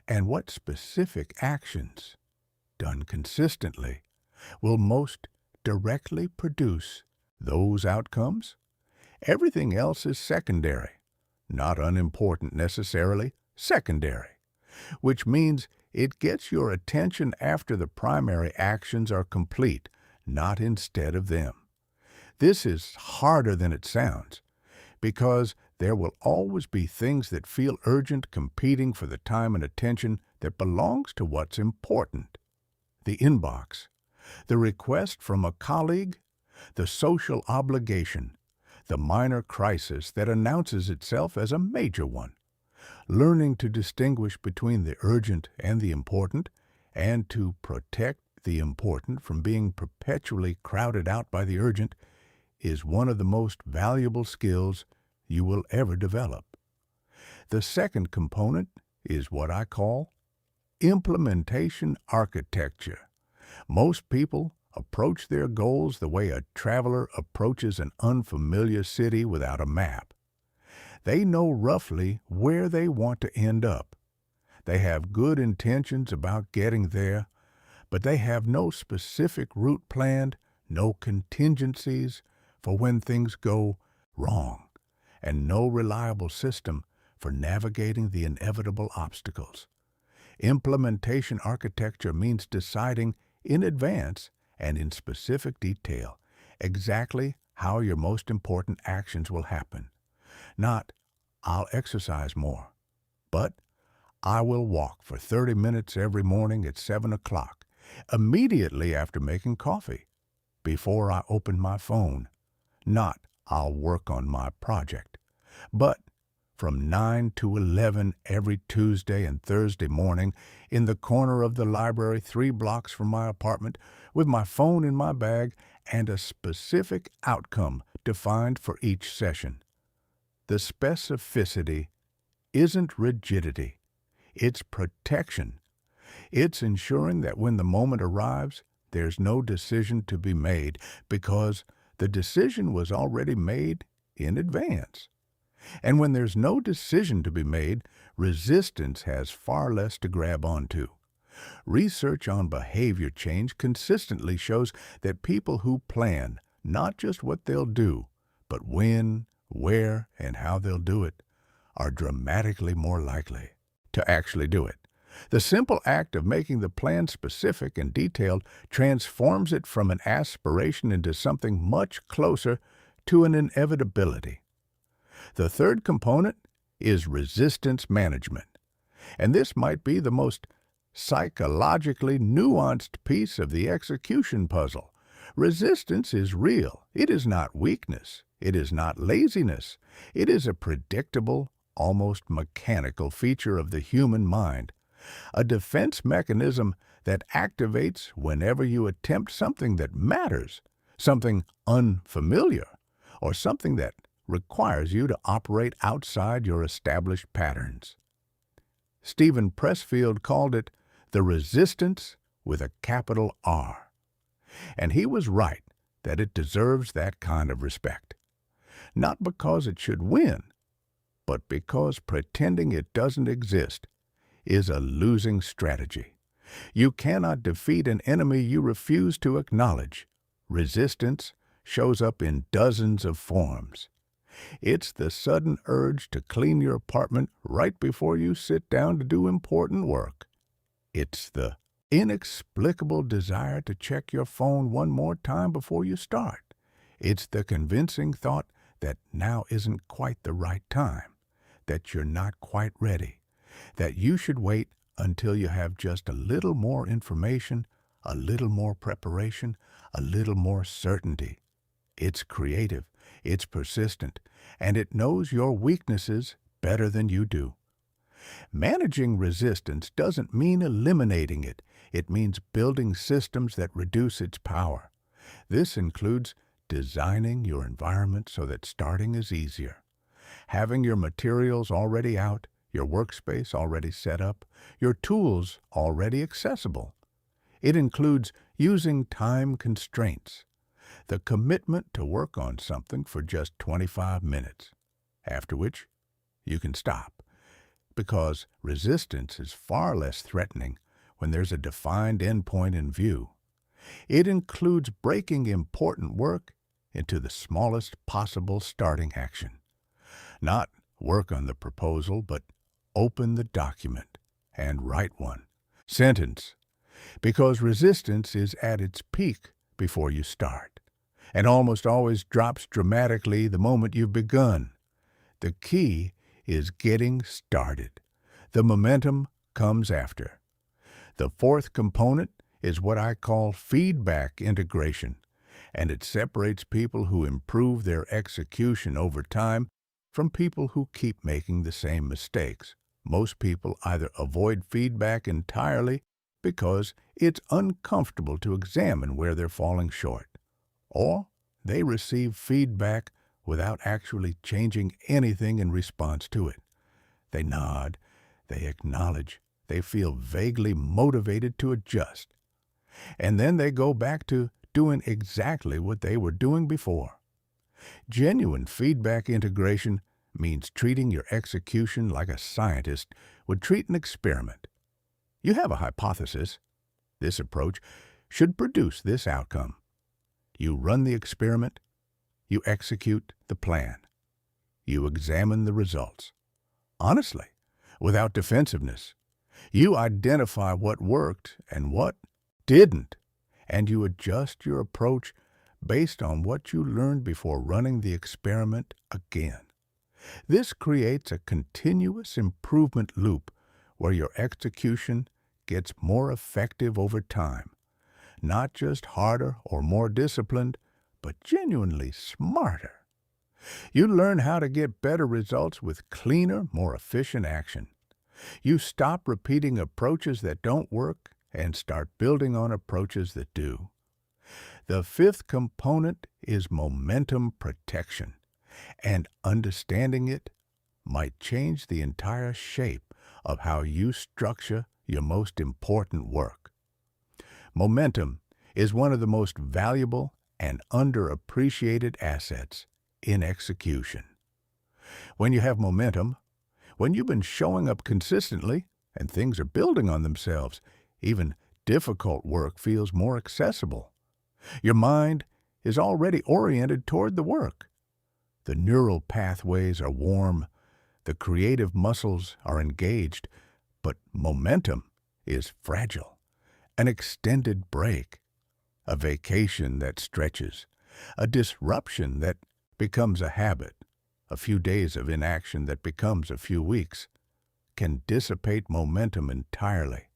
And what specific actions, done consistently, will most directly produce those outcomes? Everything else is secondary, not unimportant necessarily, secondary, which means it gets your attention after the primary actions are complete, not instead of them. This is harder than it sounds, because there will always be things that feel urgent competing for the time and attention that belongs to what's important. The inbox, the request from a colleague, the social obligation, the minor crisis that announces itself as a major one. Learning to distinguish between the urgent and the important, and to protect the important from being perpetually crowded out by the urgent, is one of the most valuable skills you will ever develop. The second component is what I call implementation architecture. Most people approach their goals the way a traveler approaches an unfamiliar city without a map. They know roughly where they want to end up. They have good intentions about getting there, but they have no specific route planned, no contingencies for when things go wrong, and no reliable system for navigating the inevitable obstacles. Implementation architecture means deciding in advance and in specific detail exactly how your most important actions will happen. Not, I'll exercise more, but I will walk for 30 minutes every morning at 7 o'clock, immediately after making coffee, before I open my phone. Not, I'll work on my project, but from 9 to 11 every Tuesday and Thursday morning in the corner of the library 3 blocks from my apartment with my phone in my bag and a specific outcome defined for each session. The specificity isn't rigidity. It's protection. It's ensuring that when the moment arrives, there's no decision to be made because the decision was already made in advance. And when there's no decision to be made, resistance has far less to grab onto. Research on behavior change consistently shows that people who plan not just what they'll do, but when, where, and how they'll do it, are dramatically more likely to actually do it. The simple act of making the plan specific and detailed transforms it from an aspiration into something much closer to an inevitability. The third component is resistance management, and this might be the most psychologically nuanced piece of the execution puzzle. Resistance is real. It is not weakness. It is not laziness. It is a predictable, almost mechanical feature of the human mind, a defense mechanism that activates whenever you attempt something that matters, something unfamiliar, or something that requires you to operate outside your established patterns. Stephen Pressfield called it the resistance with a capital R. And he was right that it deserves that kind of respect. Not because it should win, but because pretending it doesn't exist is a losing strategy. You cannot defeat an enemy you refuse to acknowledge. Resistance shows up in dozens of forms. It's the sudden urge to clean your apartment right before you sit down to do important work. It's the inexplicable desire to check your phone one more time before you start. It's the convincing thought that now isn't quite the right time, that you're not quite ready, that you should wait until you have just a little more information, a little more preparation, a little more certainty. It's creative, it's persistent, and it knows your weaknesses better than you do. Managing resistance doesn't mean eliminating it. It means building systems that reduce its power. This includes designing your environment so that starting is easier, having your materials already out, your workspace already set up, your tools already accessible. It includes using time constraints, the commitment to work on something for just 25 minutes, after which you can stop, because resistance is far less threatening when there's a defined endpoint in view. It includes breaking important work into the smallest possible starting action. Not work on the proposal, but open the document and write one sentence, because resistance is at its peak before you start, and almost always drops dramatically the moment you've begun. The key is getting started. The momentum comes after. The fourth component is what I call feedback integration, and it separates people who improve their execution over time from people who keep making the same mistakes. Most people either avoid feedback entirely because it's uncomfortable to examine where they're falling short, or they receive feedback without actually changing anything in response to it. They nod, they acknowledge, they feel vaguely motivated to adjust, and then they go back to doing exactly what they were doing before. Genuine feedback integration means treating your execution like a scientist would treat an experiment. You have a hypothesis. This approach should produce this outcome. You run the experiment, you execute the plan, you examine the results. Honestly, without defensiveness, you identify what worked and what didn't, and you adjust your approach based on what you learned before running the experiment again. This creates a continuous improvement loop where your execution gets more effective over time, not just harder or more disciplined, but genuinely smarter. You learn how to get better results with cleaner, more efficient action. You stop repeating approaches that don't work and start building on approaches that do. The fifth component is momentum protection, and understanding it might change the entire shape of how you structure your most important work. Momentum is one of the most valuable and underappreciated assets in execution. When you have momentum, when you've been showing up consistently and things are building on themselves, even difficult work feels more accessible. Your mind is already oriented toward the work. The neural pathways are warm, the creative muscles are engaged, but momentum is fragile. An extended break, a vacation that stretches, a disruption that becomes a habit, a few days of inaction that becomes a few weeks, can dissipate momentum entirely,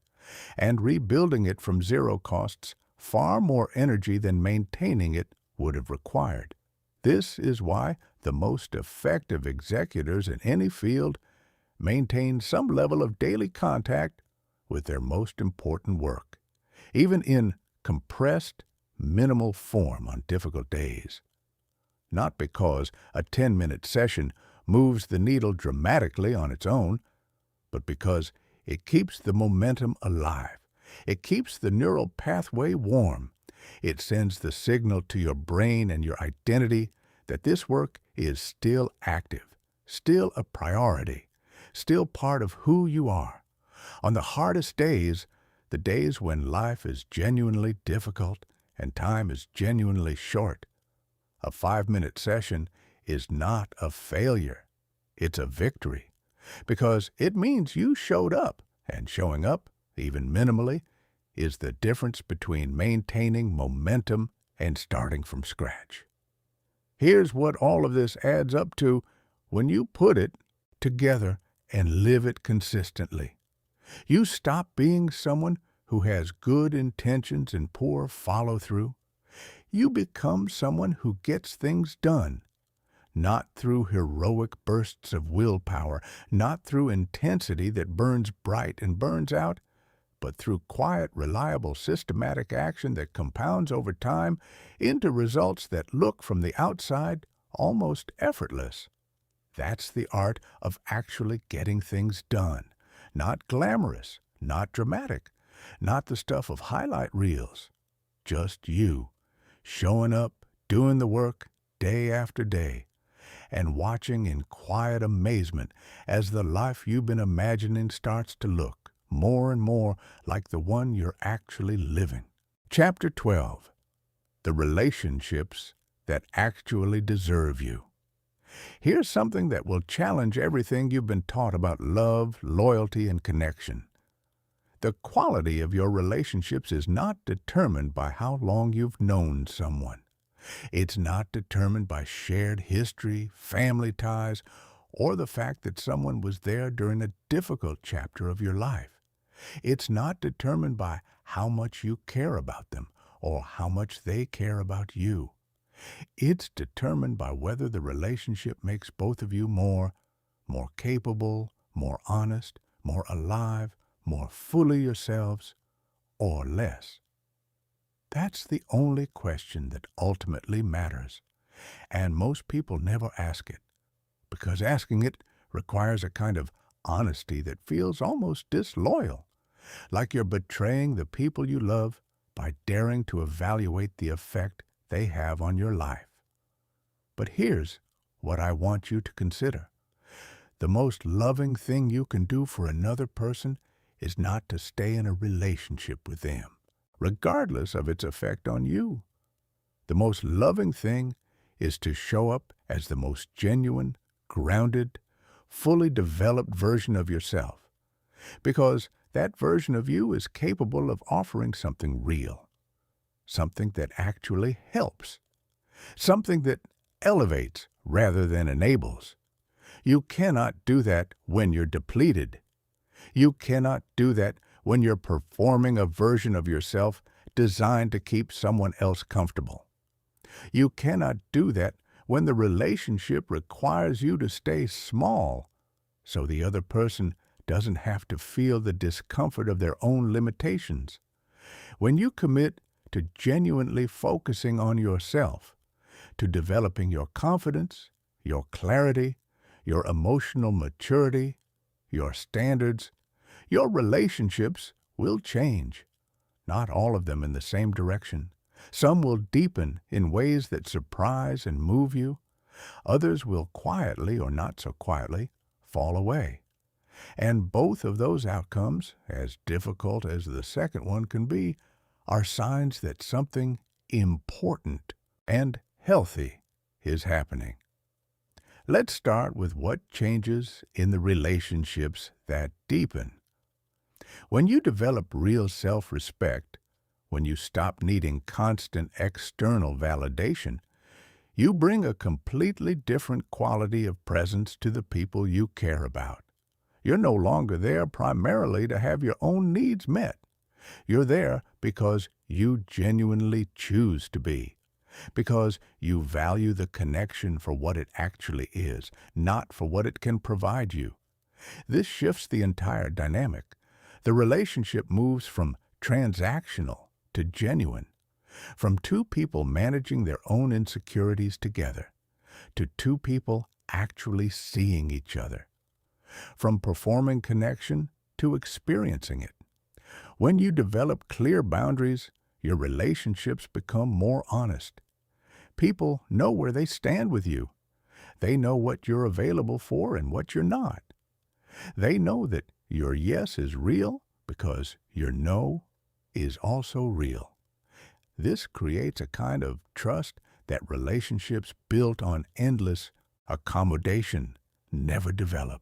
and rebuilding it from zero costs far more energy than maintaining it would have required. This is why the most effective executors in any field maintain some level of daily contact with their most important work, even in compressed, minimal form on difficult days. Not because a 10-minute session moves the needle dramatically on its own, but because it keeps the momentum alive. It keeps the neural pathway warm. It sends the signal to your brain and your identity that this work is still active, still a priority, still part of who you are. On the hardest days, the days when life is genuinely difficult and time is genuinely short, a 5-minute session is not a failure. It's a victory, because it means you showed up, and showing up, even minimally, is the difference between maintaining momentum and starting from scratch. Here's what all of this adds up to when you put it together and live it consistently. You stop being someone who has good intentions and poor follow-through. You become someone who gets things done, not through heroic bursts of willpower, not through intensity that burns bright and burns out, but through quiet, reliable, systematic action that compounds over time into results that look from the outside almost effortless. That's the art of actually getting things done. Not glamorous, not dramatic, not the stuff of highlight reels. Just you, showing up, doing the work day after day, and watching in quiet amazement as the life you've been imagining starts to look more and more like the one you're actually living. Chapter 12. The relationships that actually deserve you. Here's something that will challenge everything you've been taught about love, loyalty, and connection. The quality of your relationships is not determined by how long you've known someone. It's not determined by shared history, family ties, or the fact that someone was there during a difficult chapter of your life. It's not determined by how much you care about them or how much they care about you. It's determined by whether the relationship makes both of you more capable, more honest, more alive, more fully yourselves, or less. That's the only question that ultimately matters, and most people never ask it, because asking it requires a kind of honesty that feels almost disloyal, like you're betraying the people you love by daring to evaluate the effect they have on your life. But here's what I want you to consider. The most loving thing you can do for another person is not to stay in a relationship with them. regardless of its effect on you. The most loving thing is to show up as the most genuine, grounded, fully developed version of yourself, because that version of you is capable of offering something real, something that actually helps, something that elevates rather than enables. You cannot do that when you're depleted. You cannot do that when you're performing a version of yourself designed to keep someone else comfortable. You cannot do that when the relationship requires you to stay small so the other person doesn't have to feel the discomfort of their own limitations. When you commit to genuinely focusing on yourself, to developing your confidence, your clarity, your emotional maturity, your standards, your relationships will change. Not all of them in the same direction. Some will deepen in ways that surprise and move you. Others will quietly, or not so quietly, fall away. And both of those outcomes, as difficult as the second one can be, are signs that something important and healthy is happening. Let's start with what changes in the relationships that deepen. When you develop real self-respect, when you stop needing constant external validation, you bring a completely different quality of presence to the people you care about. You're no longer there primarily to have your own needs met. You're there because you genuinely choose to be, because you value the connection for what it actually is, not for what it can provide you. This shifts the entire dynamic. The relationship moves from transactional to genuine, from two people managing their own insecurities together to two people actually seeing each other, from performing connection to experiencing it. When you develop clear boundaries, your relationships become more honest. People know where they stand with you. They know what you're available for and what you're not. They know that your yes is real because your no is also real. This creates a kind of trust that relationships built on endless accommodation never develop.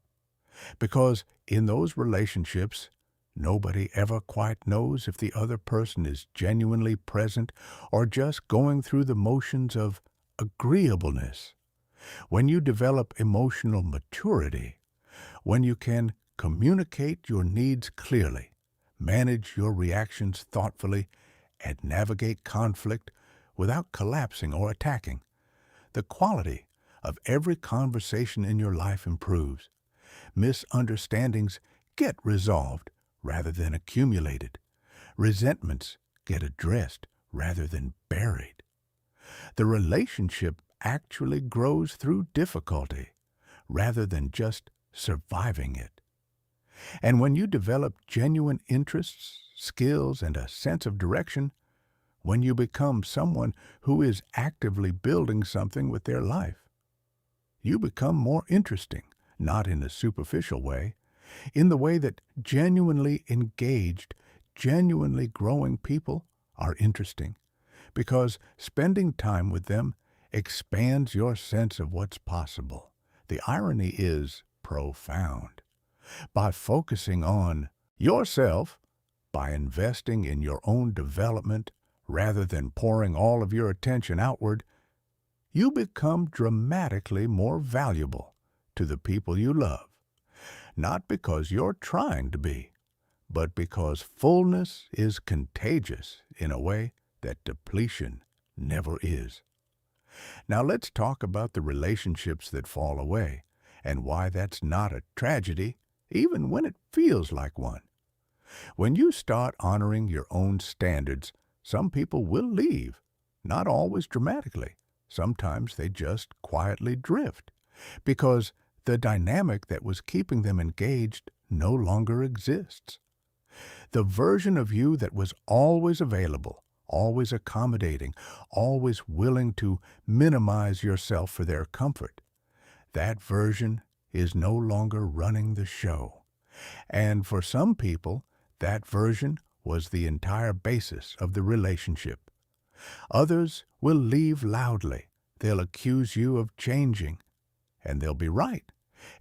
Because in those relationships, nobody ever quite knows if the other person is genuinely present or just going through the motions of agreeableness. When you develop emotional maturity, when you can communicate your needs clearly, manage your reactions thoughtfully, and navigate conflict without collapsing or attacking, the quality of every conversation in your life improves. Misunderstandings get resolved rather than accumulated. Resentments get addressed rather than buried. The relationship actually grows through difficulty rather than just surviving it. And when you develop genuine interests, skills, and a sense of direction, when you become someone who is actively building something with their life, you become more interesting, not in a superficial way, in the way that genuinely engaged, genuinely growing people are interesting, because spending time with them expands your sense of what's possible. The irony is profound. By focusing on yourself, by investing in your own development, rather than pouring all of your attention outward, you become dramatically more valuable to the people you love. Not because you're trying to be, but because fullness is contagious in a way that depletion never is. Now let's talk about the relationships that fall away and why that's not a tragedy, even when it feels like one. When you start honoring your own standards, some people will leave, not always dramatically. Sometimes they just quietly drift, because the dynamic that was keeping them engaged no longer exists. The version of you that was always available, always accommodating, always willing to minimize yourself for their comfort, that version is no longer running the show. And for some people, that version was the entire basis of the relationship. Others will leave loudly. They'll accuse you of changing, and they'll be right,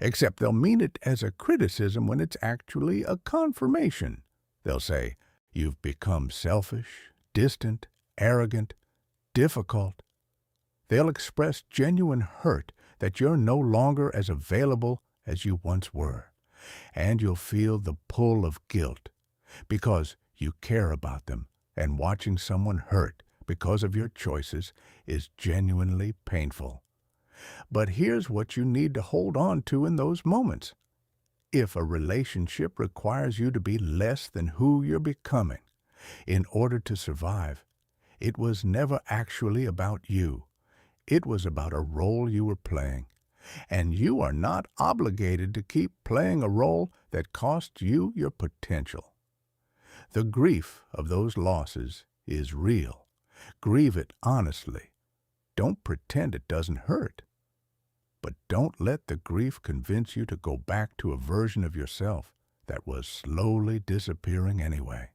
except they'll mean it as a criticism when it's actually a confirmation. They'll say, "You've become selfish, distant, arrogant, difficult." They'll express genuine hurt that you're no longer as available as you once were, and you'll feel the pull of guilt because you care about them, and watching someone hurt because of your choices is genuinely painful. But here's what you need to hold on to in those moments. If a relationship requires you to be less than who you're becoming in order to survive, it was never actually about you. It was about a role you were playing, and you are not obligated to keep playing a role that costs you your potential. The grief of those losses is real. Grieve it honestly. Don't pretend it doesn't hurt. But don't let the grief convince you to go back to a version of yourself that was slowly disappearing anyway.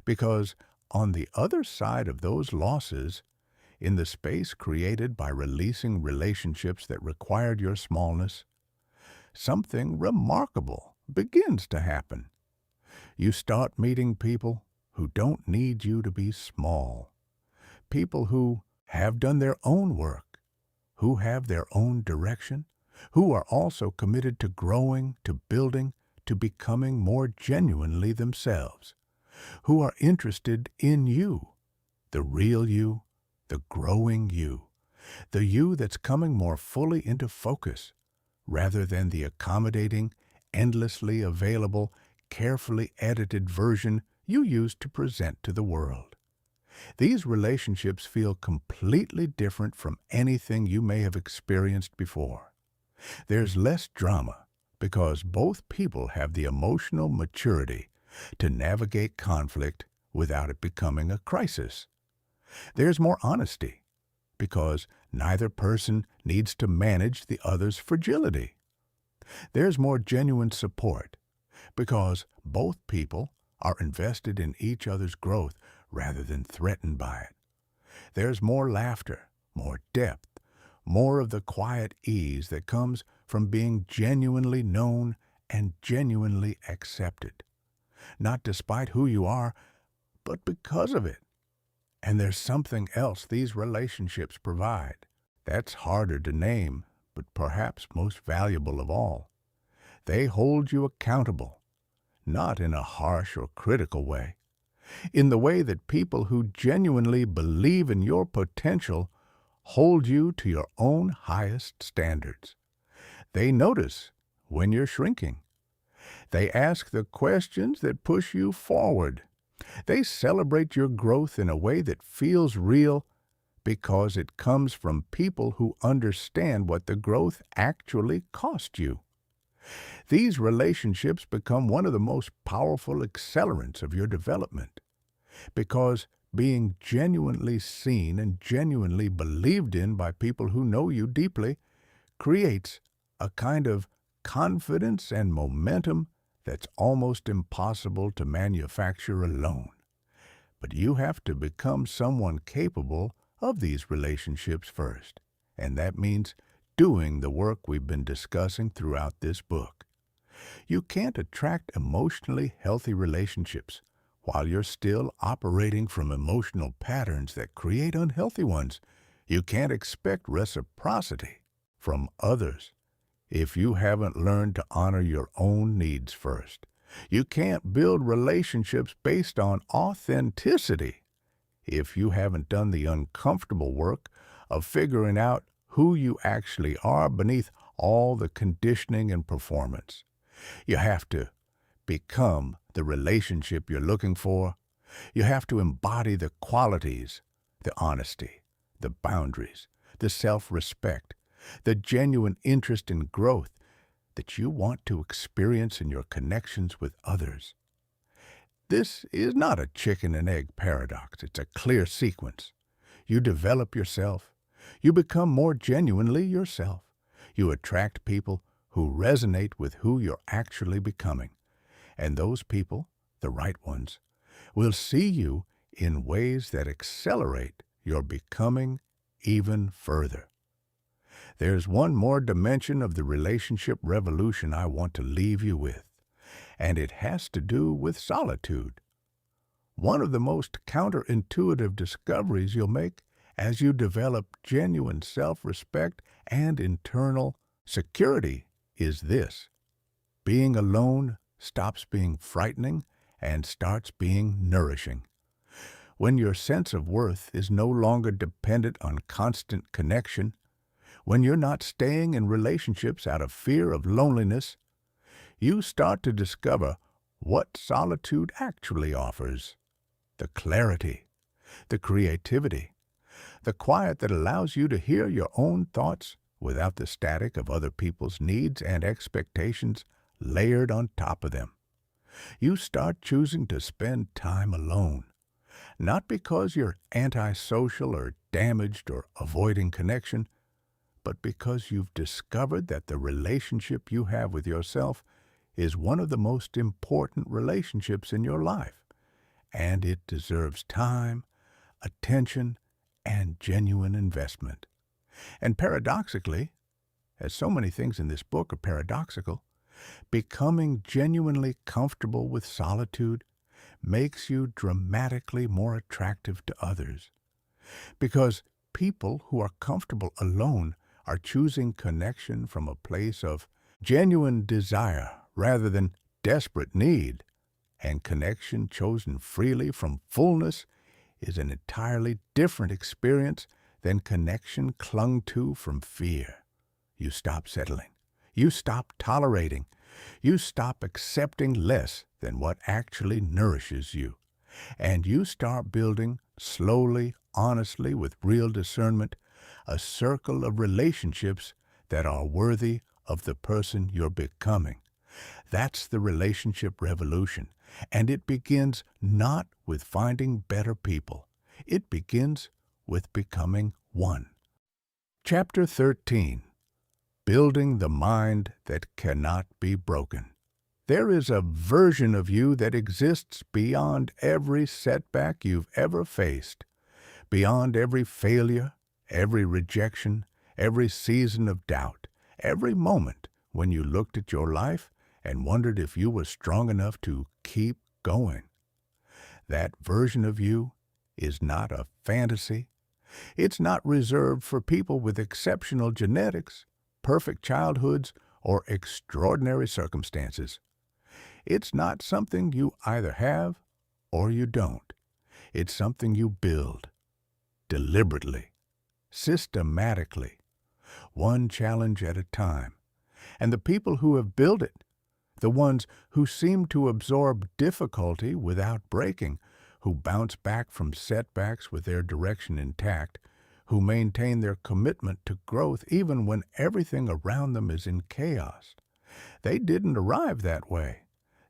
Because on the other side of those losses, in the space created by releasing relationships that required your smallness, something remarkable begins to happen. You start meeting people who don't need you to be small. People who have done their own work, who have their own direction, who are also committed to growing, to building, to becoming more genuinely themselves, who are interested in you, the real you, the growing you, the you that's coming more fully into focus, rather than the accommodating, endlessly available, carefully edited version you used to present to the world. These relationships feel completely different from anything you may have experienced before. There's less drama because both people have the emotional maturity to navigate conflict without it becoming a crisis. There's more honesty because neither person needs to manage the other's fragility. There's more genuine support because both people are invested in each other's growth rather than threatened by it. There's more laughter, more depth, more of the quiet ease that comes from being genuinely known and genuinely accepted, not despite who you are, but because of it. And there's something else these relationships provide that's harder to name, but perhaps most valuable of all. They hold you accountable, not in a harsh or critical way, in the way that people who genuinely believe in your potential hold you to your own highest standards. They notice when you're shrinking. They ask the questions that push you forward. They celebrate your growth in a way that feels real because it comes from people who understand what the growth actually cost you. These relationships become one of the most powerful accelerants of your development because being genuinely seen and genuinely believed in by people who know you deeply creates a kind of confidence and momentum that's almost impossible to manufacture alone. But you have to become someone capable of these relationships first, and that means doing the work we've been discussing throughout this book. You can't attract emotionally healthy relationships while you're still operating from emotional patterns that create unhealthy ones. You can't expect reciprocity from others if you haven't learned to honor your own needs first. You can't build relationships based on authenticity if you haven't done the uncomfortable work of figuring out who you actually are beneath all the conditioning and performance. You have to become the relationship you're looking for. You have to embody the qualities, the honesty, the boundaries, the self-respect, the genuine interest in growth that you want to experience in your connections with others. This is not a chicken and egg paradox. It's a clear sequence. You develop yourself. You become more genuinely yourself. You attract people who resonate with who you're actually becoming. And those people, the right ones, will see you in ways that accelerate your becoming even further. There's one more dimension of the relationship revolution I want to leave you with, and it has to do with solitude. One of the most counterintuitive discoveries you'll make as you develop genuine self-respect and internal security is this: being alone stops being frightening and starts being nourishing. When your sense of worth is no longer dependent on constant connection, when you're not staying in relationships out of fear of loneliness, you start to discover what solitude actually offers: the clarity, the creativity, the quiet that allows you to hear your own thoughts without the static of other people's needs and expectations layered on top of them. You start choosing to spend time alone, not because you're antisocial or damaged or avoiding connection, but because you've discovered that the relationship you have with yourself is one of the most important relationships in your life, and it deserves time, attention, and genuine investment. And paradoxically, as so many things in this book are paradoxical, becoming genuinely comfortable with solitude makes you dramatically more attractive to others. Because people who are comfortable alone are choosing connection from a place of genuine desire rather than desperate need, and connection chosen freely from fullness is an entirely different experience than connection clung to from fear. You stop settling. You stop tolerating. You stop accepting less than what actually nourishes you. And you start building, slowly, honestly, with real discernment, a circle of relationships that are worthy of the person you're becoming. That's the relationship revolution, and it begins not with finding better people. It begins with becoming one. Chapter 13. Building the Mind That Cannot Be Broken. There is a version of you that exists beyond every setback you've ever faced, beyond every failure, every rejection, every season of doubt, every moment when you looked at your life and wondered if you were strong enough to keep going. That version of you is not a fantasy. It's not reserved for people with exceptional genetics, perfect childhoods, or extraordinary circumstances. It's not something you either have or you don't. It's something you build, deliberately, systematically, one challenge at a time. And the people who have built it, the ones who seem to absorb difficulty without breaking, who bounce back from setbacks with their direction intact, who maintain their commitment to growth even when everything around them is in chaos. They didn't arrive that way.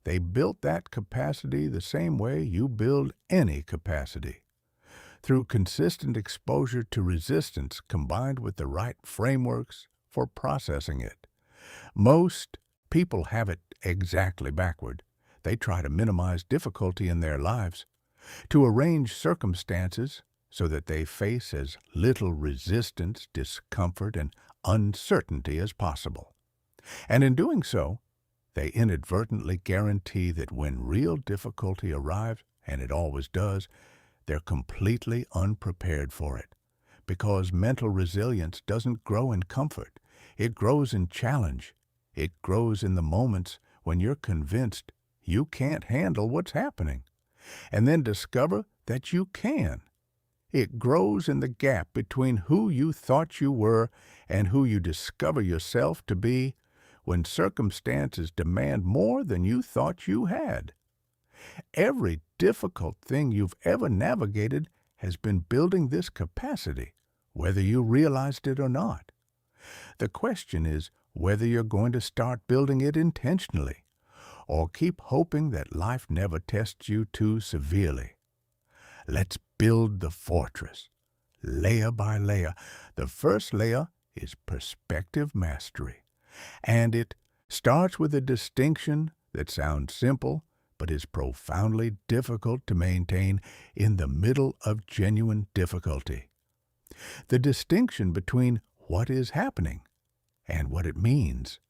They built that capacity the same way you build any capacity. Through consistent exposure to resistance combined with the right frameworks for processing it. Most people have it exactly backward. They try to minimize difficulty in their lives, to arrange circumstances so that they face as little resistance, discomfort, and uncertainty as possible. And in doing so, they inadvertently guarantee that when real difficulty arrives, and it always does, they're completely unprepared for it. Because mental resilience doesn't grow in comfort. It grows in challenge. It grows in the moments when you're convinced you can't handle what's happening, and then discover that you can. It grows in the gap between who you thought you were and who you discover yourself to be when circumstances demand more than you thought you had. Every difficult thing you've ever navigated has been building this capacity, whether you realized it or not. The question is whether you're going to start building it intentionally, or keep hoping that life never tests you too severely. Let's build the fortress, layer by layer. The first layer is perspective mastery, and it starts with a distinction that sounds simple but is profoundly difficult to maintain in the middle of genuine difficulty. The distinction between what is happening and what it means.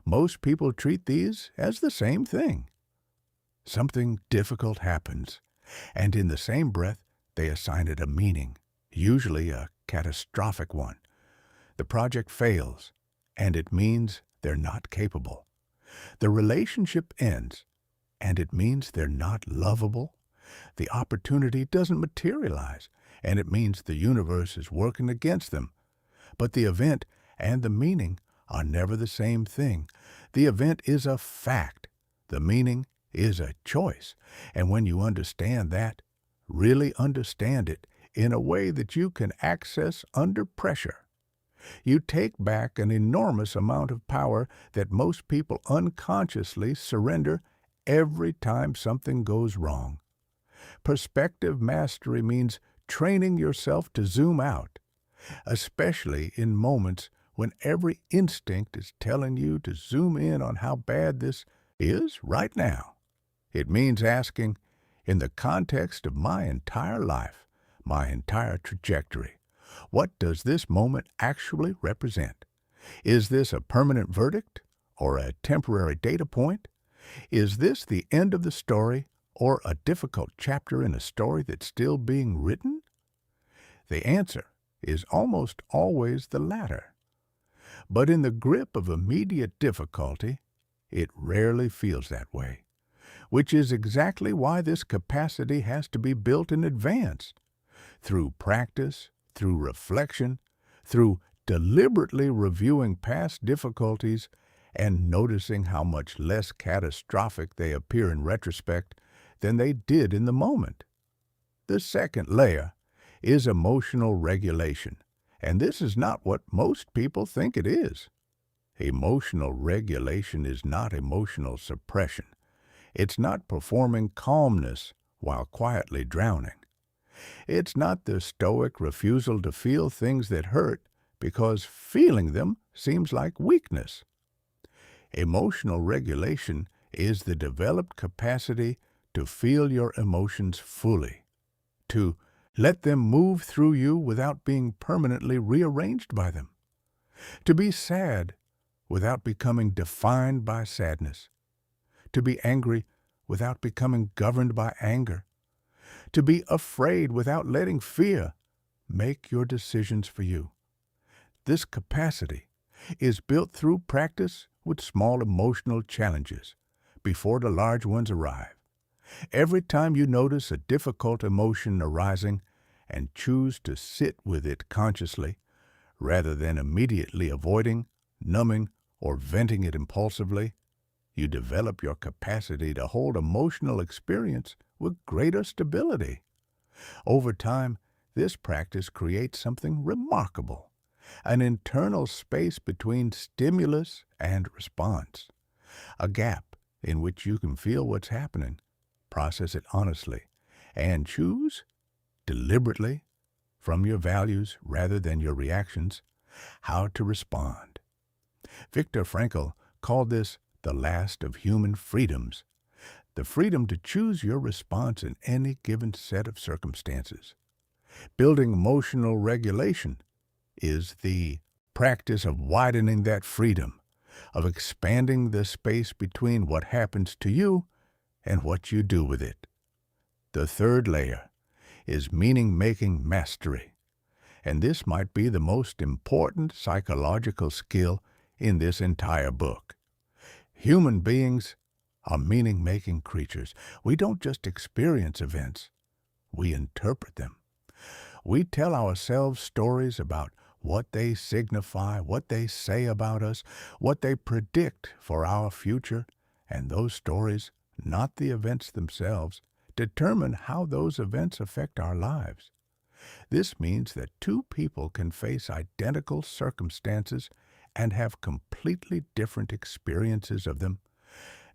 Most people treat these as the same thing. Something difficult happens, and in the same breath, they assign it a meaning, usually a catastrophic one. The project fails, and it means they're not capable. The relationship ends, and it means they're not lovable. The opportunity doesn't materialize, and it means the universe is working against them. But the event and the meaning are never the same thing. The event is a fact. The meaning is a choice. And when you understand that, really understand it in a way that you can access under pressure, you take back an enormous amount of power that most people unconsciously surrender every time something goes wrong. Perspective mastery means training yourself to zoom out, especially in moments when every instinct is telling you to zoom in on how bad this is right now. It means asking, in the context of my entire life, my entire trajectory, what does this moment actually represent? Is this a permanent verdict or a temporary data point? Is this the end of the story or a difficult chapter in a story that's still being written? The answer is almost always the latter. But in the grip of immediate difficulty, it rarely feels that way, which is exactly why this capacity has to be built in advance. Through practice, through reflection, through deliberately reviewing past difficulties and noticing how much less catastrophic they appear in retrospect than they did in the moment. The second layer is emotional regulation, and this is not what most people think it is. Emotional regulation is not emotional suppression. It's not performing calmness while quietly drowning. It's not the stoic refusal to feel things that hurt because feeling them seems like weakness. Emotional regulation is the developed capacity to feel your emotions fully, to let them move through you without being permanently rearranged by them, to be sad without becoming defined by sadness, to be angry without becoming governed by anger, to be afraid without letting fear make your decisions for you. This capacity is built through practice with small emotional challenges before the large ones arrive. Every time you notice a difficult emotion arising and choose to sit with it consciously, rather than immediately avoiding, numbing, or venting it impulsively, you develop your capacity to hold emotional experience with greater stability. Over time, this practice creates something remarkable, an internal space between stimulus and response, a gap in which you can feel what's happening, process it honestly, and choose, deliberately, from your values rather than your reactions, how to respond. Viktor Frankl called this the last of human freedoms, the freedom to choose your response in any given set of circumstances. Building emotional regulation is the practice of widening that freedom, of expanding the space between what happens to you and what you do with it. The third layer is meaning-making mastery, and this might be the most important psychological skill in this entire book. Human beings are meaning-making creatures. We don't just experience events, we interpret them. We tell ourselves stories about what they signify, what they say about us, what they predict for our future, and those stories, not the events themselves, determine how those events affect our lives. This means that two people can face identical circumstances and have completely different experiences of them,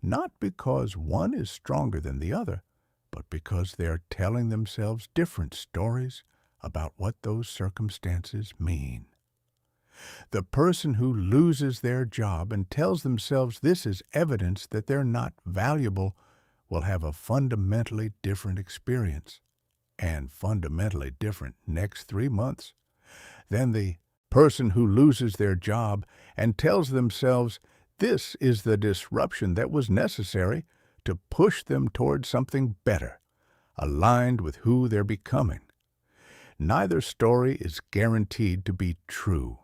not because one is stronger than the other, but because they're telling themselves different stories about what those circumstances mean. The person who loses their job and tells themselves this is evidence that they're not valuable will have a fundamentally different experience and fundamentally different next 3 months than the person who loses their job and tells themselves this is the disruption that was necessary to push them toward something better, aligned with who they're becoming. Neither story is guaranteed to be true,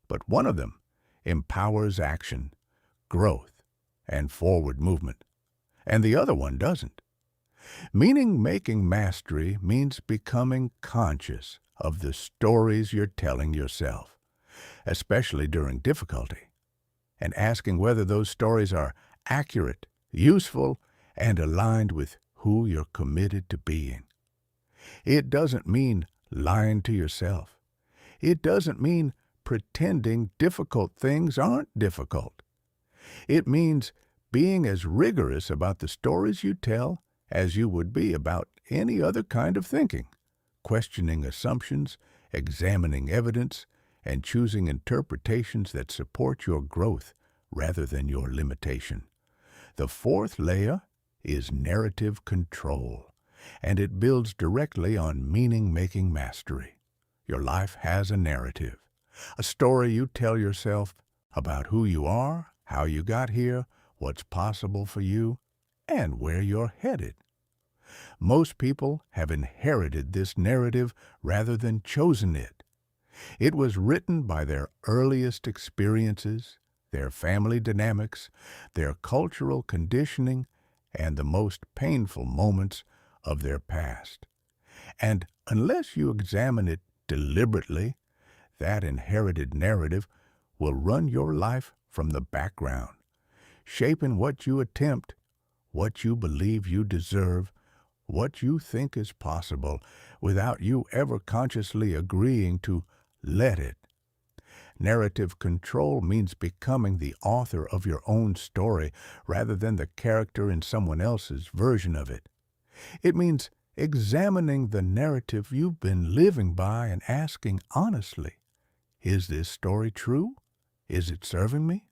but one of them empowers action, growth, and forward movement, and the other one doesn't. Meaning-making mastery means becoming conscious of the stories you're telling yourself, especially during difficulty, and asking whether those stories are accurate, useful, and aligned with who you're committed to being. It doesn't mean lying to yourself. It doesn't mean pretending difficult things aren't difficult. It means being as rigorous about the stories you tell as you would be about any other kind of thinking, questioning assumptions, examining evidence, and choosing interpretations that support your growth rather than your limitation. The fourth layer is narrative control, and it builds directly on meaning-making mastery. Your life has a narrative, a story you tell yourself about who you are, how you got here, what's possible for you, and where you're headed. Most people have inherited this narrative rather than chosen it. It was written by their earliest experiences, their family dynamics, their cultural conditioning, and the most painful moments of their past. And unless you examine it deliberately, that inherited narrative will run your life from the background, shaping what you attempt, what you believe you deserve, what you think is possible, without you ever consciously agreeing to let it. Narrative control means becoming the author of your own story rather than the character in someone else's version of it. It means examining the narrative you've been living by and asking honestly, is this story true? Is it serving me?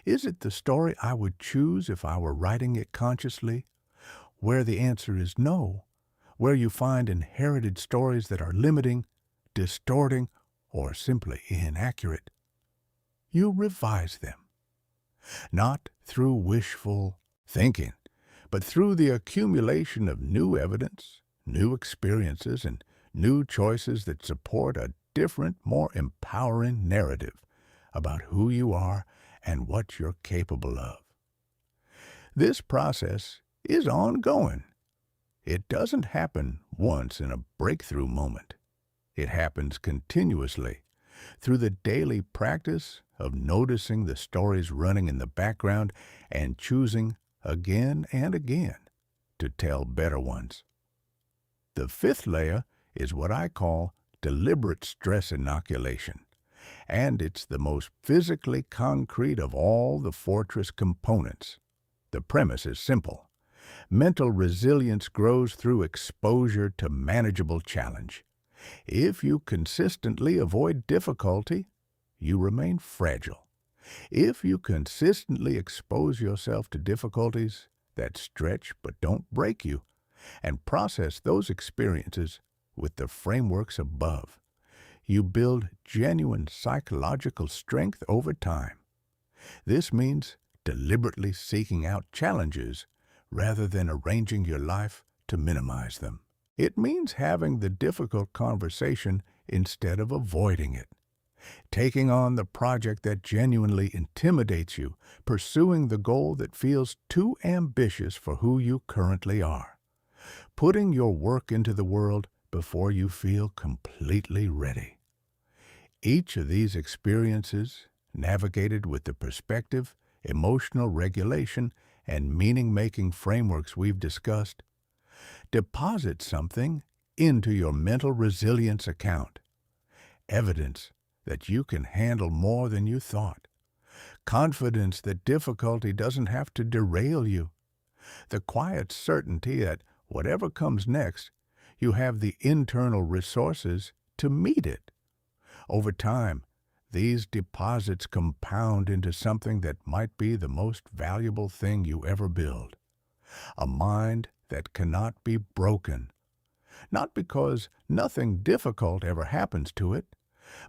Is it the story I would choose if I were writing it consciously? Where the answer is no, where you find inherited stories that are limiting, distorting, or simply inaccurate, you revise them. Not through wishful thinking, but through the accumulation of new evidence, new experiences, and new choices that support a different, more empowering narrative about who you are and what you're capable of. This process is ongoing. It doesn't happen once in a breakthrough moment. It happens continuously through the daily practice of noticing the stories running in the background and choosing again and again to tell better ones. The fifth layer is what I call deliberate stress inoculation, and it's the most physically concrete of all the fortress components. The premise is simple. Mental resilience grows through exposure to manageable challenge. If you consistently avoid difficulty, you remain fragile. If you consistently expose yourself to difficulties that stretch but don't break you, and process those experiences with the frameworks above, you build genuine psychological strength over time. This means deliberately seeking out challenges rather than arranging your life to minimize them. It means having the difficult conversation instead of avoiding it, taking on the project that genuinely intimidates you, pursuing the goal that feels too ambitious for who you currently are, putting your work into the world before you feel completely ready. Each of these experiences, navigated with the perspective, emotional regulation, and meaning-making frameworks we've discussed, deposit something into your mental resilience account. Evidence that you can handle more than you thought. Confidence that difficulty doesn't have to derail you. The quiet certainty that whatever comes next, you have the internal resources to meet it. Over time, these deposits compound into something that might be the most valuable thing you ever build. a mind that cannot be broken, not because nothing difficult ever happens to it,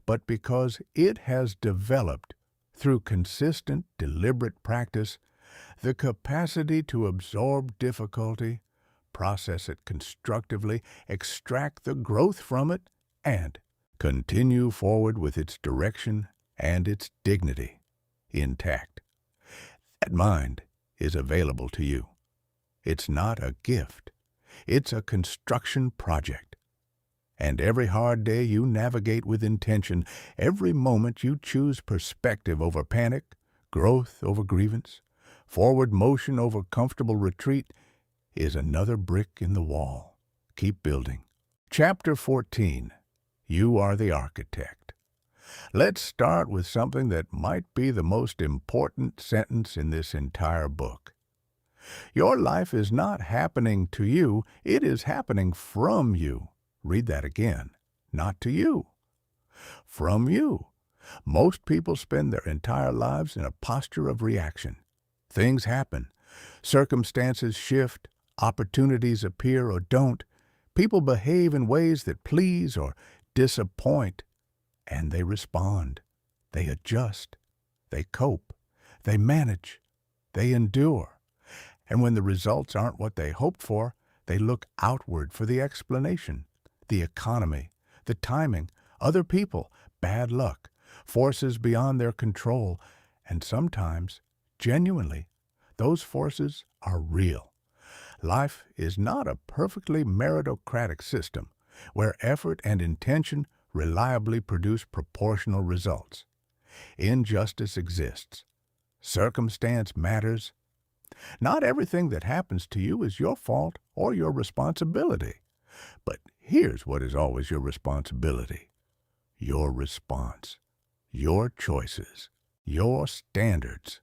but because it has developed, through consistent, deliberate practice, the capacity to absorb difficulty, process it constructively, extract the growth from it, and continue forward with its direction and its dignity intact. That mind is available to you. It's not a gift. It's a construction project. And every hard day you navigate with intention, every moment you choose perspective over panic, growth over grievance, forward motion over comfortable retreat, is another brick in the wall. Keep building. Chapter 14. You are the architect. Let's start with something that might be the most important sentence in this entire book. Your life is not happening to you, it is happening from you. Read that again. Not to you. From you. Most people spend their entire lives in a posture of reaction. Things happen. Circumstances shift. Opportunities appear or don't. People behave in ways that please or disappoint. And they respond. They adjust. They cope. They manage. They endure. And when the results aren't what they hoped for, they look outward for the explanation. The economy, the timing, other people, bad luck, forces beyond their control, and sometimes, genuinely, those forces are real. Life is not a perfectly meritocratic system where effort and intention reliably produce proportional results. Injustice exists. Circumstance matters. Not everything that happens to you is your fault or your responsibility. But here's what is always your responsibility. Your response. Your choices. Your standards.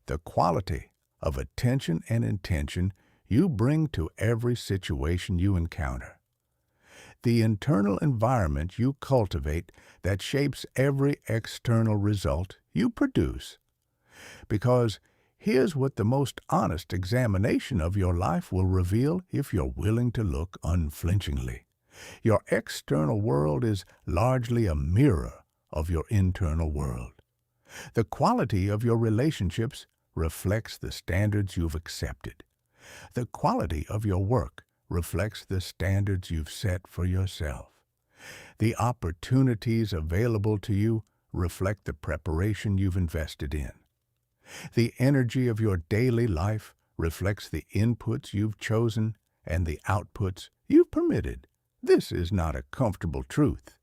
The quality of attention and intention you bring to every situation you encounter. The internal environment you cultivate that shapes every external result you produce. Because here's what the most honest examination of your life will reveal if you're willing to look unflinchingly. Your external world is largely a mirror of your internal world. The quality of your relationships reflects the standards you've accepted. The quality of your work reflects the standards you've set for yourself. The opportunities available to you reflect the preparation you've invested in. The energy of your daily life reflects the inputs you've chosen and the outputs you've permitted. This is not a comfortable truth.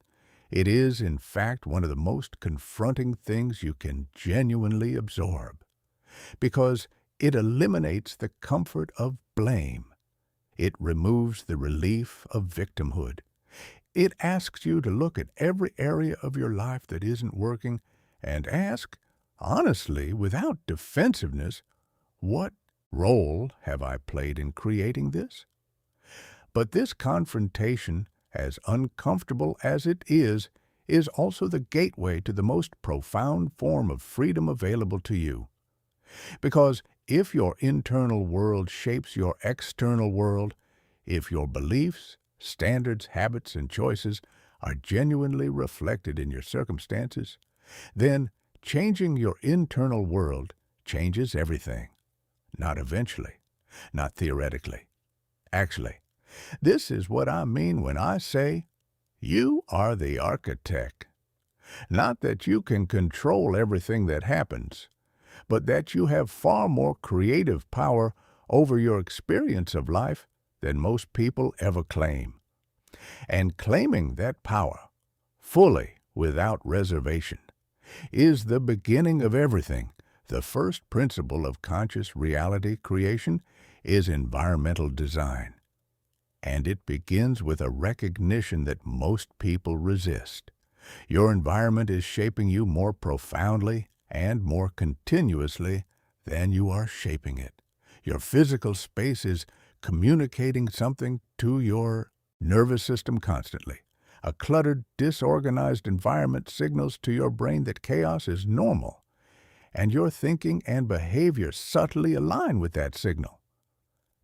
It is, in fact, one of the most confronting things you can genuinely absorb, because it eliminates the comfort of blame. It removes the relief of victimhood. It asks you to look at every area of your life that isn't working and ask, honestly, without defensiveness, what role have I played in creating this? But this confrontation, as uncomfortable as it is also the gateway to the most profound form of freedom available to you. Because if your internal world shapes your external world, if your beliefs, standards, habits, and choices are genuinely reflected in your circumstances, then changing your internal world changes everything. Not eventually, not theoretically. Actually, this is what I mean when I say, you are the architect. Not that you can control everything that happens, but that you have far more creative power over your experience of life than most people ever claim. And claiming that power, fully, without reservation, is the beginning of everything. The first principle of conscious reality creation is environmental design. And it begins with a recognition that most people resist. Your environment is shaping you more profoundly and more continuously than you are shaping it. Your physical space is communicating something to your nervous system constantly. A cluttered, disorganized environment signals to your brain that chaos is normal, and your thinking and behavior subtly align with that signal.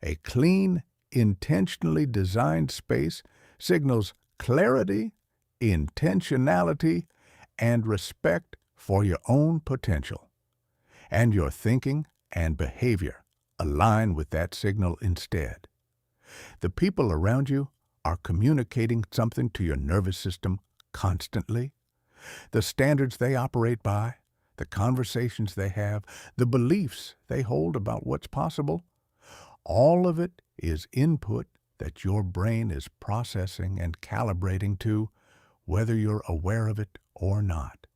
A clean, intentionally designed space signals clarity, intentionality, and respect for your own potential. And your thinking and behavior align with that signal instead. The people around you are communicating something to your nervous system constantly. The standards they operate by, the conversations they have, the beliefs they hold about what's possible, all of it is input that your brain is processing and calibrating to, whether you're aware of it or not.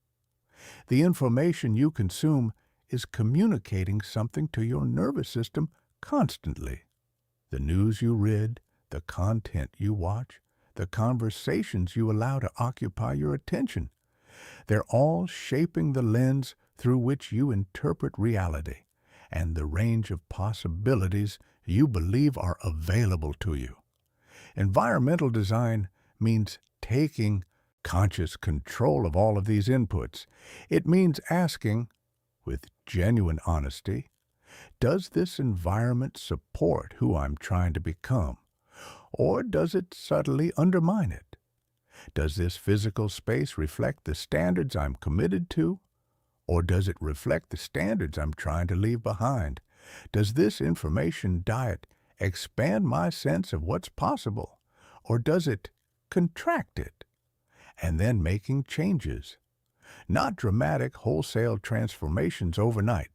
The information you consume is communicating something to your nervous system constantly. The news you read, the content you watch, the conversations you allow to occupy your attention, they're all shaping the lens through which you interpret reality and the range of possibilities you believe are available to you. Environmental design means taking conscious control of all of these inputs. It means asking, with genuine honesty, does this environment support who I'm trying to become? Or does it subtly undermine it? Does this physical space reflect the standards I'm committed to? Or does it reflect the standards I'm trying to leave behind? Does this information diet expand my sense of what's possible? Or does it contract it? And then making changes. Not dramatic wholesale transformations overnight,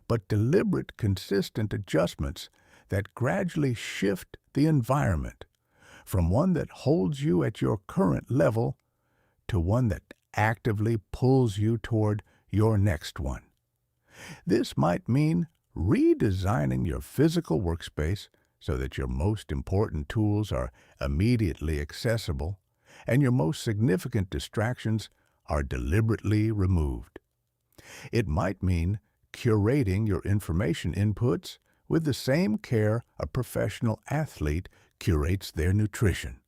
but deliberate, consistent adjustments that gradually shift the environment from one that holds you at your current level to one that actively pulls you toward your next one. This might mean redesigning your physical workspace so that your most important tools are immediately accessible and your most significant distractions are deliberately removed. It might mean curating your information inputs with the same care a professional athlete curates their nutrition,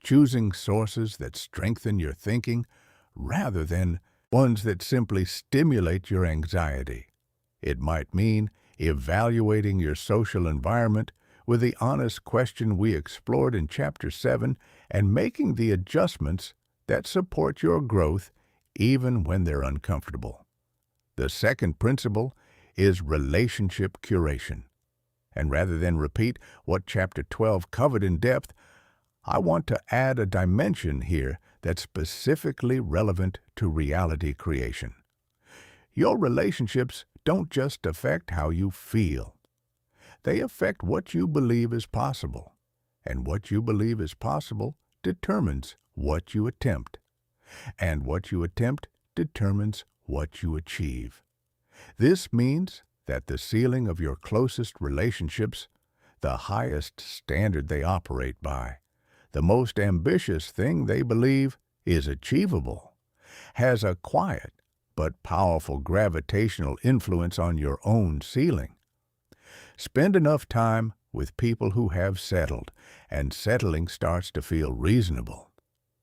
choosing sources that strengthen your thinking rather than ones that simply stimulate your anxiety. It might mean evaluating your social environment with the honest question we explored in Chapter 7 and making the adjustments that support your growth even when they're uncomfortable. The second principle is relationship curation. And rather than repeat what Chapter 12 covered in depth, I want to add a dimension here that's specifically relevant to reality creation. Your relationships don't just affect how you feel. They affect what you believe is possible. And what you believe is possible determines what you attempt. And what you attempt determines what you achieve. This means that the ceiling of your closest relationships, the highest standard they operate by, the most ambitious thing they believe is achievable, has a quiet but powerful gravitational influence on your own ceiling. Spend enough time with people who have settled, and settling starts to feel reasonable.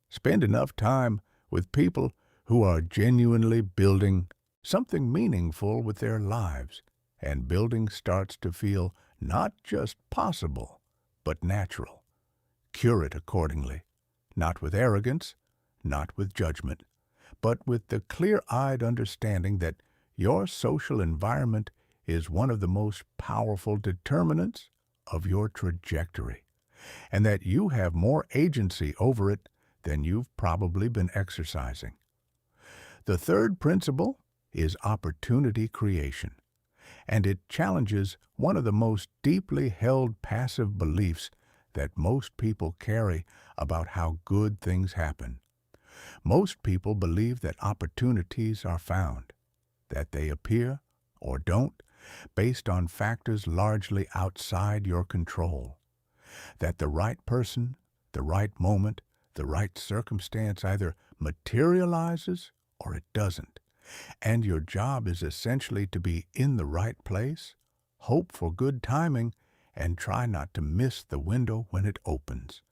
Spend enough time with people who are genuinely building something meaningful with their lives, and building starts to feel not just possible, but natural. Cure it accordingly, not with arrogance, not with judgment, but with the clear-eyed understanding that your social environment is one of the most powerful determinants of your trajectory, and that you have more agency over it than you've probably been exercising. The third principle is opportunity creation, and it challenges one of the most deeply held passive beliefs that most people carry about how good things happen. Most people believe that opportunities are found, that they appear or don't based on factors largely outside your control, that the right person, the right moment, the right circumstance either materializes or it doesn't, and your job is essentially to be in the right place, hope for good timing, and try not to miss the window when it opens.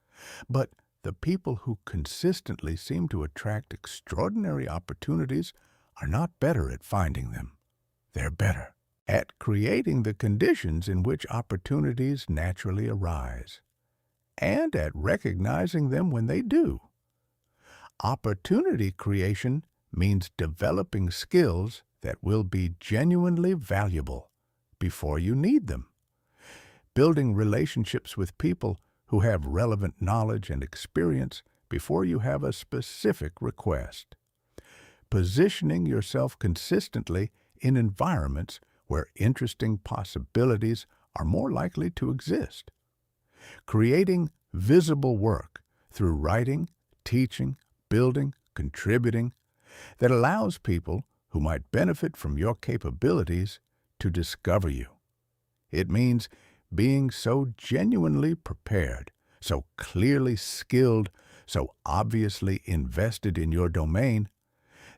But the people who consistently seem to attract extraordinary opportunities are not better at finding them. They're better at creating the conditions in which opportunities naturally arise, and at recognizing them when they do. Opportunity creation means developing skills that will be genuinely valuable before you need them. Building relationships with people who have relevant knowledge and experience before you have a specific request. Positioning yourself consistently in environments where interesting possibilities are more likely to exist. Creating visible work through writing, teaching, building, contributing that allows people who might benefit from your capabilities to discover you. It means being so genuinely prepared, so clearly skilled, so obviously invested in your domain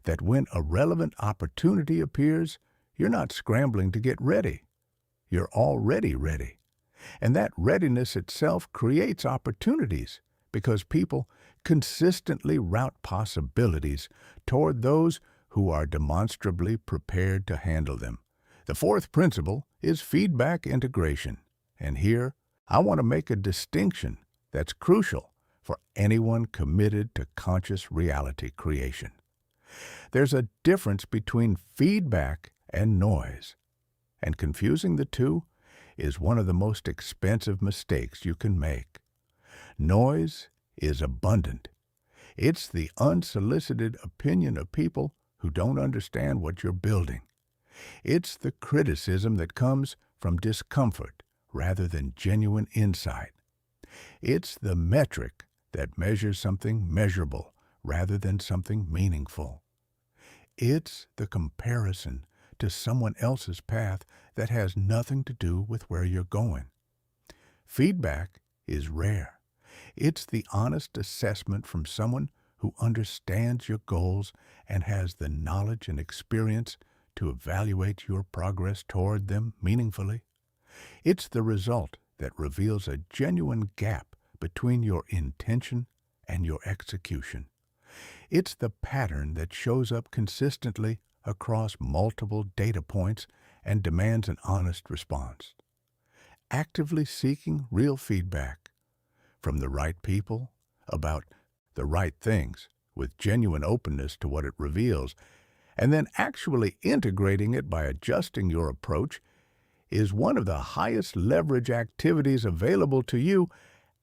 that when a relevant opportunity appears, you're not scrambling to get ready. You're already ready. And that readiness itself creates opportunities because people consistently route possibilities toward those who are demonstrably prepared to handle them. The fourth principle is feedback integration. And here, I want to make a distinction that's crucial for anyone committed to conscious reality creation. There's a difference between feedback and noise, and confusing the two is one of the most expensive mistakes you can make. Noise is abundant. It's the unsolicited opinion of people who don't understand what you're building. It's the criticism that comes from discomfort rather than genuine insight. It's the metric that measures something measurable rather than something meaningful. It's the comparison to someone else's path that has nothing to do with where you're going. Feedback is rare. It's the honest assessment from someone who understands your goals and has the knowledge and experience to evaluate your progress toward them meaningfully. It's the result that reveals a genuine gap between your intention and your execution. It's the pattern that shows up consistently across multiple data points and demands an honest response. Actively seeking real feedback from the right people about the right things with genuine openness to what it reveals, and then actually integrating it by adjusting your approach is one of the highest leverage activities available to you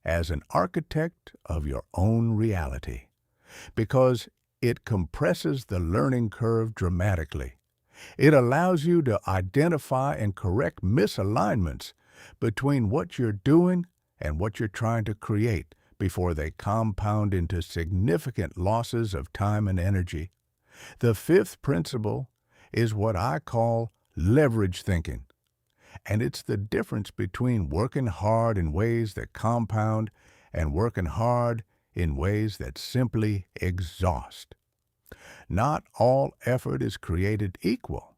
as an architect of your own reality, because it compresses the learning curve dramatically. It allows you to identify and correct misalignments between what you're doing and what you're trying to create before they compound into significant losses of time and energy. The fifth principle is what I call leverage thinking, and it's the difference between working hard in ways that compound and working hard in ways that simply exhaust. Not all effort is created equal.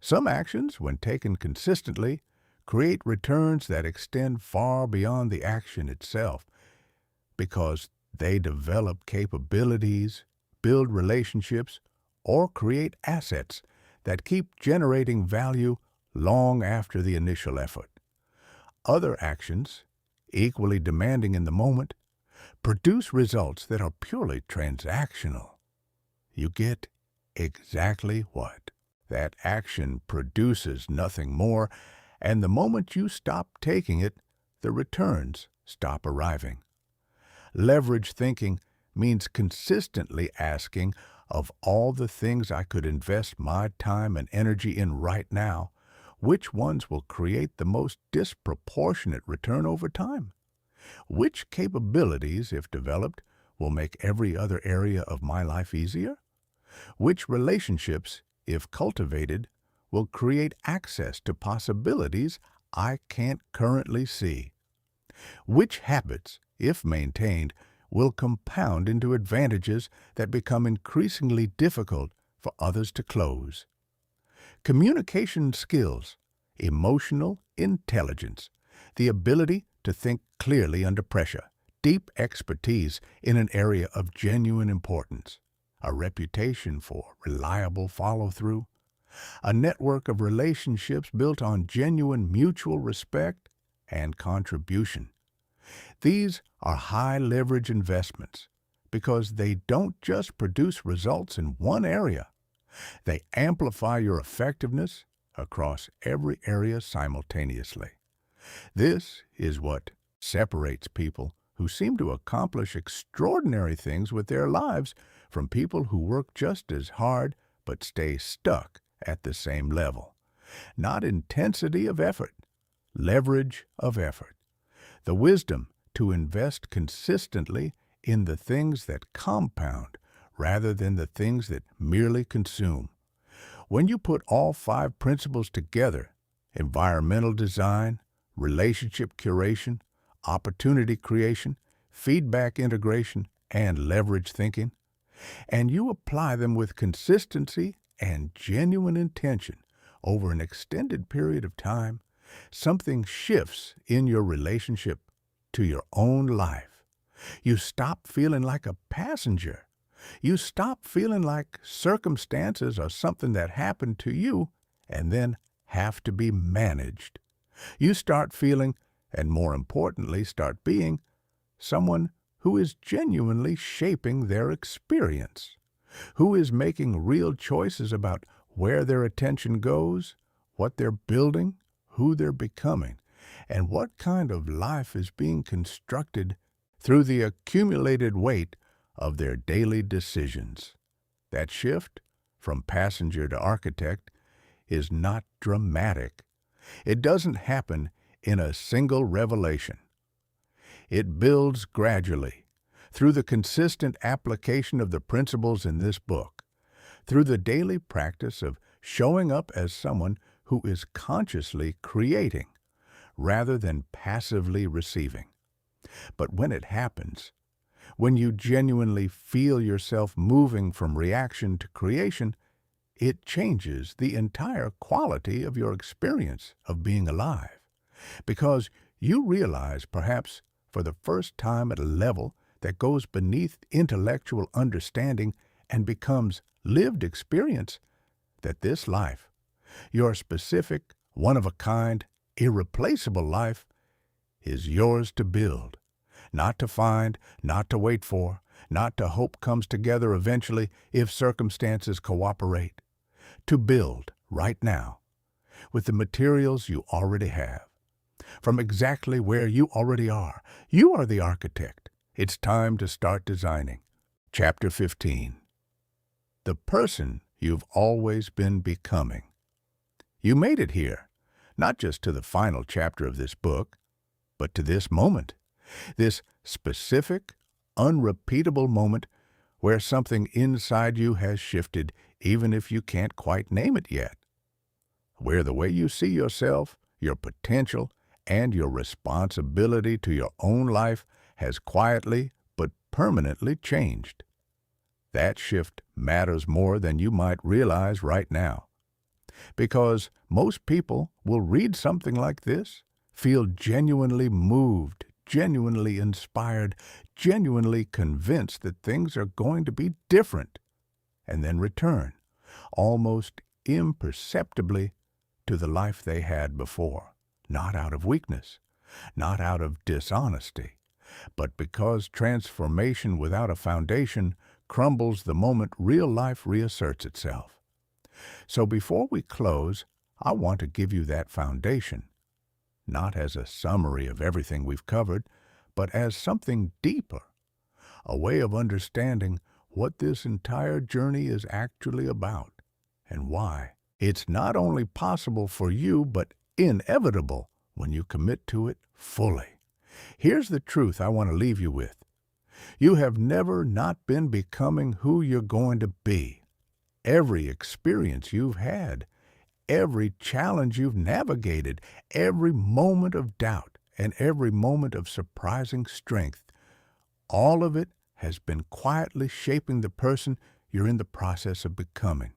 Some actions, when taken consistently, create returns that extend far beyond the action itself because they develop capabilities, build relationships, or create assets that keep generating value long after the initial effort. Other actions, equally demanding in the moment, produce results that are purely transactional. You get exactly what that action produces, nothing more, and the moment you stop taking it, the returns stop arriving. Leverage thinking means consistently asking, of all the things I could invest my time and energy in right now, which ones will create the most disproportionate return over time? Which capabilities, if developed, will make every other area of my life easier? Which relationships, if cultivated, will create access to possibilities I can't currently see? Which habits, if maintained, will compound into advantages that become increasingly difficult for others to close? Communication skills, emotional intelligence, the ability to think clearly under pressure, deep expertise in an area of genuine importance, a reputation for reliable follow-through, a network of relationships built on genuine mutual respect and contribution. These are high-leverage investments because they don't just produce results in one area. They amplify your effectiveness across every area simultaneously. This is what separates people who seem to accomplish extraordinary things with their lives from people who work just as hard but stay stuck at the same level. Not intensity of effort, leverage of effort. The wisdom to invest consistently in the things that compound rather than the things that merely consume. When you put all 5 principles together, environmental design, relationship curation, opportunity creation, feedback integration, and leverage thinking, and you apply them with consistency and genuine intention over an extended period of time, something shifts in your relationship to your own life. You stop feeling like a passenger. You stop feeling like circumstances are something that happened to you and then have to be managed. You start feeling, and more importantly, start being, someone who is genuinely shaping their experience, who is making real choices about where their attention goes, what they're building, who they're becoming, and what kind of life is being constructed through the accumulated weight of their daily decisions. That shift from passenger to architect is not dramatic. It doesn't happen in a single revelation. It builds gradually through the consistent application of the principles in this book, through the daily practice of showing up as someone who is consciously creating rather than passively receiving. But when it happens, when you genuinely feel yourself moving from reaction to creation, it changes the entire quality of your experience of being alive, because you realize, perhaps for the first time at a level that goes beneath intellectual understanding and becomes lived experience, that this life, your specific, one-of-a-kind, irreplaceable life, is yours to build, not to find, not to wait for, not to hope comes together eventually if circumstances cooperate. To build right now with the materials you already have, from exactly where you already are. You are the architect. It's time to start designing. Chapter 15. The person you've always been becoming. You made it here, not just to the final chapter of this book, but to this moment, this specific, unrepeatable moment where something inside you has shifted, even if you can't quite name it yet, where the way you see yourself, your potential, and your responsibility to your own life has quietly but permanently changed. That shift matters more than you might realize right now, because most people will read something like this, feel genuinely moved, genuinely inspired, genuinely convinced that things are going to be different, and then return, almost imperceptibly, to the life they had before, not out of weakness, not out of dishonesty, but because transformation without a foundation crumbles the moment real life reasserts itself. So before we close, I want to give you that foundation, not as a summary of everything we've covered, but as something deeper, a way of understanding what this entire journey is actually about and why it's not only possible for you, but inevitable when you commit to it fully. Here's the truth I want to leave you with. You have never not been becoming who you're going to be. Every experience you've had, every challenge you've navigated, every moment of doubt, and every moment of surprising strength, all of it has been quietly shaping the person you're in the process of becoming.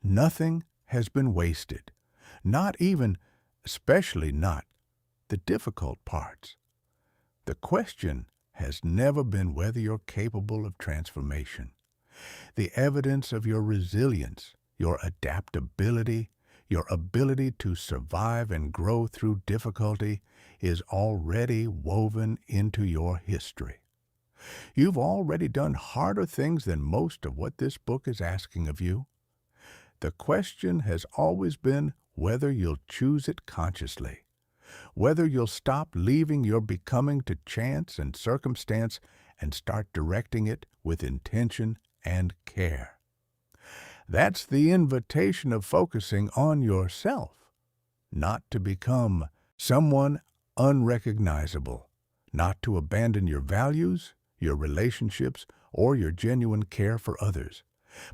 Nothing has been wasted, not even, especially not, the difficult parts. The question has never been whether you're capable of transformation. The evidence of your resilience your adaptability, your ability to survive and grow through difficulty is already woven into your history. You've already done harder things than most of what this book is asking of you. The question has always been whether you'll choose it consciously, whether you'll stop leaving your becoming to chance and circumstance and start directing it with intention and care. That's the invitation of focusing on yourself, not to become someone unrecognizable, not to abandon your values, your relationships, or your genuine care for others,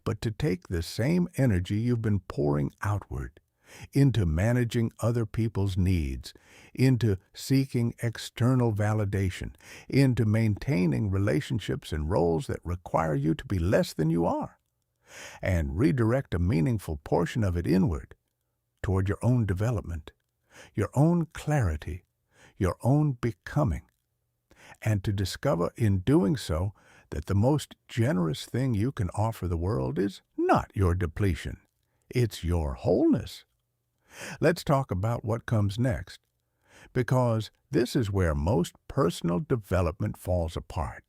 but to take the same energy you've been pouring outward into managing other people's needs, into seeking external validation, into maintaining relationships and roles that require you to be less than you are, and redirect a meaningful portion of it inward toward your own development, your own clarity, your own becoming, and to discover in doing so that the most generous thing you can offer the world is not your depletion, it's your wholeness. Let's talk about what comes next, because this is where most personal development falls apart,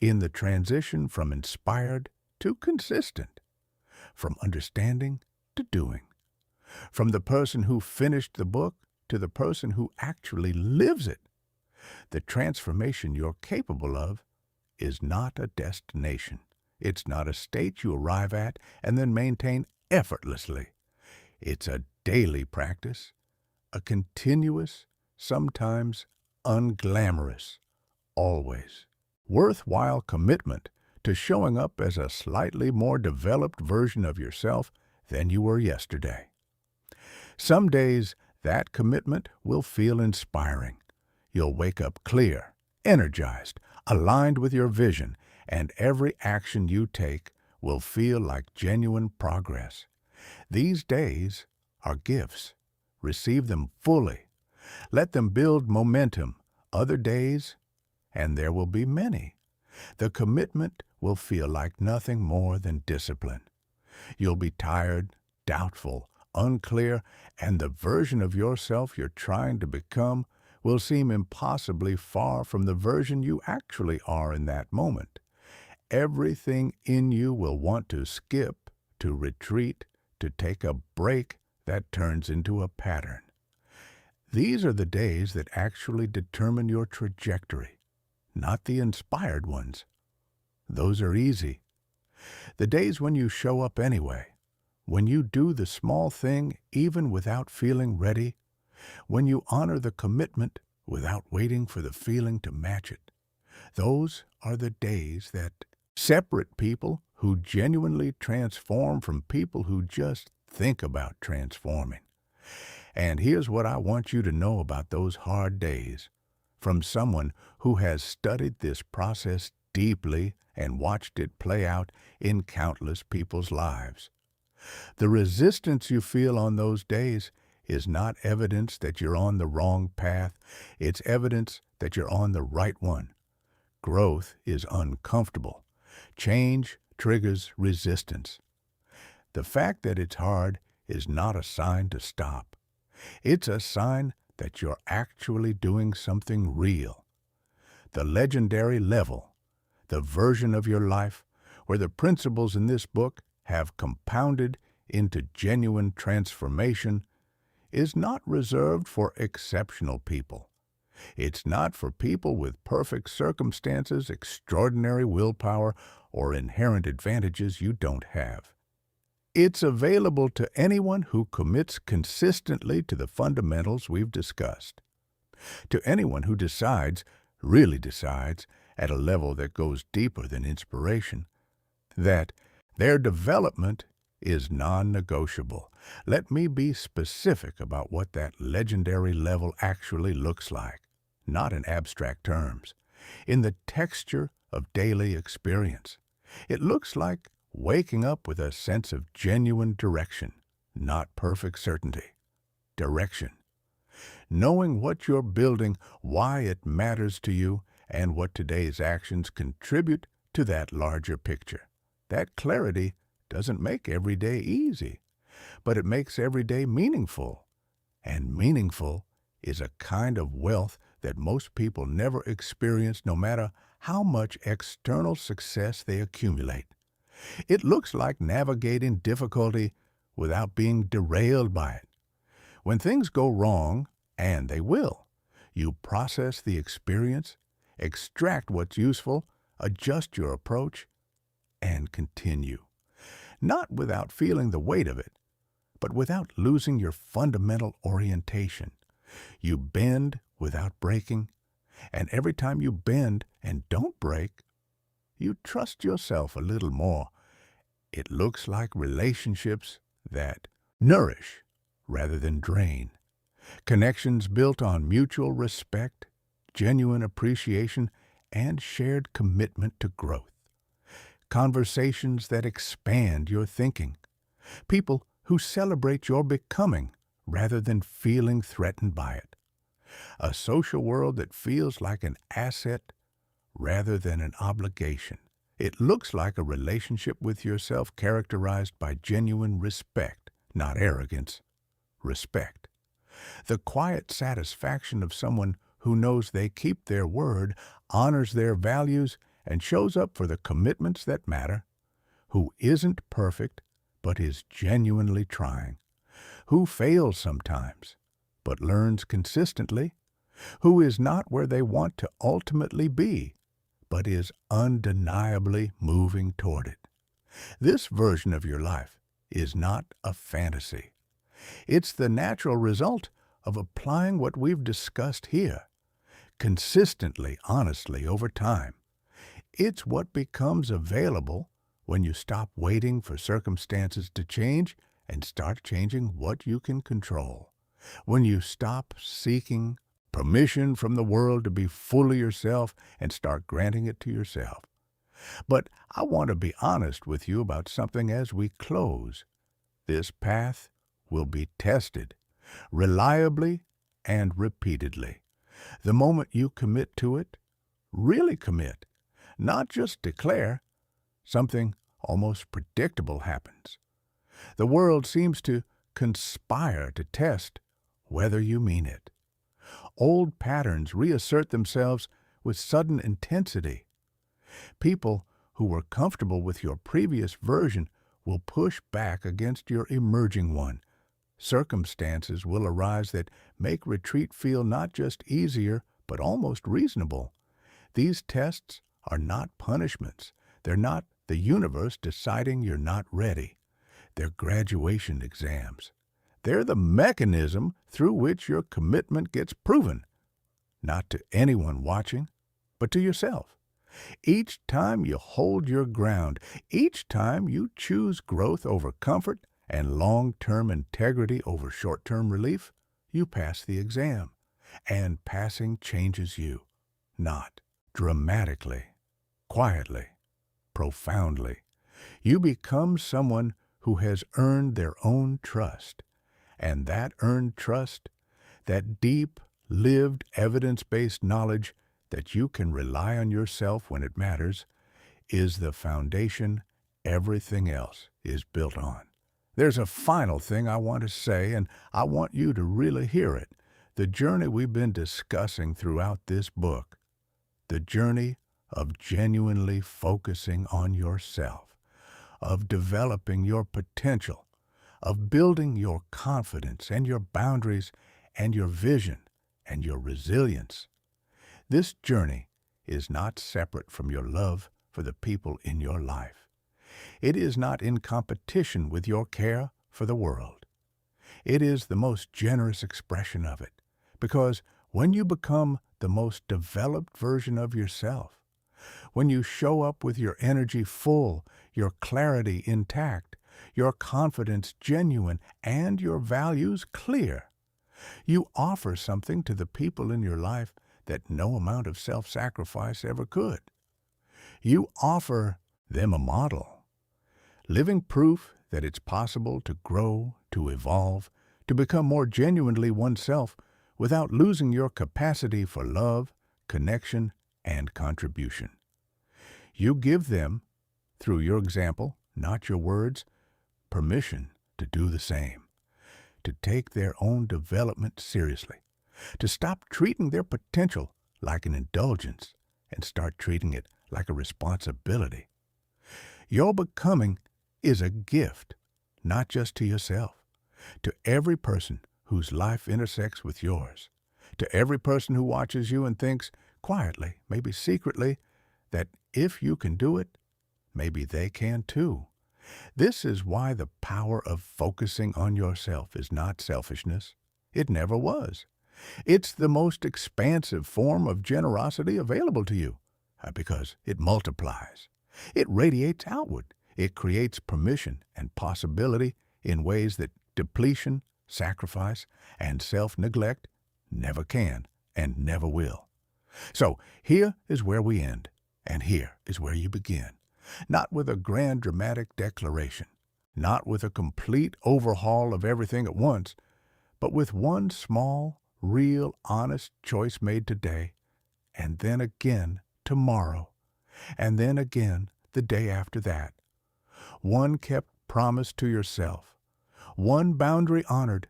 in the transition from inspired to consistent, from understanding to doing, from the person who finished the book to the person who actually lives it. The transformation you're capable of is not a destination. It's not a state you arrive at and then maintain effortlessly. It's a daily practice, a continuous, sometimes unglamorous, always worthwhile commitment to showing up as a slightly more developed version of yourself than you were yesterday. Some days, that commitment will feel inspiring. You'll wake up clear, energized, aligned with your vision, and every action you take will feel like genuine progress. These days are gifts. Receive them fully. Let them build momentum. Other days, and there will be many, the commitment will feel like nothing more than discipline. You'll be tired, doubtful, unclear, and the version of yourself you're trying to become will seem impossibly far from the version you actually are in that moment. Everything in you will want to skip, to retreat, to take a break that turns into a pattern. These are the days that actually determine your trajectory, not the inspired ones. Those are easy. The days when you show up anyway, when you do the small thing even without feeling ready, when you honor the commitment without waiting for the feeling to match it, those are the days that separate people who genuinely transform from people who just think about transforming. And here's what I want you to know about those hard days, from someone who has studied this process deeply and watched it play out in countless people's lives. The resistance you feel on those days is not evidence that you're on the wrong path. It's evidence that you're on the right one. Growth is uncomfortable. Change triggers resistance. The fact that it's hard is not a sign to stop. It's a sign that you're actually doing something real. The legendary level, the version of your life where the principles in this book have compounded into genuine transformation, is not reserved for exceptional people. It's not for people with perfect circumstances, extraordinary willpower, or inherent advantages you don't have. It's available to anyone who commits consistently to the fundamentals we've discussed. To anyone who decides, really decides, at a level that goes deeper than inspiration, that their development is non-negotiable. Let me be specific about what that legendary level actually looks like, not in abstract terms, in the texture of daily experience. It looks like waking up with a sense of genuine direction, not perfect certainty. Direction. Knowing what you're building, why it matters to you, and what today's actions contribute to that larger picture. That clarity doesn't make every day easy, but it makes every day meaningful. And meaningful is a kind of wealth that most people never experience no matter how much external success they accumulate. It looks like navigating difficulty without being derailed by it. When things go wrong, and they will, you process the experience, extract what's useful, adjust your approach, and continue. Not without feeling the weight of it, but without losing your fundamental orientation. You bend without breaking, and every time you bend and don't break, you trust yourself a little more. It looks like relationships that nourish rather than drain. Connections built on mutual respect, genuine appreciation, and shared commitment to growth. Conversations that expand your thinking. People who celebrate your becoming rather than feeling threatened by it. A social world that feels like an asset rather than an obligation. It looks like a relationship with yourself characterized by genuine respect, not arrogance. Respect. The quiet satisfaction of someone who knows they keep their word, honors their values, and shows up for the commitments that matter, who isn't perfect but is genuinely trying, who fails sometimes but learns consistently, who is not where they want to ultimately be but is undeniably moving toward it. This version of your life is not a fantasy. It's the natural result of applying what we've discussed here, consistently, honestly, over time. It's what becomes available when you stop waiting for circumstances to change and start changing what you can control. When you stop seeking permission from the world to be fully yourself and start granting it to yourself. But I want to be honest with you about something as we close. This path will be tested, reliably and repeatedly. The moment you commit to it, really commit, not just declare, something almost predictable happens. The world seems to conspire to test whether you mean it. Old patterns reassert themselves with sudden intensity. People who were comfortable with your previous version will push back against your emerging one. Circumstances will arise that make retreat feel not just easier, but almost reasonable. These tests are not punishments. They're not the universe deciding you're not ready. They're graduation exams. They're the mechanism through which your commitment gets proven, not to anyone watching, but to yourself. Each time you hold your ground, each time you choose growth over comfort and long-term integrity over short-term relief, you pass the exam. And passing changes you, not dramatically, quietly, profoundly. You become someone who has earned their own trust. And that earned trust, that deep, lived, evidence-based knowledge that you can rely on yourself when it matters, is the foundation everything else is built on. There's a final thing I want to say, and I want you to really hear it. The journey we've been discussing throughout this book, the journey of genuinely focusing on yourself, of developing your potential, of building your confidence and your boundaries and your vision and your resilience. This journey is not separate from your love for the people in your life. It is not in competition with your care for the world. It is the most generous expression of it, because when you become the most developed version of yourself, when you show up with your energy full, your clarity intact, your confidence genuine, and your values clear, you offer something to the people in your life that no amount of self-sacrifice ever could. You offer them a model, living proof that it's possible to grow, to evolve, to become more genuinely oneself without losing your capacity for love, connection, and contribution. You give them, through your example not your words, permission to do the same, to take their own development seriously, to stop treating their potential like an indulgence and start treating it like a responsibility. Your becoming is a gift, not just to yourself, to every person whose life intersects with yours, to every person who watches you and thinks, quietly, maybe secretly, that if you can do it, maybe they can too. This is why the power of focusing on yourself is not selfishness. It never was. It's the most expansive form of generosity available to you, because it multiplies. It radiates outward. It creates permission and possibility in ways that depletion, sacrifice, and self-neglect never can and never will. So here is where we end, and here is where you begin. Not with a grand dramatic declaration, not with a complete overhaul of everything at once, but with one small, real, honest choice made today, and then again tomorrow, and then again the day after that. One kept promise to yourself, one boundary honored,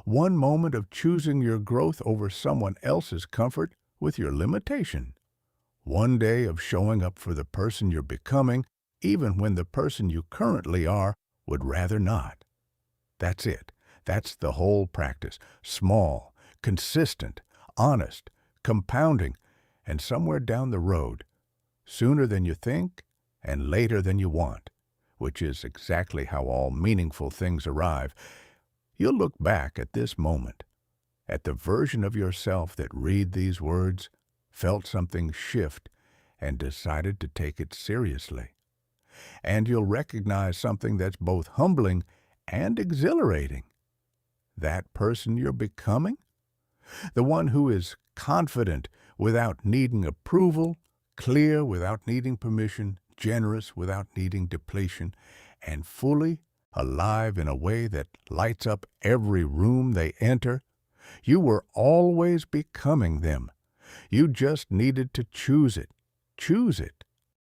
one moment of choosing your growth over someone else's comfort with your limitation. One day of showing up for the person you're becoming, even when the person you currently are would rather not. That's it. That's the whole practice. Small, consistent, honest, compounding, and somewhere down the road, sooner than you think and later than you want, which is exactly how all meaningful things arrive. You'll look back at this moment, at the version of yourself that read these words, felt something shift, and decided to take it seriously. And you'll recognize something that's both humbling and exhilarating. That person you're becoming, the one who is confident without needing approval, clear without needing permission, generous without needing depletion, and fully alive in a way that lights up every room they enter. You were always becoming them. You just needed to choose it. Choose it.